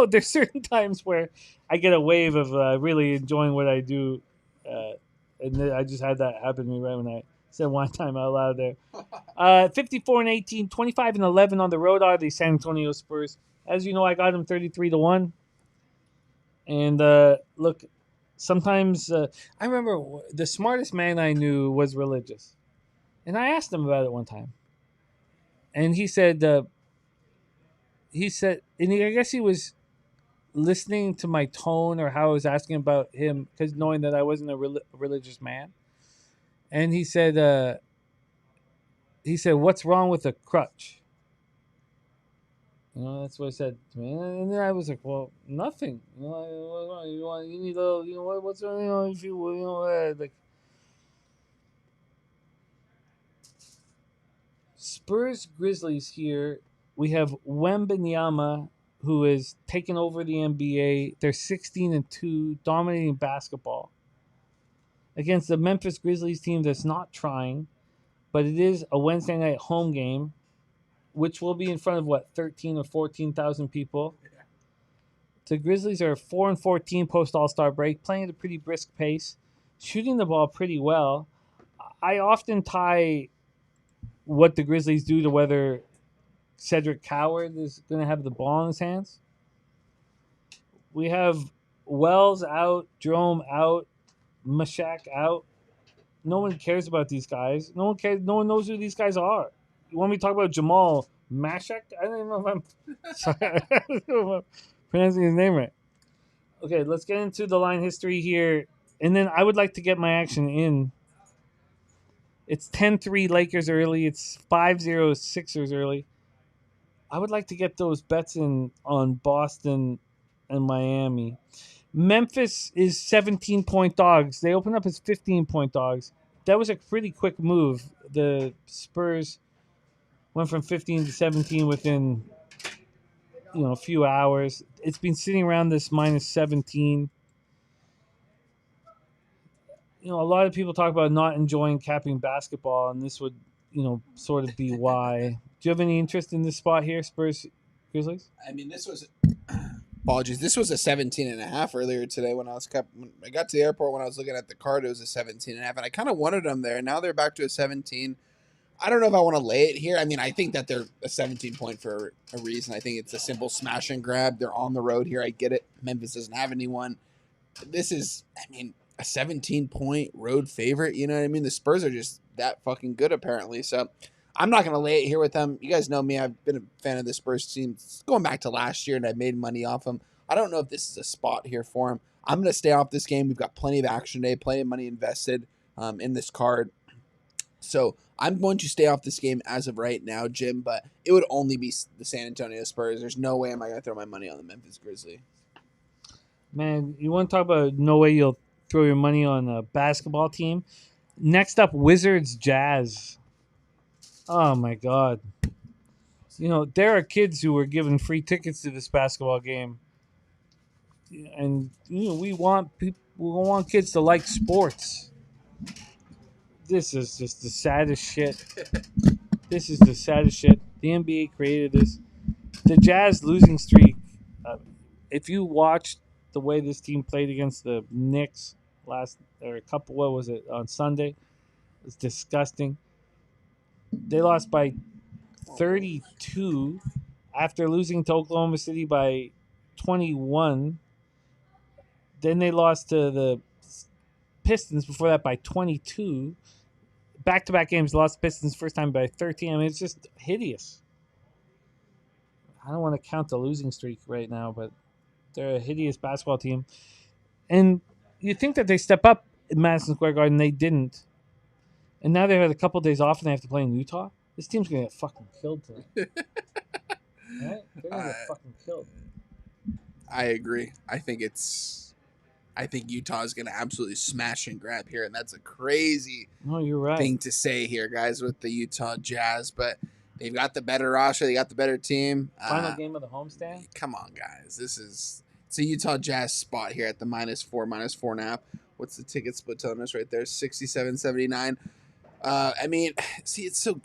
there's certain times where I get a wave of really enjoying what I do. And then I just had that happen to me right when I said wine time out loud there. 54-18, 25-11 on the road are the San Antonio Spurs. As you know, I got them 33-1. And look, sometimes I remember the smartest man I knew was religious. And I asked him about it one time. And he said, and I guess he was listening to my tone or how I was asking about him, because knowing that I wasn't a religious man. And he said, what's wrong with a crutch? That's what I said to me. And then I was like, well, nothing. You need a little, what's wrong, if you, like. Spurs Grizzlies here. We have Wembanyama, who is taking over the NBA. They're 16-2, dominating basketball against the Memphis Grizzlies team that's not trying, but it is a Wednesday night home game, which will be in front of 13 or 14,000 people. The Grizzlies are 4-14 post All-Star break, playing at a pretty brisk pace, shooting the ball pretty well. I often tie what the Grizzlies do to whether Cedric Coward is going to have the ball in his hands. We have Wells out, Jerome out, Mashak out. No one cares about these guys. No one cares. No one knows who these guys are. You want me to talk about Jamal Mashak? I don't even know if I'm sorry. I don't know if I'm pronouncing his name right. Okay, let's get into the line history here. And then I would like to get my action in. It's 10-3 Lakers early. It's 5-0 Sixers early. I would like to get those bets in on Boston and Miami. Memphis is 17-point dogs. They open up as 15-point dogs. That was a pretty quick move. The Spurs went from 15 to 17 within a few hours. It's been sitting around this minus 17. A lot of people talk about not enjoying capping basketball, and this would, sort of be why. Do you have any interest in this spot here, Spurs Grizzlies? I mean, this was apologies. This was a 17.5 earlier today when I got to the airport. When I was looking at the card, it was a 17.5, and I kind of wanted them there. Now they're back to a 17. I don't know if I want to lay it here. I mean, I think that they're a 17 point for a reason. I think it's a simple smash and grab. They're on the road here. I get it. Memphis doesn't have anyone. This is, a 17-point road favorite. You know what I mean? The Spurs are just that fucking good, apparently. So I'm not going to lay it here with them. You guys know me. I've been a fan of the Spurs team going back to last year, and I've made money off them. I don't know if this is a spot here for them. I'm going to stay off this game. We've got plenty of action today, plenty of money invested in this card. So I'm going to stay off this game as of right now, Jim, but it would only be the San Antonio Spurs. There's no way am I going to throw my money on the Memphis Grizzlies. Man, you want to talk about no way you'll throw your money on a basketball team? Next up, Wizards Jazz. Oh, my God. There are kids who were given free tickets to this basketball game. And, we want kids to like sports. This is just the saddest shit. This is the saddest shit. The NBA created this. The Jazz losing streak. If you watched the way this team played against the Knicks on Sunday, it's disgusting. They lost by 32 after losing to Oklahoma City by 21. Then they lost to the Pistons before that by 22. Back-to-back games, lost Pistons first time by 13. It's just hideous. I don't want to count the losing streak right now, but they're a hideous basketball team. And you think that they step up in Madison Square Garden. They didn't. And now they've had a couple of days off and they have to play in Utah. This team's going to get fucking killed today. Right? They're going to get fucking killed. I agree. I think it's I think Utah is going to absolutely smash and grab here, and that's a crazy No, you're right. thing to say here, guys, with the Utah Jazz. But they've got the better roster, they got the better team. Final game of the homestand. Come on, guys, it's a Utah Jazz spot here at the -4.5. What's the ticket split telling us right there? 67.79. I mean, see, it's so.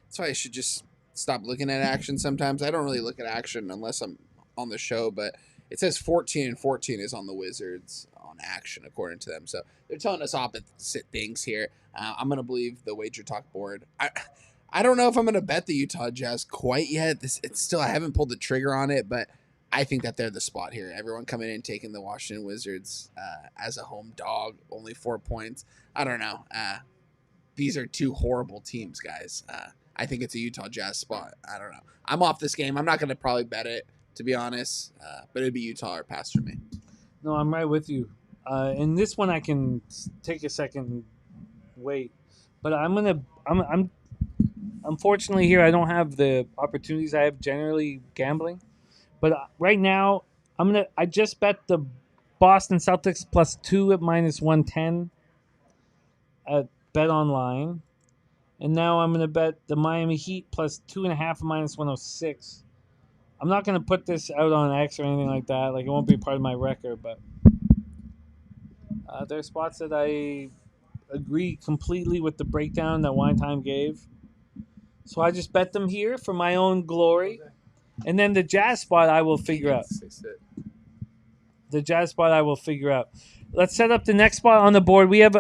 That's why I should just stop looking at action sometimes. I don't really look at action unless I'm on the show, but it says 14-14 is on the Wizards on action, according to them. So they're telling us opposite things here. I'm going to believe the wager talk board. I don't know if I'm going to bet the Utah Jazz quite yet. I haven't pulled the trigger on it, but I think that they're the spot here. Everyone coming in taking the Washington Wizards as a home dog, only 4 points. I don't know. These are two horrible teams, guys. I think it's a Utah Jazz spot. I don't know. I'm off this game. I'm not going to probably bet it, to be honest, but it'd be Utah or pass for me. No, I'm right with you. In this one, I can take a second and wait, but I'm unfortunately here. I don't have the opportunities I have generally gambling, but right now I just bet the Boston Celtics +2 at -110 at Bet Online. And now I'm going to bet the Miami Heat +2.5 at -106. I'm not going to put this out on X or anything like that. Like, it won't be part of my record, but there are spots that I agree completely with the breakdown that Wine Time gave. So I just bet them here for my own glory. And then the Jazz spot I will figure out. The Jazz spot I will figure out. Let's set up the next spot on the board. We have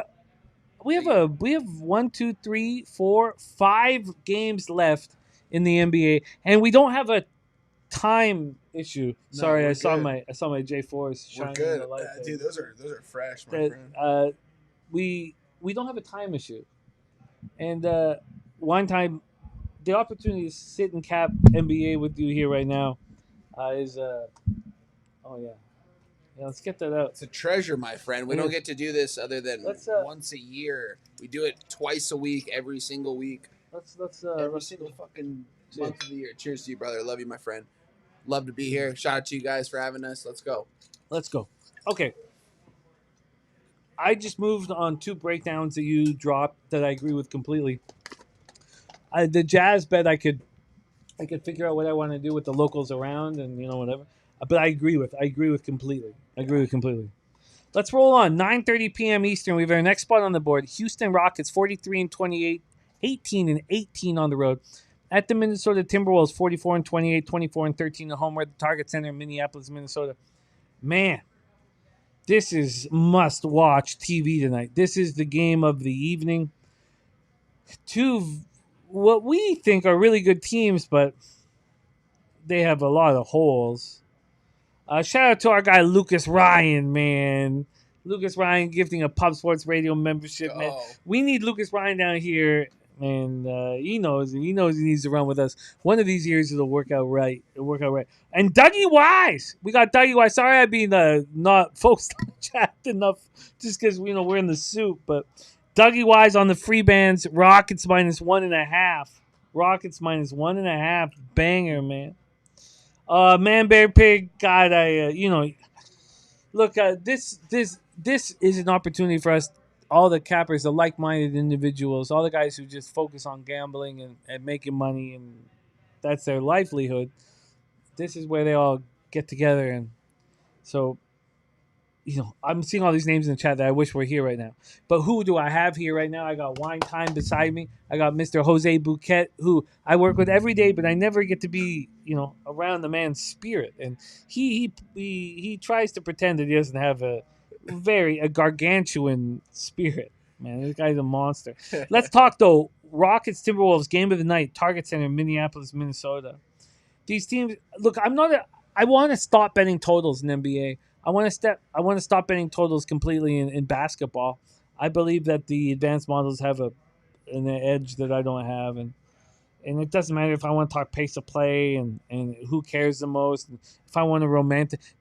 1, 2, 3, 4, 5 games left in the NBA, and we don't have a time issue. Sorry, I saw my J4s shining in the light. Dude, those are fresh, my friend. We don't have a time issue, and Wine Time, the opportunity to sit and cap NBA with you here right now is yeah, let's get that out. It's a treasure, my friend. We don't get to do this other than once a year. We do it twice a week, every single week. Every single fucking month of the year. Cheers to you, brother. Love you, my friend. Love to be here. Shout out to you guys for having us. Let's go. Okay. I just moved on 2 breakdowns that you dropped that I agree with completely. The Jazz bet I could figure out what I want to do with the locals around and whatever. But I agree with completely. Let's roll on. 9:30 p.m. Eastern. We have our next spot on the board. Houston Rockets 43-28, 18-18 on the road. At the Minnesota Timberwolves 44-28, 24-13 at home. We're at the Target Center in Minneapolis, Minnesota. Man, this is must-watch TV tonight. This is the game of the evening. 2 what we think are really good teams, but they have a lot of holes. Shout out to our guy Lucas Ryan, man. Lucas Ryan gifting a Pub Sports Radio membership, man. We need Lucas Ryan down here, and he knows he needs to run with us. One of these years it'll work out right. And Dougie Wise, we got Dougie Wise. Sorry, I've been not focused on the chat enough, just because we're in the soup. But Dougie Wise on the free bands. Rockets -1.5. Rockets -1.5. Banger, man. Man, Bear Pig, God, look, this is an opportunity for us, all the cappers, the like-minded individuals, all the guys who just focus on gambling and making money, and that's their livelihood. This is where they all get together, and so, I'm seeing all these names in the chat that I wish were here right now. But who do I have here right now? I got Wine Time beside me. I got Mr. Jose Bouquet, who I work with every day, but I never get to be, around the man's spirit. And he tries to pretend that he doesn't have a gargantuan spirit. Man, this guy's a monster. Let's talk, though. Rockets, Timberwolves, game of the night, Target Center, Minneapolis, Minnesota. These teams, look, I want to stop betting totals in NBA. I want to stop betting totals completely in basketball. I believe that the advanced models have an edge that I don't have, and it doesn't matter if I want to talk pace of play and who cares the most. If I want to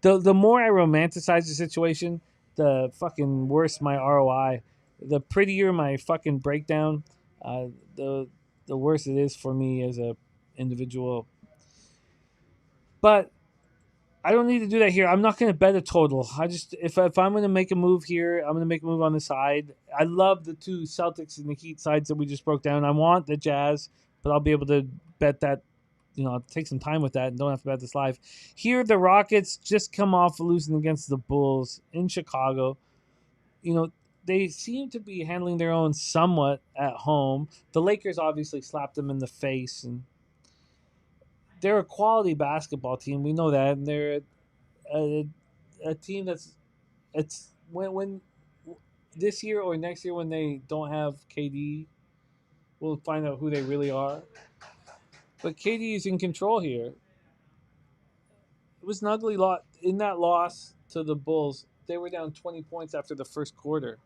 the more I romanticize the situation, the fucking worse my ROI. The prettier my fucking breakdown, the worse it is for me as a individual. But I don't need to do that here. I'm not going to bet a total. I just if I'm going to make a move here, I'm going to make a move on the side. I love the two Celtics and the Heat sides that we just broke down. I want the Jazz, but I'll be able to bet that. I'll take some time with that and don't have to bet this live. Here, the Rockets just come off losing against the Bulls in Chicago. They seem to be handling their own somewhat at home. The Lakers obviously slapped them in the face, and they're a quality basketball team. We know that, and they're a team it's when this year or next year when they don't have KD, we'll find out who they really are. But KD is in control here. It was an ugly lot in that loss to the Bulls. They were down 20 points after the first quarter.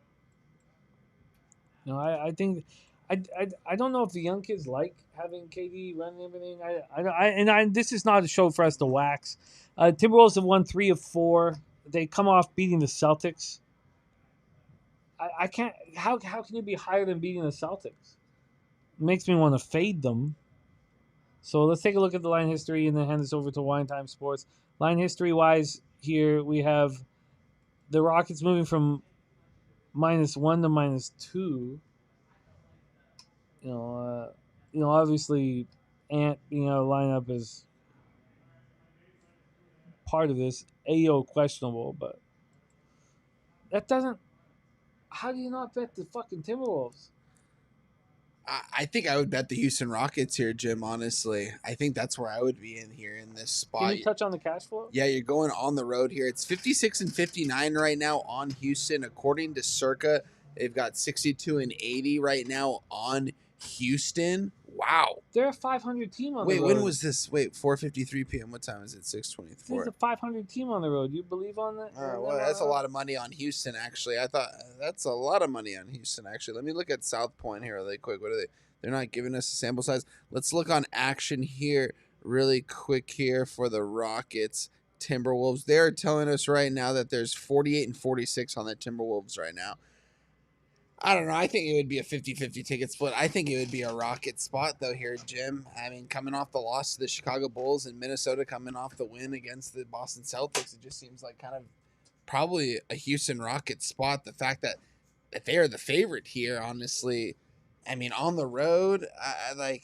I think I don't know if the young kids like having KD running everything. This is not a show for us to wax. Timberwolves have won 3 of 4. They come off beating the Celtics. I can't. How can you be higher than beating the Celtics? It makes me want to fade them. So let's take a look at the line history and then hand this over to Wine Time Sports. Line history wise, here we have the Rockets moving from -1 to -2. Obviously, Ant being out of lineup is part of this. AO questionable, but that doesn't. How do you not bet the fucking Timberwolves? I think I would bet the Houston Rockets here, Jim, honestly. I think that's where I would be in here in this spot. Can you touch on the cash flow? Yeah, you're going on the road here. It's 56 and 59 right now on Houston. According to Circa, they've got 62 and 80 right now on Houston. Wow. They're a 500 team on the road. Wait, when was this? 4:53 p.m. What time is it? 6:24. It's a 500 team on the road. You believe on that? All right, well, that's a lot of money on Houston, actually. I thought that's a lot of money on Houston, actually. Let me look at South Point here really quick. What are they? They're not giving us a sample size. Let's look on action here really quick here for the Rockets. Timberwolves. They're telling us right now that there's 48 and 46 on the Timberwolves right now. I don't know. I think it would be a 50-50 ticket split. I think it would be a Rocket spot, though, here, Jim. I mean, coming off the loss to the Chicago Bulls and Minnesota coming off the win against the Boston Celtics, it just seems like kind of probably a Houston Rocket spot. The fact that they are the favorite here, honestly, I mean, on the road, I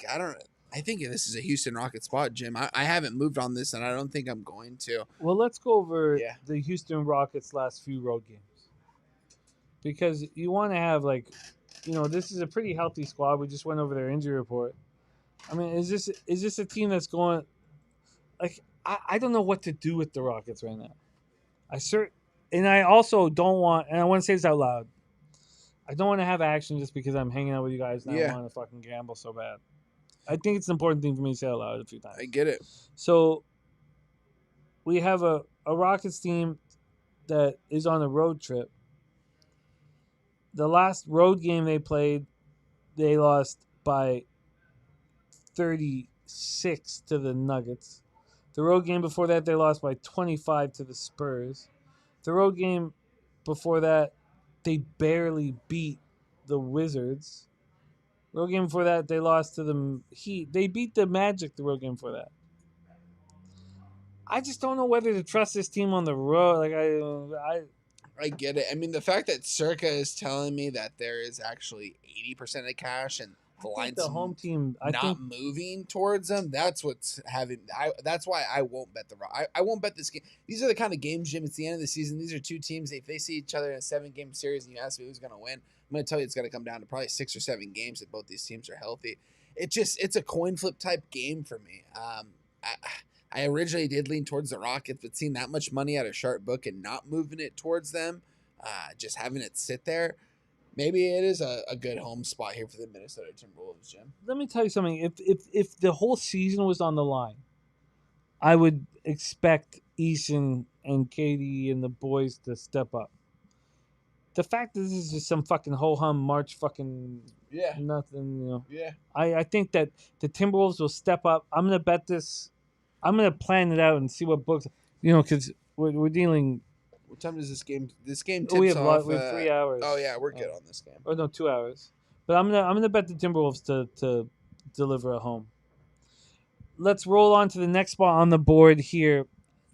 think this is a Houston Rocket spot, Jim. I haven't moved on this, and I don't think I'm going to. Well, let's go over the Houston Rockets' last few road games. Because you want to have, this is a pretty healthy squad. We just went over their injury report. I mean, is this a team that's going I don't know what to do with the Rockets right now. I also don't want, and I want to say this out loud, I don't want to have action just because I'm hanging out with you guys and I want to fucking gamble so bad. I think it's an important thing for me to say out loud a few times. I get it. So we have a Rockets team that is on a road trip. The last road game they played, they lost by 36 to the Nuggets. The road game before that, they lost by 25 to the Spurs. The road game before that, they barely beat the Wizards. The road game before that, they lost to the Heat. They beat the Magic the road game before that. I just don't know whether to trust this team on the road. I get it. I mean, the fact that Circa is telling me that there is actually 80% of cash and the line's the home team moving towards them, that's what's having. That's why I won't bet I won't bet this game. These are the kind of games, Jim. It's the end of the season. These are two teams. If they see each other in a 7-game series, and you ask me who's going to win, I'm going to tell you it's going to come down to probably 6 or 7 games if both these teams are healthy. It's a coin flip type game for me. I originally did lean towards the Rockets, but seeing that much money out of Sharp Book and not moving it towards them, just having it sit there, maybe it is a good home spot here for the Minnesota Timberwolves, Jim. Let me tell you something. If the whole season was on the line, I would expect Eason and Katie and the boys to step up. The fact that this is just some fucking ho-hum March fucking nothing, Yeah. I think that the Timberwolves will step up. I'm going to bet this. I'm going to plan it out and see what books, because we're dealing. What time does this game? This game tips we have off. We have 3 hours. Oh yeah, we're good on this game. Oh no, 2 hours. But I'm gonna bet the Timberwolves to deliver at home. Let's roll on to the next spot on the board here.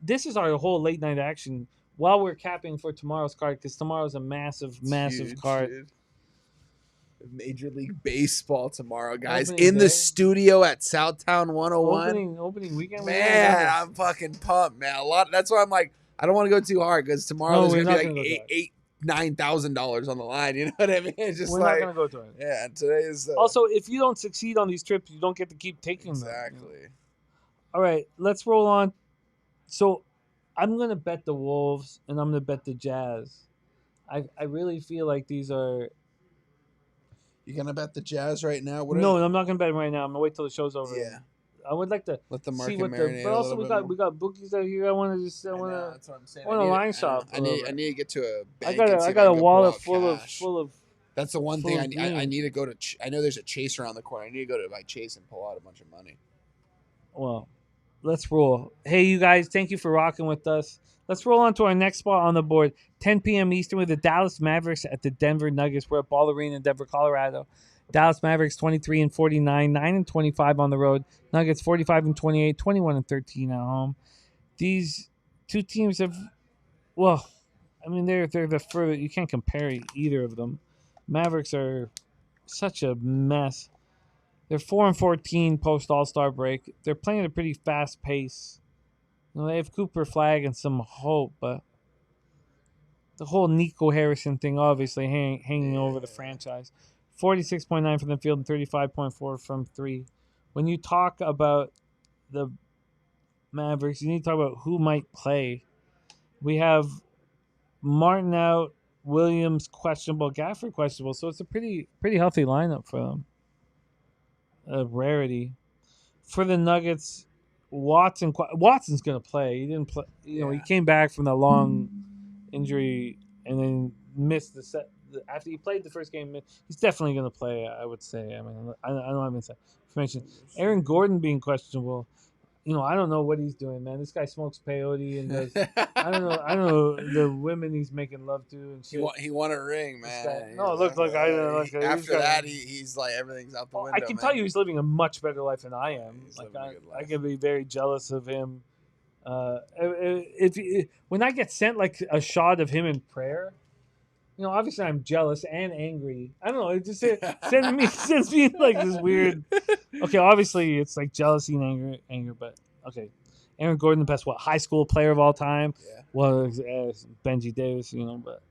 this is our whole late night action while we're capping for tomorrow's card, because tomorrow's a massive Huge, card. dude. Major League Baseball tomorrow, guys. Opening In day. the studio at Southtown 101. Opening weekend. Man, I'm fucking pumped, man. That's why I'm like, I don't want to go too hard because tomorrow No, there's we're gonna not be gonna like go $9,000 on the line. You know what I mean? It's just We're like, not gonna go to it. yeah. Today is Also, if you don't succeed on these trips, you don't get to keep taking them. exactly. All right, let's roll on. So, I'm gonna bet the Wolves and I'm gonna bet the Jazz. I really feel like these are. You gonna bet the Jazz right now? What No, I'm not gonna bet them right now. I'm gonna wait till the show's over. Yeah. I would like to Let the see market what the. marinate But a also, little we bit got more. we got bookies out here. I want to just. I I know, want to. that's what I'm saying. I want a line I shop a little I bit. need to get to a I bank. got and see I if got a can pull wallet out cash. full of. That's the one full thing of I green. need to go to. I know there's a Chase around the corner. I need to go to like Chase and pull out a bunch of money. Well, let's roll. Hey, you guys, thank you for rocking with us. Let's roll on to our next spot on the board. 10 p.m. Eastern with the Dallas Mavericks at the Denver Nuggets. We're at Ball Arena in Denver, Colorado. Dallas Mavericks 23-49, 9-25 on the road. Nuggets 45-28, 21-13 at home. These two teams have, well, I mean they're the further, you can't compare either of them. Mavericks are such a mess. They're 4-14 post All-Star break. They're playing at a pretty fast pace. You know, they have Cooper Flag and some hope, but the whole Nico Harrison thing obviously hanging over the franchise. 46.9 from the field and 35.4 from three. When you talk about the Mavericks, you need to talk about who might play. We have Martin out, Williams questionable, Gafford questionable, so it's a pretty healthy lineup for them. A rarity. For the Nuggets, Watson's going to play. He didn't play. You know, he came back from that long injury and then missed the set. After he played the first game, he's definitely going to play, I would say. I mean, I don't have inside information. Aaron Gordon being questionable. You know, I don't know what he's doing, man. This guy smokes peyote and does. I don't know the women he's making love to and shit. He won a ring, man. No, look, After that, he's like everything's out the window. I can tell you, he's living a much better life than I am. Like I can be very jealous of him. When I get sent like a shot of him in prayer, you know, obviously I'm jealous and angry. I don't know. It just sends me like this weird. Okay, obviously it's like jealousy and anger, but okay. Aaron Gordon, the best high school player of all time. Yeah. Well, Benji Davis, you know, but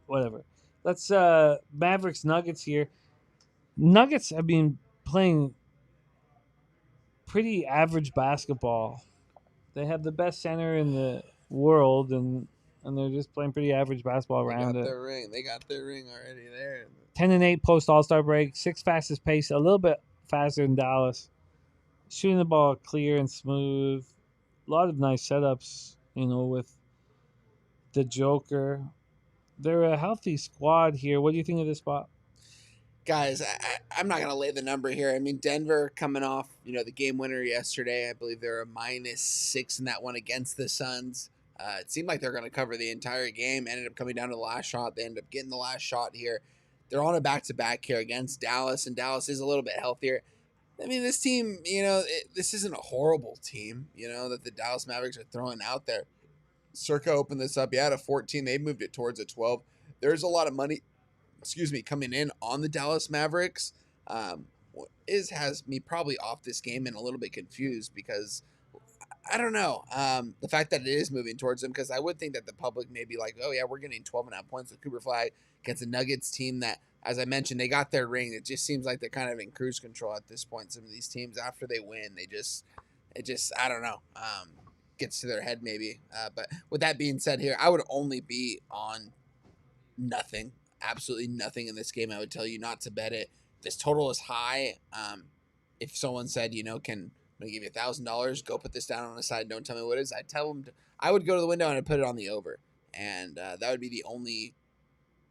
whatever. Let's Mavericks Nuggets here. Nuggets have been playing pretty average basketball. They have the best center in the world, and they're just playing pretty average basketball around it. They got their ring already there. 10-8 post All-Star break, 6th fastest pace, a little bit faster than Dallas. Shooting the ball clear and smooth. A lot of nice setups, you know, with the Joker. They're a healthy squad here. What do you think of this spot? Guys, I'm not going to lay the number here. I mean, Denver coming off, you know, the game winner yesterday. I believe they're a -6 in that one against the Suns. It seemed like they're going to cover the entire game. Ended up coming down to the last shot. They ended up getting the last shot here. They're on a back-to-back here against Dallas, and Dallas is a little bit healthier. I mean, this team, you know, this isn't a horrible team, you know, that the Dallas Mavericks are throwing out there. Circa opened this up. At a 14. They moved it towards a 12. There's a lot of money, coming in on the Dallas Mavericks. Has me probably off this game and a little bit confused because I don't know. The fact that it is moving towards them, because I would think that the public may be like, oh, yeah, we're getting 12.5 points with Cooper Flag against a Nuggets team that, as I mentioned, they got their ring. It just seems like they're kind of in cruise control at this point. Some of these teams, after they win, it just I don't know, gets to their head maybe. But with that being said here, I would only be on nothing, absolutely nothing in this game. I would tell you not to bet it. This total is high. If someone said, you know, I'm gonna give you $1,000, go put this down on the side, don't tell me what it is, I'd tell them I would go to the window and I'd put it on the over, and that would be the only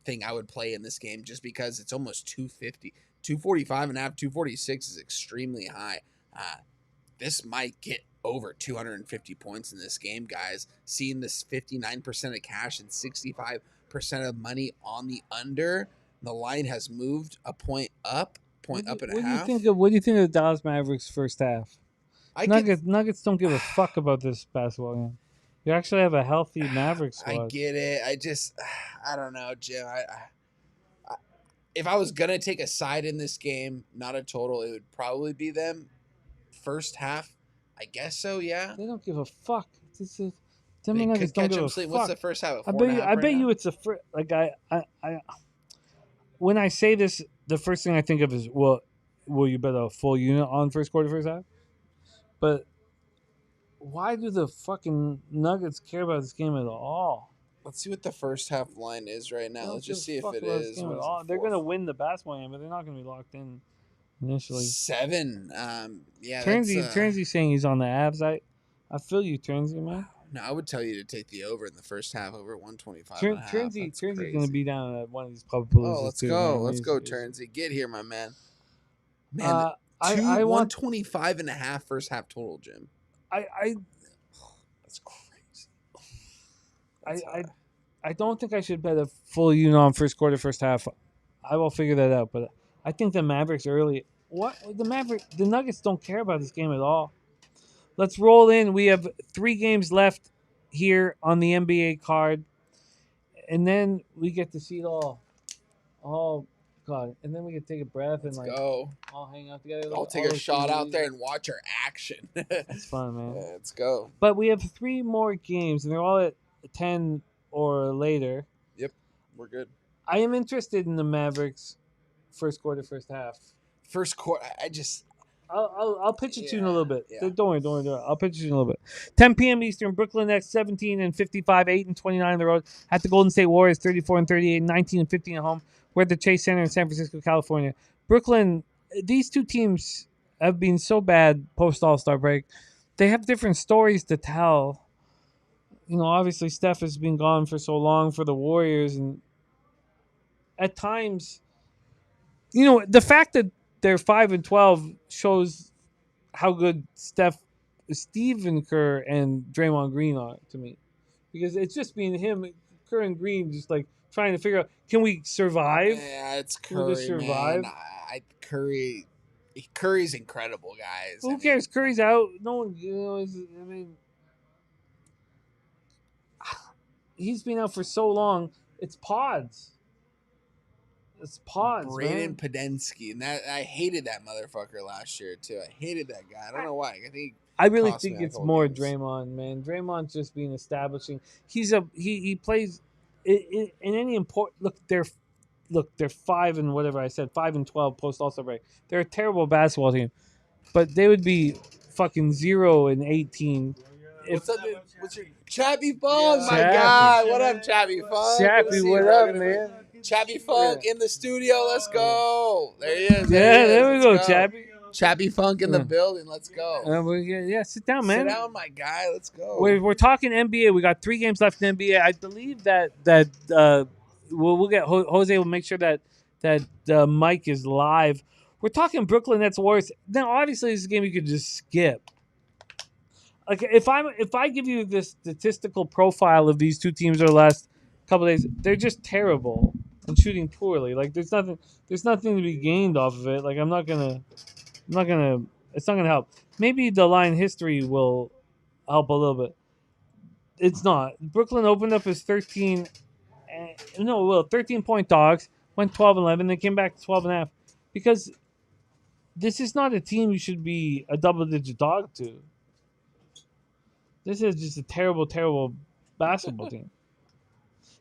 thing I would play in this game, just because it's almost 250, 245 and a half, 246 is extremely high. This might get over 250 points in this game, guys. Seeing this 59% of cash and 65% of money on the under, the line has moved a point up and a half. What do you think of the Dallas Mavericks first half? Nuggets don't give a fuck about this basketball game. You actually have a healthy Mavericks I squad. get it. I don't know, Jim. If I was gonna take a side in this game, not a total, it would probably be them. First half, I guess so. Yeah. They don't give a fuck. This is Tim They Nuggets could don't catch give them a sleep. fuck. What's the first half? I At 4.5 bet you. I right bet now? you it's a like I. When I say this, the first thing I think of is will you bet a full unit on first quarter, first half? But why do the fucking Nuggets care about this game at all? Let's see what the first half line is right They now. don't Let's give just a see if fuck it about this is. game What at is all. it, They're four? gonna win the basketball game, but they're not gonna be locked in initially. 7. Yeah, Turnsy's saying he's on the Avs. I feel you, Turnsy, man. No, I would tell you to take the over in the first half over 125 Turnsey's That's gonna crazy. be down at one of these Pubapaloozas. Oh, let's too, go. man. Let's go, He's- Turnsy. Get here, my man. Man, I want 125.5 first half total, Jim. That's crazy. I don't think I should bet a full unit on first quarter, first half. I will figure that out, but I think the Mavericks early. The Nuggets don't care about this game at all. Let's roll in. We have 3 games left here on the NBA card, and then we get to see it all. Oh God! And then we can take a breath Let's and like go. all hang out together. I'll take a shot out there and watch our action. It's fun, man. Yeah, let's go. But we have 3 more games, and they're all at 10 or later. Yep, we're good. I am interested in the Mavericks first quarter, first half. First quarter, I'll pitch it to you in a little bit. yeah. Don't worry. I'll pitch it to you in a little bit. 10 p.m. Eastern, Brooklyn Nets 17-55, 8-29 on the road at the Golden State Warriors 34-38, 19-15 at home. We're at the Chase Center in San Francisco, California. Brooklyn, these two teams have been so bad post All-Star break. They have different stories to tell. You know, obviously Steph has been gone for so long for the Warriors, and at times, you know, the fact that they're 5-12 shows how good Stephen Kerr and Draymond Green are to me, because it's just been him, Kerr and Green, just like trying to figure out, can we survive? Yeah, it's Can we Curry, just survive? man. Curry's incredible, guys. Who cares? Curry's out. No one, you know. I mean, he's been out for so long. It's pods. It's pods, Braden man. Podensky, and that I hated that motherfucker last year too. I hated that guy. I don't know why. I really cost me think a it's couple more games. Draymond, man. Draymond's just been establishing. He plays in any important. Look, they're 5 and whatever I said, 5-12 post All-Star break. They're a terrible basketball team, but they would be fucking 0-18. What's up, dude? What's your Chappy Funk, my Chappy. guy? What up, Chappy Funk? Chappy, Good to see what you, bro. up, man? Chappy Funk in the studio. Let's go. There he is. Yeah, he is. there we Let's go, Chappy. Chappy Funk in the Yeah. building. Let's go. Yeah, sit down, man. Sit down, my guy. Let's go. We're talking NBA. We got 3 games left in NBA. I believe that we'll get Jose will make sure that mic is live. We're talking Brooklyn Nets Warriors. Now, obviously, this is a game you could just skip. Like if I give you the statistical profile of these two teams over the last couple of days, they're just terrible and shooting poorly. Like there's nothing to be gained off of it. Like it's not gonna help. Maybe the line history will help a little bit. It's not. Brooklyn opened up as 13-point dogs, went 12-11, then came back to 12.5, because this is not a team you should be a double-digit dog to. This is just a terrible, terrible basketball team.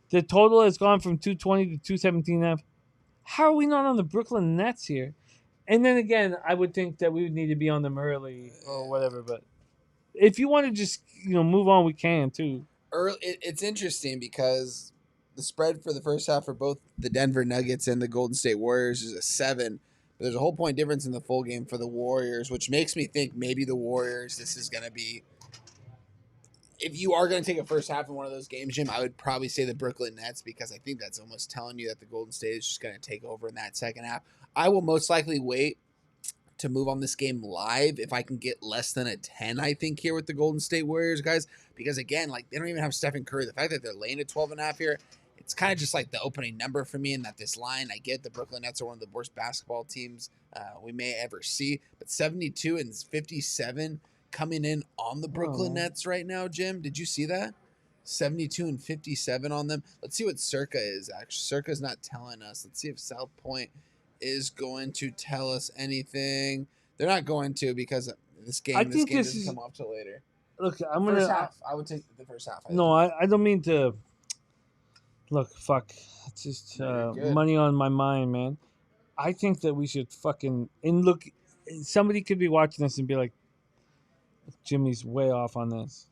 The total has gone from 220 to 217.5. How are we not on the Brooklyn Nets here? And then again, I would think that we would need to be on them early or whatever. But if you want to just move on, we can too. It's interesting because the spread for the first half for both the Denver Nuggets and the Golden State Warriors is a 7. But there's a whole point difference in the full game for the Warriors, which makes me think maybe the Warriors, this is going to be... If you are going to take a first half in one of those games, Jim, I would probably say the Brooklyn Nets, because I think that's almost telling you that the Golden State is just going to take over in that second half. I will most likely wait to move on this game live if I can get less than a 10, I think, here with the Golden State Warriors, guys. Because, again, like, they don't even have Stephen Curry. The fact that they're laying at 12.5 here, it's kind of just like the opening number for me, and that this line, I get the Brooklyn Nets are one of the worst basketball teams we may ever see. But 72 and 57, coming in on the Brooklyn Oh. Nets right now, Jim. Did you see that? 72 and 57 on them. Let's see what Circa is, actually. Circa's not telling us. Let's see if South Point is going to tell us anything. They're not going to because this game doesn't come off till later. Look, I'm First gonna. half. I would take the first half. No, I don't mean to. Look, fuck. It's just No, you're good. money on my mind, man. I think that we should fucking and look. Somebody could be watching this and be like, "Jimmy's way off on this."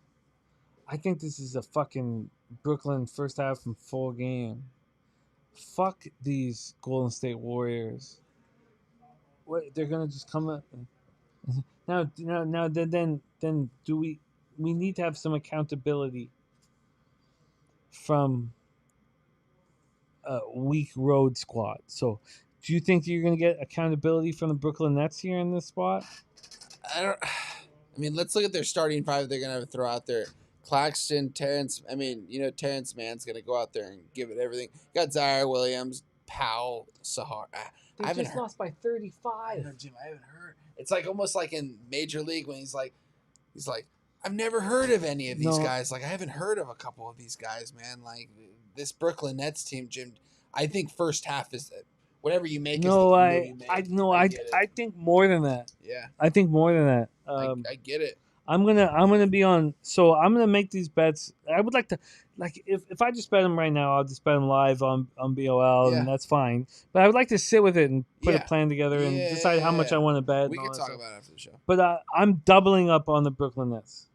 I think this is a fucking Brooklyn first half and full game. Fuck these Golden State Warriors. What they're gonna just come up now. Then do we need to have some accountability from a weak road squad. So, do you think you're going to get accountability from the Brooklyn Nets here in this spot? I mean, let's look at their starting five. They're gonna throw out there. Claxton, Terrence. I mean, Terrence Mann's gonna go out there and give it everything. Got Zaire Williams, Powell, Sahar. They just lost by 35. Jim, I haven't heard. It's like almost like in Major League when he's like, I've never heard of any of these guys. Like I haven't heard of a couple of these guys, man. Like this Brooklyn Nets team, Jim. I think first half is whatever you make. No, is I think more than that. Yeah, I think more than that. I get it. I'm gonna be on. So I'm gonna make these bets. I would like to, if I just bet them right now, I'll just bet them live on BOL, Yeah. and that's fine. But I would like to sit with it and put Yeah. a plan together and Yeah, decide how much I want to bet. We and can all that talk stuff. about it after the show. But I'm doubling up on the Brooklyn Nets.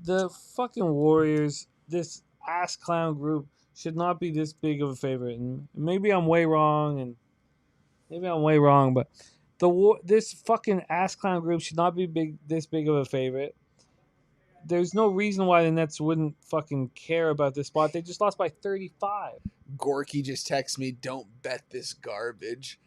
The fucking Warriors, this ass clown group, should not be this big of a favorite. And maybe I'm way wrong, but this fucking ass clown group should not be this big of a favorite. There's no reason why the Nets wouldn't fucking care about this spot. They just lost by 35. Gorky just texted me, "Don't bet this garbage."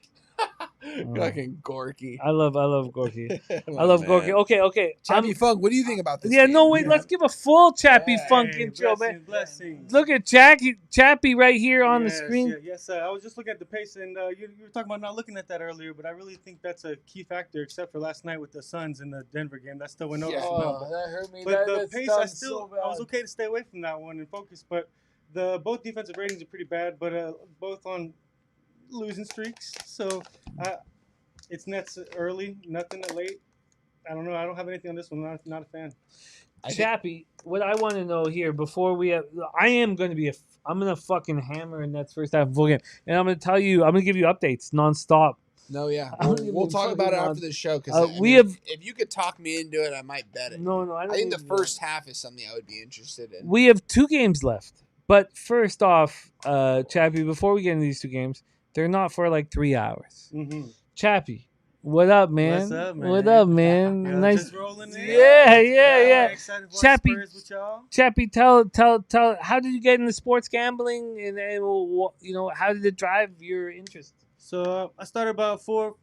Fucking Gorky. I love Gorky. I My love man. Gorky. Okay. Chappie Funk, what do you think about this? Yeah, game? no, wait. Let's give a full Chappie Funk intro, man. Blessings. Look at Chappie right here on the screen. Yes, I was just looking at the pace, and you were talking about not looking at that earlier, but I really think that's a key factor, except for last night with the Suns in the Denver game. That still went noticeable. that hurt me. But the pace, I was okay to stay away from that one and focus. But both defensive ratings are pretty bad, but both on losing streaks. So it's Nets early, nothing late. I don't know. I don't have anything on this one. Not a fan. Chappie, what I want to know here before we have, I'm going to fucking hammer in Nets first half full game, and I'm going to tell you, I'm going to give you updates nonstop. No, yeah. I don't We'll even talk about it fucking after the show because if you could talk me into it, I might bet it. No, I don't I think the even- first half is something I would be interested in. We have 2 games left, but first off, Chappie, before we get into these 2 games, they're not for like 3 hours. Mm-hmm. Chappie, what up, man? What's up, man? What up, man? Yeah, Nice. just rolling in. Yeah. Excited for Chappie- Spurs with y'all. Chappie, tell. How did you get into sports gambling, and how did it drive your interest? So I started about 4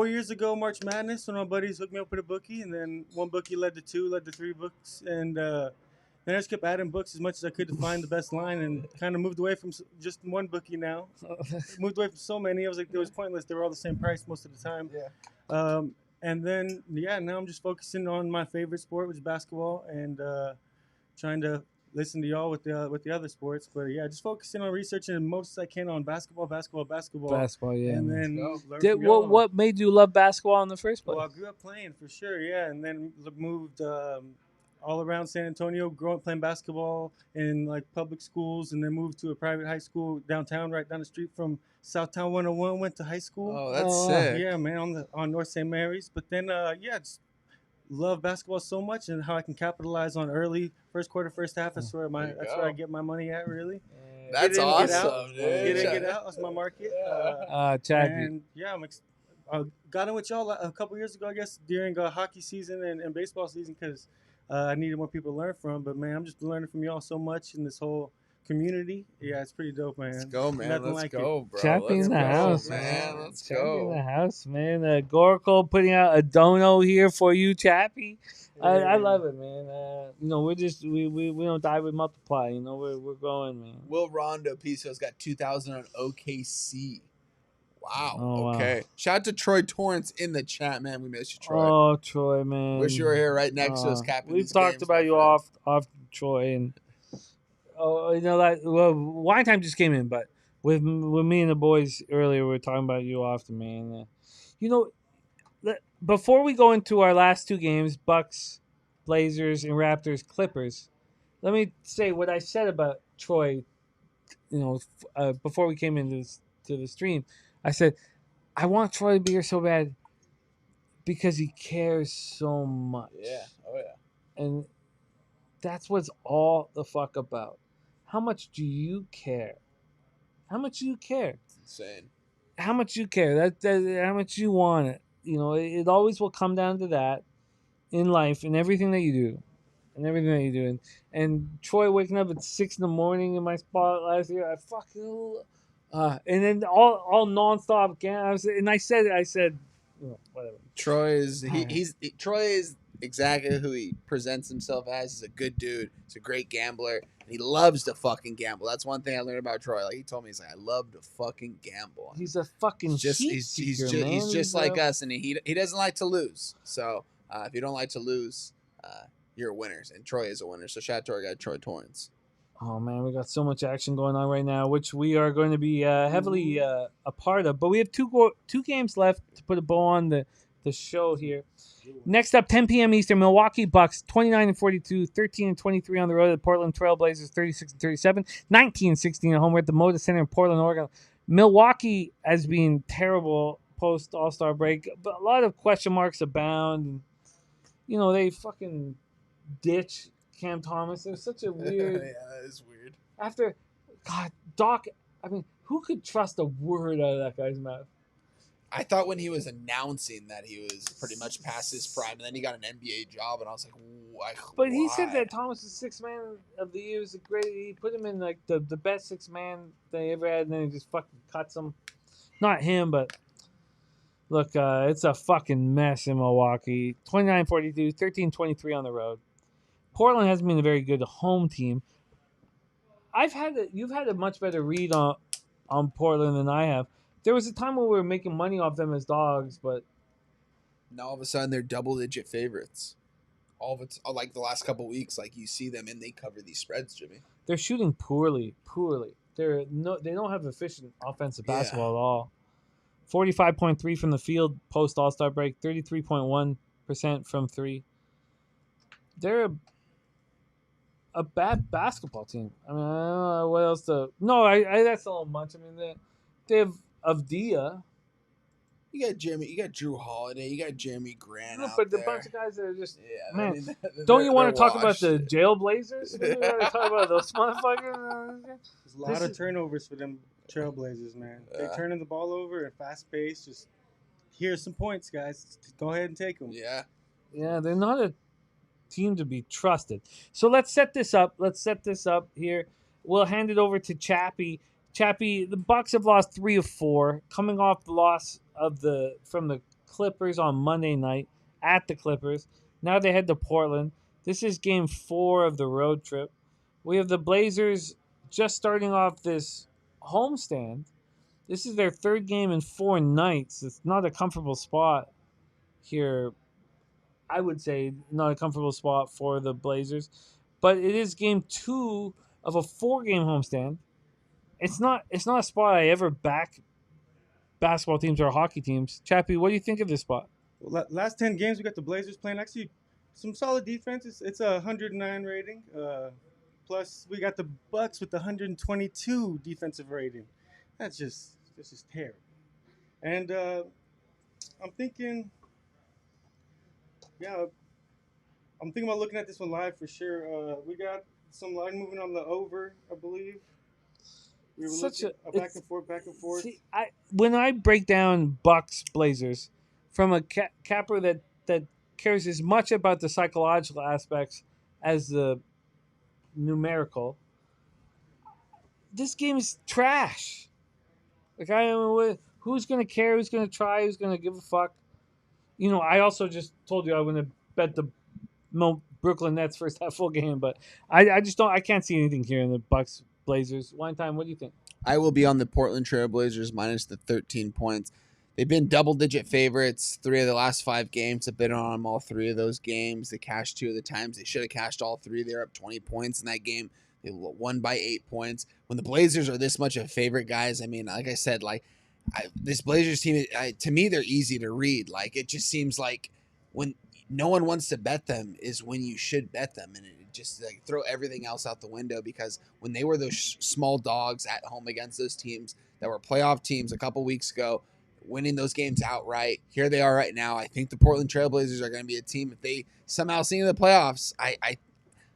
years ago, March Madness, when my buddies hooked me up with a bookie, and then one bookie led to 2, led to 3 books, and then I just kept adding books as much as I could to find the best line, and kind of moved away from just one bookie now. Moved away from so many. I was like, it was pointless. They were all the same price most of the time. Yeah. And then, now I'm just focusing on my favorite sport, which is basketball, and trying to listen to y'all with the other sports. But yeah, just focusing on researching as most as I can on basketball. Basketball, yeah. And man. then learn from y'all. What made you love basketball in the first place? Well, I grew up playing for sure, yeah, and then moved all around San Antonio, growing up playing basketball in like public schools, and then moved to a private high school downtown, right down the street from Southtown 101. Went to high school. Oh, that's sick. Yeah, man, on North St. Mary's. But then, just love basketball so much, and how I can capitalize on early first quarter, first half. That's where I get my money at, really. That's Get in, awesome, get out. dude. Get in, get out. That's my market. Chappie. And yeah, I got in with y'all a couple years ago, I guess, during hockey season and baseball season, because I needed more people to learn from. But man, I'm just learning from y'all so much in this whole community. Yeah, it's pretty dope, man. Let's go, man. Nothing Let's like go, bro. Chappie Let's in the go, house, man. Let's Chappie in the go. house, man. Gorko putting out a dono here for you, Chappie. I love it, man. We don't die, we multiply. We're going, man. Will Rondo Piso's got 2,000 on OKC. Wow. Oh, wow. Okay. Shout out to Troy Torrance in the chat, man. We miss you, Troy. Oh, Troy, man. Wish you were here right next to us, capping We've these talked games, about my you friend. off Troy, and wine time just came in, but with me and the boys earlier, we were talking about you often, man. Before we go into our last two games, Bucks, Blazers, and Raptors, Clippers, let me say what I said about Troy. Before we came into to the stream, I said I want Troy to be here so bad because he cares so much. Yeah. Oh yeah. And that's what's all the fuck about. How much do you care? How much do you care? It's insane. How much you care? That how much you want it. It always will come down to that in life and everything that you do. And Troy waking up at 6 a.m. in my spot last year, I fucking and then all nonstop and I said whatever. Troy is Troy is exactly who he presents himself as. He's a good dude. He's a great gambler. And he loves to fucking gamble. That's one thing I learned about Troy. Like he told me, he's like, I love to fucking gamble. He's a fucking he's just like us, and he doesn't like to lose. So if you don't like to lose, you're winners. And Troy is a winner. So shout out to our guy Troy Torrance. Oh man, we got so much action going on right now, which we are going to be heavily a part of. But we have two games left to put a bow on the show here. Next up, 10 p.m. Eastern, Milwaukee Bucks 29-42, 13-23 on the road at the Portland Trail Blazers 36-37, 19-16 at home. We're at the Moda Center in Portland, Oregon. Milwaukee has been terrible post All-Star break, but a lot of question marks abound. They fucking ditch Cam Thomas. It was such a weird. Yeah, that is weird. After, God, Doc. I mean, who could trust a word out of that guy's mouth? I thought when he was announcing that he was pretty much past his prime, and then he got an NBA job, and I was like, why? But he said that Thomas is sixth man of the year. Was great. He put him in like the best sixth man they ever had, and then he just fucking cuts him. Not him, but look, it's a fucking mess in Milwaukee. 29-42, 13-23 on the road. Portland hasn't been a very good home team. You've had a much better read on Portland than I have. There was a time when we were making money off them as dogs, but now all of a sudden they're double-digit favorites. All of it's like the last couple weeks, like you see them and they cover these spreads, Jimmy. They're shooting poorly. They don't have efficient offensive basketball at all. 45.3 from the field post All-Star break, 33.1% from three. They're a bad basketball team. I mean, I don't know what else to. No, that's a little much. I mean, they have Avdia. You got Drew Holiday, you got Jeremy Grant. No, out but there. the bunch of guys that are just I man. mean, Don't you want to talk about washed. the Jailblazers? You want to talk about those motherfuckers? There's a lot of turnovers for them Trailblazers, man. They're turning the ball over at fast pace. Just here's some points, guys. Go ahead and take them. Yeah. Yeah, they're not a team to be trusted. So let's set this up. Here. We'll hand it over to Chappie. Chappie, the Bucks have lost 3 of 4, coming off the loss from the Clippers on Monday night at the Clippers. Now they head to Portland. This is game 4 of the road trip. We have the Blazers just starting off this homestand. This is their 3rd game in 4 nights. It's not a comfortable spot here. I would say not a comfortable spot for the Blazers, but it is game 2 of a 4-game homestand. It's not a spot I ever back basketball teams or hockey teams. Chappie, what do you think of this spot? Well, last 10 games, we got the Blazers playing actually some solid defense. It's a 109 rating. Plus, we got the Bucks with the 122 defensive rating. That's just terrible. And I'm thinking about looking at this one live for sure. We got some line moving on the over, I believe. We were looking back and forth. See, when I break down Bucks Blazers from a capper that cares as much about the psychological aspects as the numerical, this game is trash. Like who's gonna care? Who's gonna try? Who's gonna give a fuck? I also just told you I wouldn't have bet the Brooklyn Nets first half full game, but I just don't. I can't see anything here in the Bucks Blazers. Wine time. What do you think? I will be on the Portland Trailblazers minus the 13 points. They've been double-digit favorites 3 of the last 5 games. I've been on them all 3 of those games. They cashed 2 of the times. They should have cashed all 3. They're up 20 points in that game. They won by 8 points. When the Blazers are this much of a favorite, guys, I mean, like I said, this Blazers team, to me, they're easy to read. Like, it just seems like when no one wants to bet them is when you should bet them. And it just throw everything else out the window, because when they were those small dogs at home against those teams that were playoff teams a couple weeks ago, winning those games outright. Here they are right now. I think the Portland Trailblazers are going to be a team, if they somehow sneak into the playoffs, I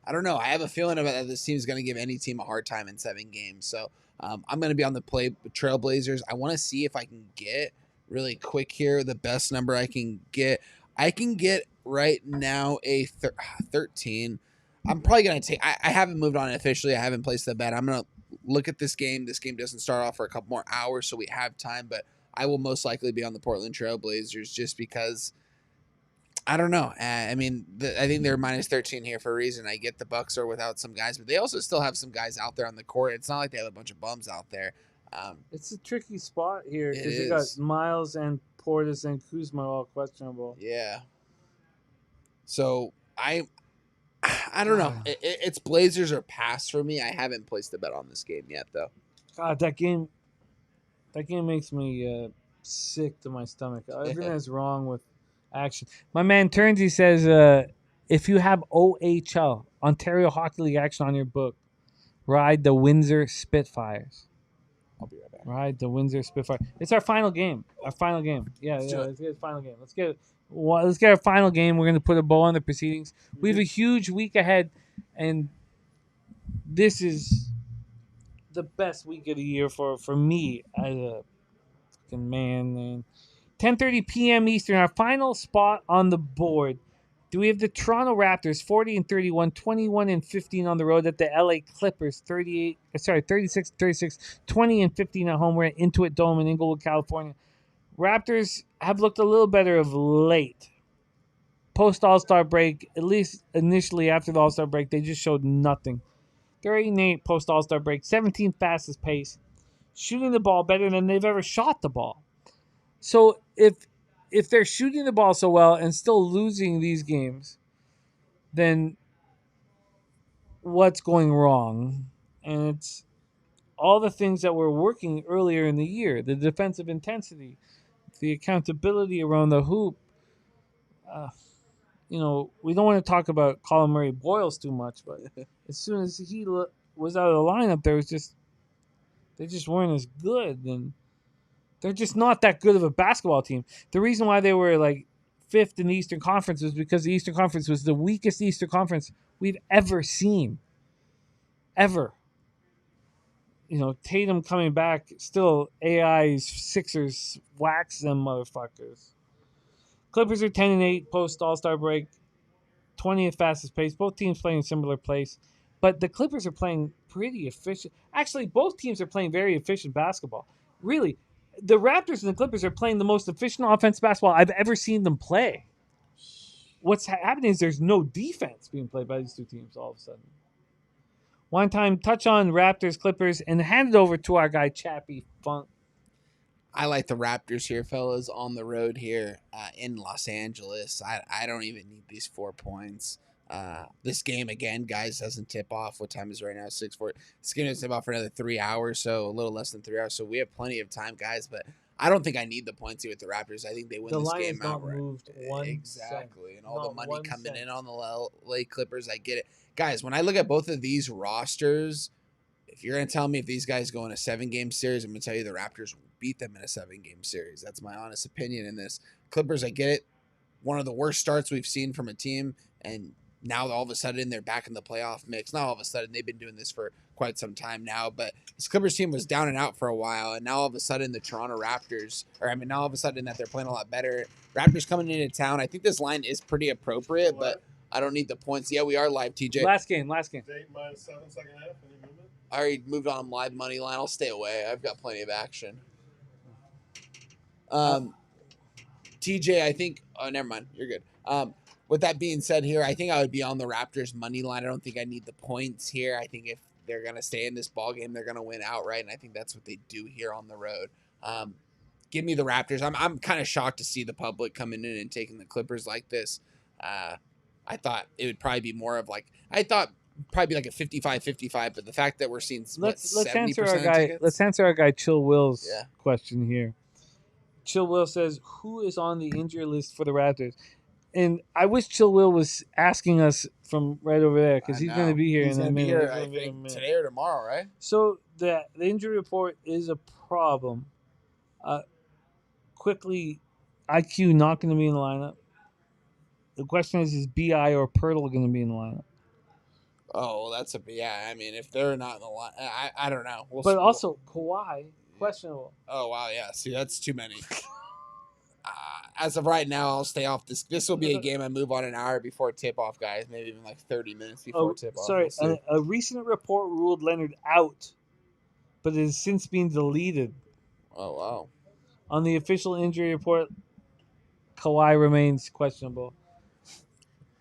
don't know. I have a feeling about that this team is going to give any team a hard time in 7 games. So I'm going to be on the play with Trailblazers. I want to see if I can get really quick here the best number I can get. I can get right now a 13. I'm probably going to take – I haven't moved on officially. I haven't placed the bet. I'm going to look at this game. This game doesn't start off for a couple more hours, so we have time, but I will most likely be on the Portland Trailblazers just because I don't know. I mean, I think they're minus 13 here for a reason. I get the Bucks are without some guys, but they also still have some guys out there on the court. It's not like they have a bunch of bums out there. It's a tricky spot here because It you got is. Miles and Portis and Kuzma all questionable. Yeah. So I don't know. It's Blazers or pass for me. I haven't placed a bet on this game yet, though. God, that game makes me sick to my stomach. Everything is wrong with action. My man Turns, he says, if you have OHL, Ontario Hockey League action on your book, ride the Windsor Spitfires. I'll be right back. Ride the Windsor Spitfire. It's our final game. Yeah, Let's do it. let's get the final game. Let's get our final game. We're going to put a bow on the proceedings. We have a huge week ahead, and this is the best week of the year for me as a fucking man. 10:30 p.m. Eastern, our final spot on the board. Do we have the Toronto Raptors 40-31, 21-15 on the road at the LA Clippers 36-36, 20-15 at home. We're at Intuit Dome in Inglewood, California. Raptors have looked a little better of late. Post All-Star break, at least initially after the All-Star break, they just showed nothing. They're 8-8 post All-Star break, 17th fastest pace, shooting the ball better than they've ever shot the ball. So if they're shooting the ball so well and still losing these games, then what's going wrong? And it's all the things that were working earlier in the year: the defensive intensity, the accountability around the hoop. We don't want to talk about Colin Murray Boyles too much, but as soon as he was out of the lineup, they just weren't as good, and they're just not that good of a basketball team. The reason why they were like 5th in the Eastern Conference was because the Eastern Conference was the weakest Eastern Conference we've ever seen. Ever. Tatum coming back, still AI's Sixers wax them motherfuckers. Clippers are 10-8 post All-Star break, 20th fastest pace. Both teams playing in similar place, but the Clippers are playing pretty efficient. Actually, both teams are playing very efficient basketball. Really, the Raptors and the Clippers are playing the most efficient offensive basketball I've ever seen them play. What's happening is there's no defense being played by these two teams all of a sudden. One time, touch on Raptors, Clippers, and hand it over to our guy, Chappie Funk. I like the Raptors here, fellas, on the road here in Los Angeles. I don't even need these 4 points. This game, again, guys, doesn't tip off. What time is it right now? 6:40. This game doesn't tip off for another 3 hours, so a little less than 3 hours. So we have plenty of time, guys, but I don't think I need the points here with the Raptors. I think they win this game outright. Moved one exactly. cent. And all Not the money 1 coming cent. in on the LA Clippers, I get it. Guys, when I look at both of these rosters, if you're going to tell me if these guys go in a 7-game series, I'm going to tell you the Raptors will beat them in a 7-game series. That's my honest opinion in this. Clippers, I get it. One of the worst starts we've seen from a team, and now all of a sudden they're back in the playoff mix. Not all of a sudden. They've been doing this for quite some time now, but this Clippers team was down and out for a while, and now all of a sudden the Toronto Raptors, now all of a sudden that they're playing a lot better. Raptors coming into town. I think this line is pretty appropriate, but I don't need the points. Yeah, we are live, TJ. Last game. Dayton minus 7, second half. Any movement? I already moved on live money line. I'll stay away. I've got plenty of action. TJ, I think. Oh, never mind. You're good. With that being said, here, I think I would be on the Raptors money line. I don't think I need the points here. I think if they're going to stay in this ball game. They're going to win outright, and I think that's what they do here on the road. Give me the Raptors. I'm kind of shocked to see the public coming in and taking the Clippers like this. I thought it would probably be more of like I thought probably like a 55-55, but the fact that we're seeing Let's 70% answer our guy. tickets? Let's answer our guy Chill Will's Yeah. question here. Chill Will says, "Who is on the injury list for the Raptors?" And I wish Chill Will was asking us from right over there because I he's know. going to be here He's in a gonna be minute. here, He's I gonna be in a think, minute. today or tomorrow, right? So the injury report is a problem. Quickly, IQ not going to be in the lineup. The question is BI or Pirtle going to be in the lineup? Oh, well, that's I mean, if they're not in the line, I don't know. But also Kawhi, questionable. Oh wow, yeah. See, that's too many. As of right now, I'll stay off this. This will be a game I move on an hour before tip off, guys. Maybe even like 30 minutes before tip off. Sorry, We'll see. a recent report ruled Leonard out, but it has since been deleted. Oh wow. On the official injury report, Kawhi remains questionable.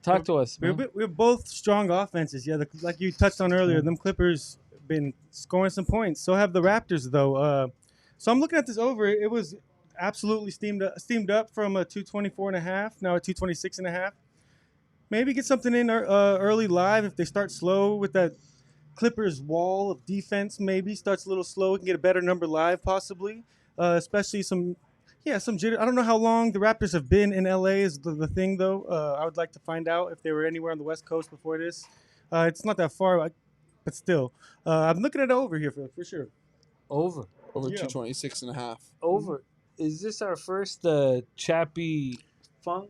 Talk to us, man. We're both strong offenses. Yeah, like you touched on earlier, them Clippers been scoring some points. So have the Raptors, though. So I'm looking at this over. It was absolutely steamed up from a 224.5, now a 226.5. Maybe get something in early live if they start slow with that Clippers wall of defense. Maybe starts a little slow. We can get a better number live, possibly. Especially some jitter. I don't know how long the Raptors have been in LA is the thing, though. I would like to find out if they were anywhere on the West Coast before this. It's not that far, but still. I'm looking at it over here for sure. Over 226.5. Over. Is this our first Chappie Funk?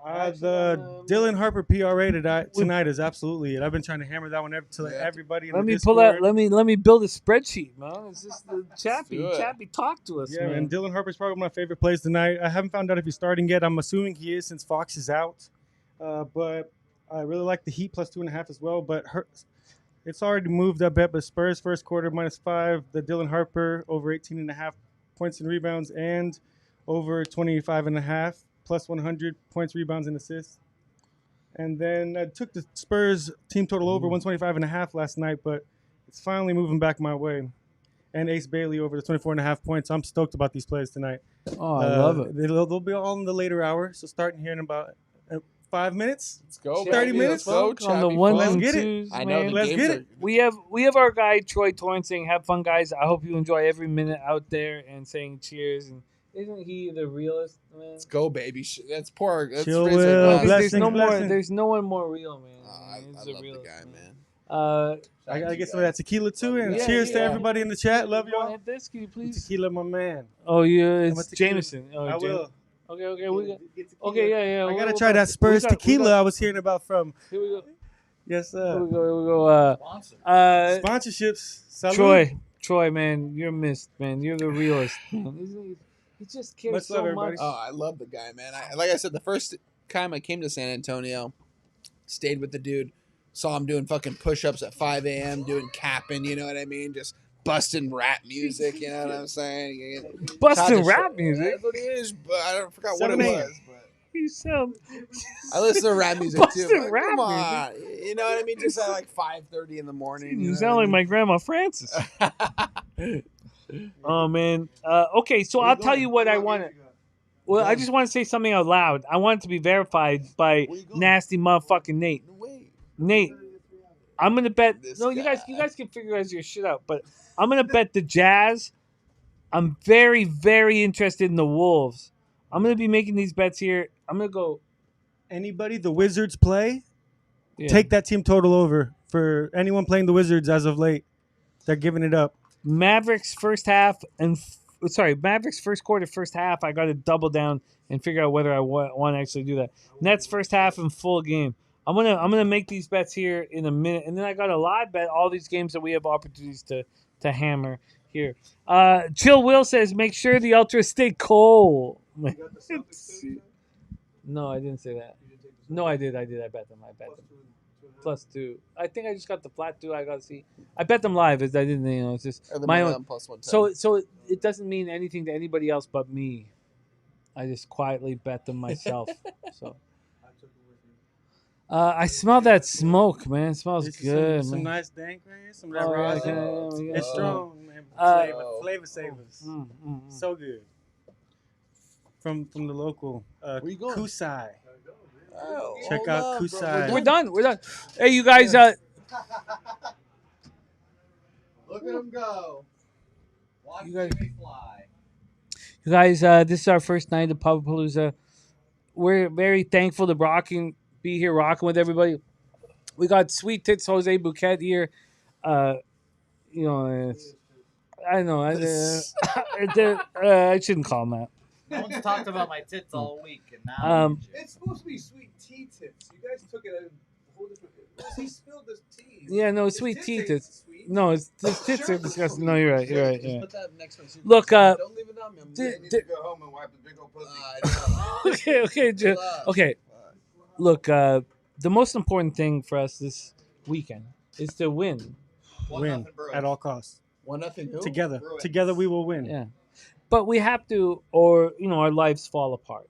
The Dylan Harper PRA tonight is absolutely it. I've been trying to hammer that one to everybody. In Let the me Discord. pull out. Let me build a spreadsheet, man. It's just the Chappie. do it. Chappie, talk to us, Yeah, man. and Dylan Harper's probably my favorite plays tonight. I haven't found out if he's starting yet. I'm assuming he is since Fox is out. But I really like the Heat plus 2.5 as well. But it's already moved up bet. But Spurs first quarter -5. The Dylan Harper over 18.5 points and rebounds and over 25.5 plus 100 points, rebounds, and assists. And then I took the Spurs team total over 125.5 last night, but it's finally moving back my way. And Ace Bailey over the 24.5 points. I'm stoked about these plays tonight. Oh, I love it. They'll be all in the later hour. So starting here in about 5 minutes. Let's go. 30 baby. minutes. Let's go. On the Chappie ones Funk. and Let's get it. twos, I know man. the Let's games get are- it. We have our guy Troy Torrance saying, "Have fun, guys. I hope you enjoy every minute out there," and saying cheers. And isn't he the realest, man? Let's go, baby. That's poor. That's Chill, raise our Will. glass. There's no Blessings, more. blessings. There's no one more real, man. I He's love the realest, the guy, man. I gotta get some of that tequila too. And Yeah, cheers to yeah. everybody in the chat. Love You wanna y'all. hit this? Can you please? Tequila, my man. Oh, yeah, How it's much tequila? Jameson. Oh, I will. Okay, we got. Get tequila. Okay, yeah. I gotta What try about- that Spurs we tequila got- I was hearing about from. Here we go. Yes, Here sir. we go. Sponsorships. Salud. Troy, man, you're missed, man. You're the realest, man. He just cares Much so love, everybody. much. Oh, I love the guy, man. Like I said, the first time I came to San Antonio, stayed with the dude, saw him doing fucking push-ups at 5 a.m., doing capping, you know what I mean? Just busting rap music, you know what I'm saying? Busting Todd rap just- music. That's what it is, but I forgot what it 7 a.m. was. But You sound. I listen to rap music too. Busting But rap come on, you know what I mean? Just at like 5:30 in the morning. You know sound what like my grandma Frances. Oh man. Okay, so I'll tell you what I want to. Well, I just want to say something out loud. I want it to be verified by nasty motherfucking Nate. No way. Nate, I'm gonna bet. This No, you guy. guys can figure out your shit out. But I'm gonna bet the Jazz. I'm very, very interested in the Wolves. I'm gonna be making these bets here. I'm gonna go. Anybody the Wizards play, Yeah. take that team total over for anyone playing the Wizards as of late. They're giving it up. Mavericks first half and Mavericks first quarter, first half. I got to double down and figure out whether I want to actually do that. Nets first half and full game. I'm gonna make these bets here in a minute, and then I got a live bet all these games that we have opportunities to hammer here. Chill Will says make sure the ultras stay cold. No, I didn't say that. No, I did. I bet them. +2. I think I just got the flat 2. I got to see. I bet them live. As I didn't, it's just Or the my money own. on +110. So it doesn't mean anything to anybody else but me. I just quietly bet them myself. So, I smell that smoke, man. It smells This is good, some man. nice dank right here. Some of that Oh, yeah, rosin. okay, It's yeah. strong, man. Uh, Flavor savers. Mm. So good. From the local Where you going? Kusai. Oh, Check hold out up, bro. Kusai. We're done. We're done. Hey, you guys. Look at him go. Watch You guys- Jimmy fly. You guys, this is our first night of Pubapalooza. We're very thankful to be here rocking with everybody. We got Sweet Tits Jose Bouquet here. You know, I know. I shouldn't call him that. No one's talked about my tits all week, and now It's supposed to be sweet tea tips. You guys took it a whole different. He spilled his tea. Yeah, no, His Sweet Tea ain't Tits. sweet. No, it's the tits are disgusting. No, you're right. You're right. Just Yeah. put that next one. Look, Don't leave it on me. I'm di- You good. need to go home and wipe the big old pussy. Okay. Relax. Okay. Look, the most important thing for us this weekend is to win. Win at all costs. 1-0 who? Together. Bruins. Together we will win. Yeah. But we have to, or our lives fall apart.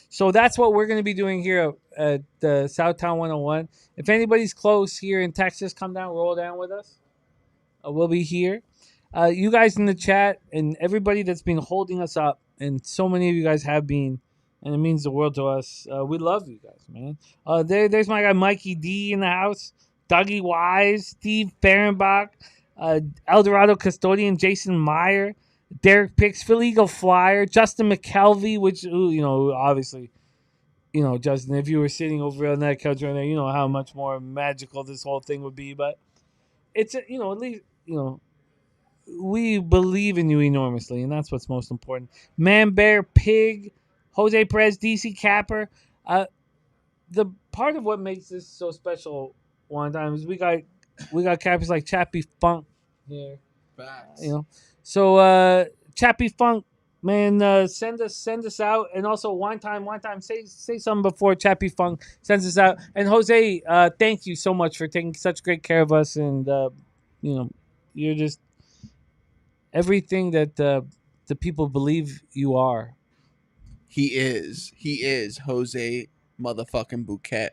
So that's what we're going to be doing here at the Southtown 101. If anybody's close here in Texas, come down, roll down with us. We'll be here. You guys in the chat and everybody that's been holding us up, and so many of you guys have been, and it means the world to us. We love you guys, man. There's my guy Mikey D in the house, Dougie Wise, Steve Fehrenbach, Eldorado Custodian, Jason Meyer, Derek Picks, Philly Eagle Flyer, Justin McKelvey, which, obviously, Justin, if you were sitting over on that couch right there, you know how much more magical this whole thing would be. But it's, at least, we believe in you enormously, and that's what's most important. Man Bear, Pig, Jose Perez, DC Capper. The part of what makes this so special one time is we got cappers like Chappie Funk here. Facts. So Chappie Funk, man, send us out, and also one time, say something before Chappie Funk sends us out. And Jose, thank you so much for taking such great care of us, and you're just everything that the people believe you are. He is Jose motherfucking Bouquet.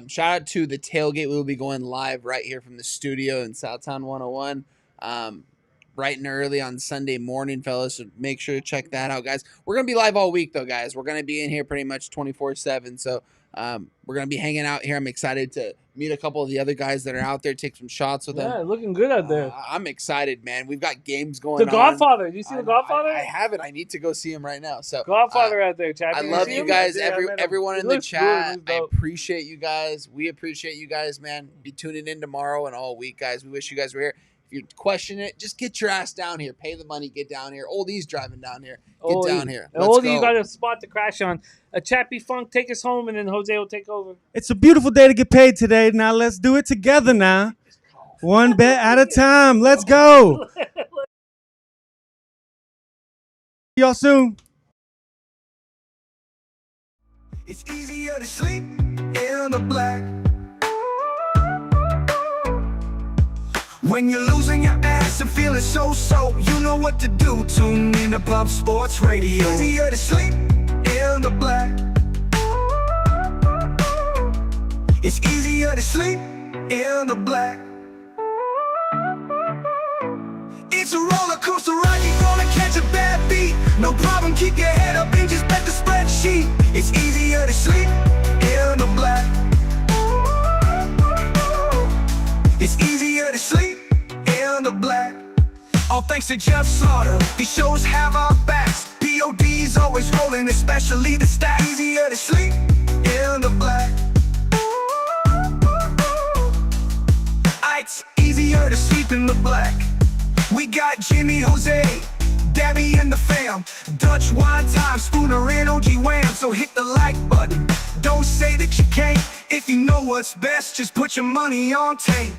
Shout out to the tailgate. We will be going live right here from the studio in Southtown 101. Bright and early on Sunday morning, fellas. So make sure to check that out, guys. We're going to be live all week, though, guys. We're going to be in here pretty much 24/7. So we're going to be hanging out here. I'm excited to meet a couple of the other guys that are out there, take some shots with them. Yeah, looking good out there. I'm excited, man. We've got games going The on. Godfather. Do you see The Godfather? I haven't. I need to go see him right now. So Godfather out there, Chappie. I love see you him? guys, Yeah, I met him. everyone He in the looks good. chat. He looks I dope. appreciate you guys. We appreciate you guys, man. Be tuning in tomorrow and all week, guys. We wish you guys were here. If you question it, just get your ass down here. Pay the money. Get down here. Oldie's driving down here. Get down here. And Let's Oldie, go. you got a spot to crash on. A Chappie Funk, take us home, and then Jose will take over. It's a beautiful day to get paid today. Now let's do it together now. One bet at a time. Let's go. See y'all soon. It's easier to sleep in the black. When you're losing your ass and feeling so, you know what to do. Tune in to Pub Sports Radio. Easier to sleep in the black. It's easier to sleep in the black. It's a roller coaster ride, you're gonna catch a bad beat. No problem, keep your head up and just bet the spreadsheet. It's easier to sleep in the black. It's easier to sleep in the black. All thanks to Jeff Slaughter, these shows have our backs. POD's always rolling, especially the stats. Easier to sleep in the black. It's easier to sleep in the black. We got Jimmy, Jose, Dabby and the fam, Dutch wine time, Spooner and OG Wham. So hit the like button, don't say that you can't. If you know what's best, just put your money on tape.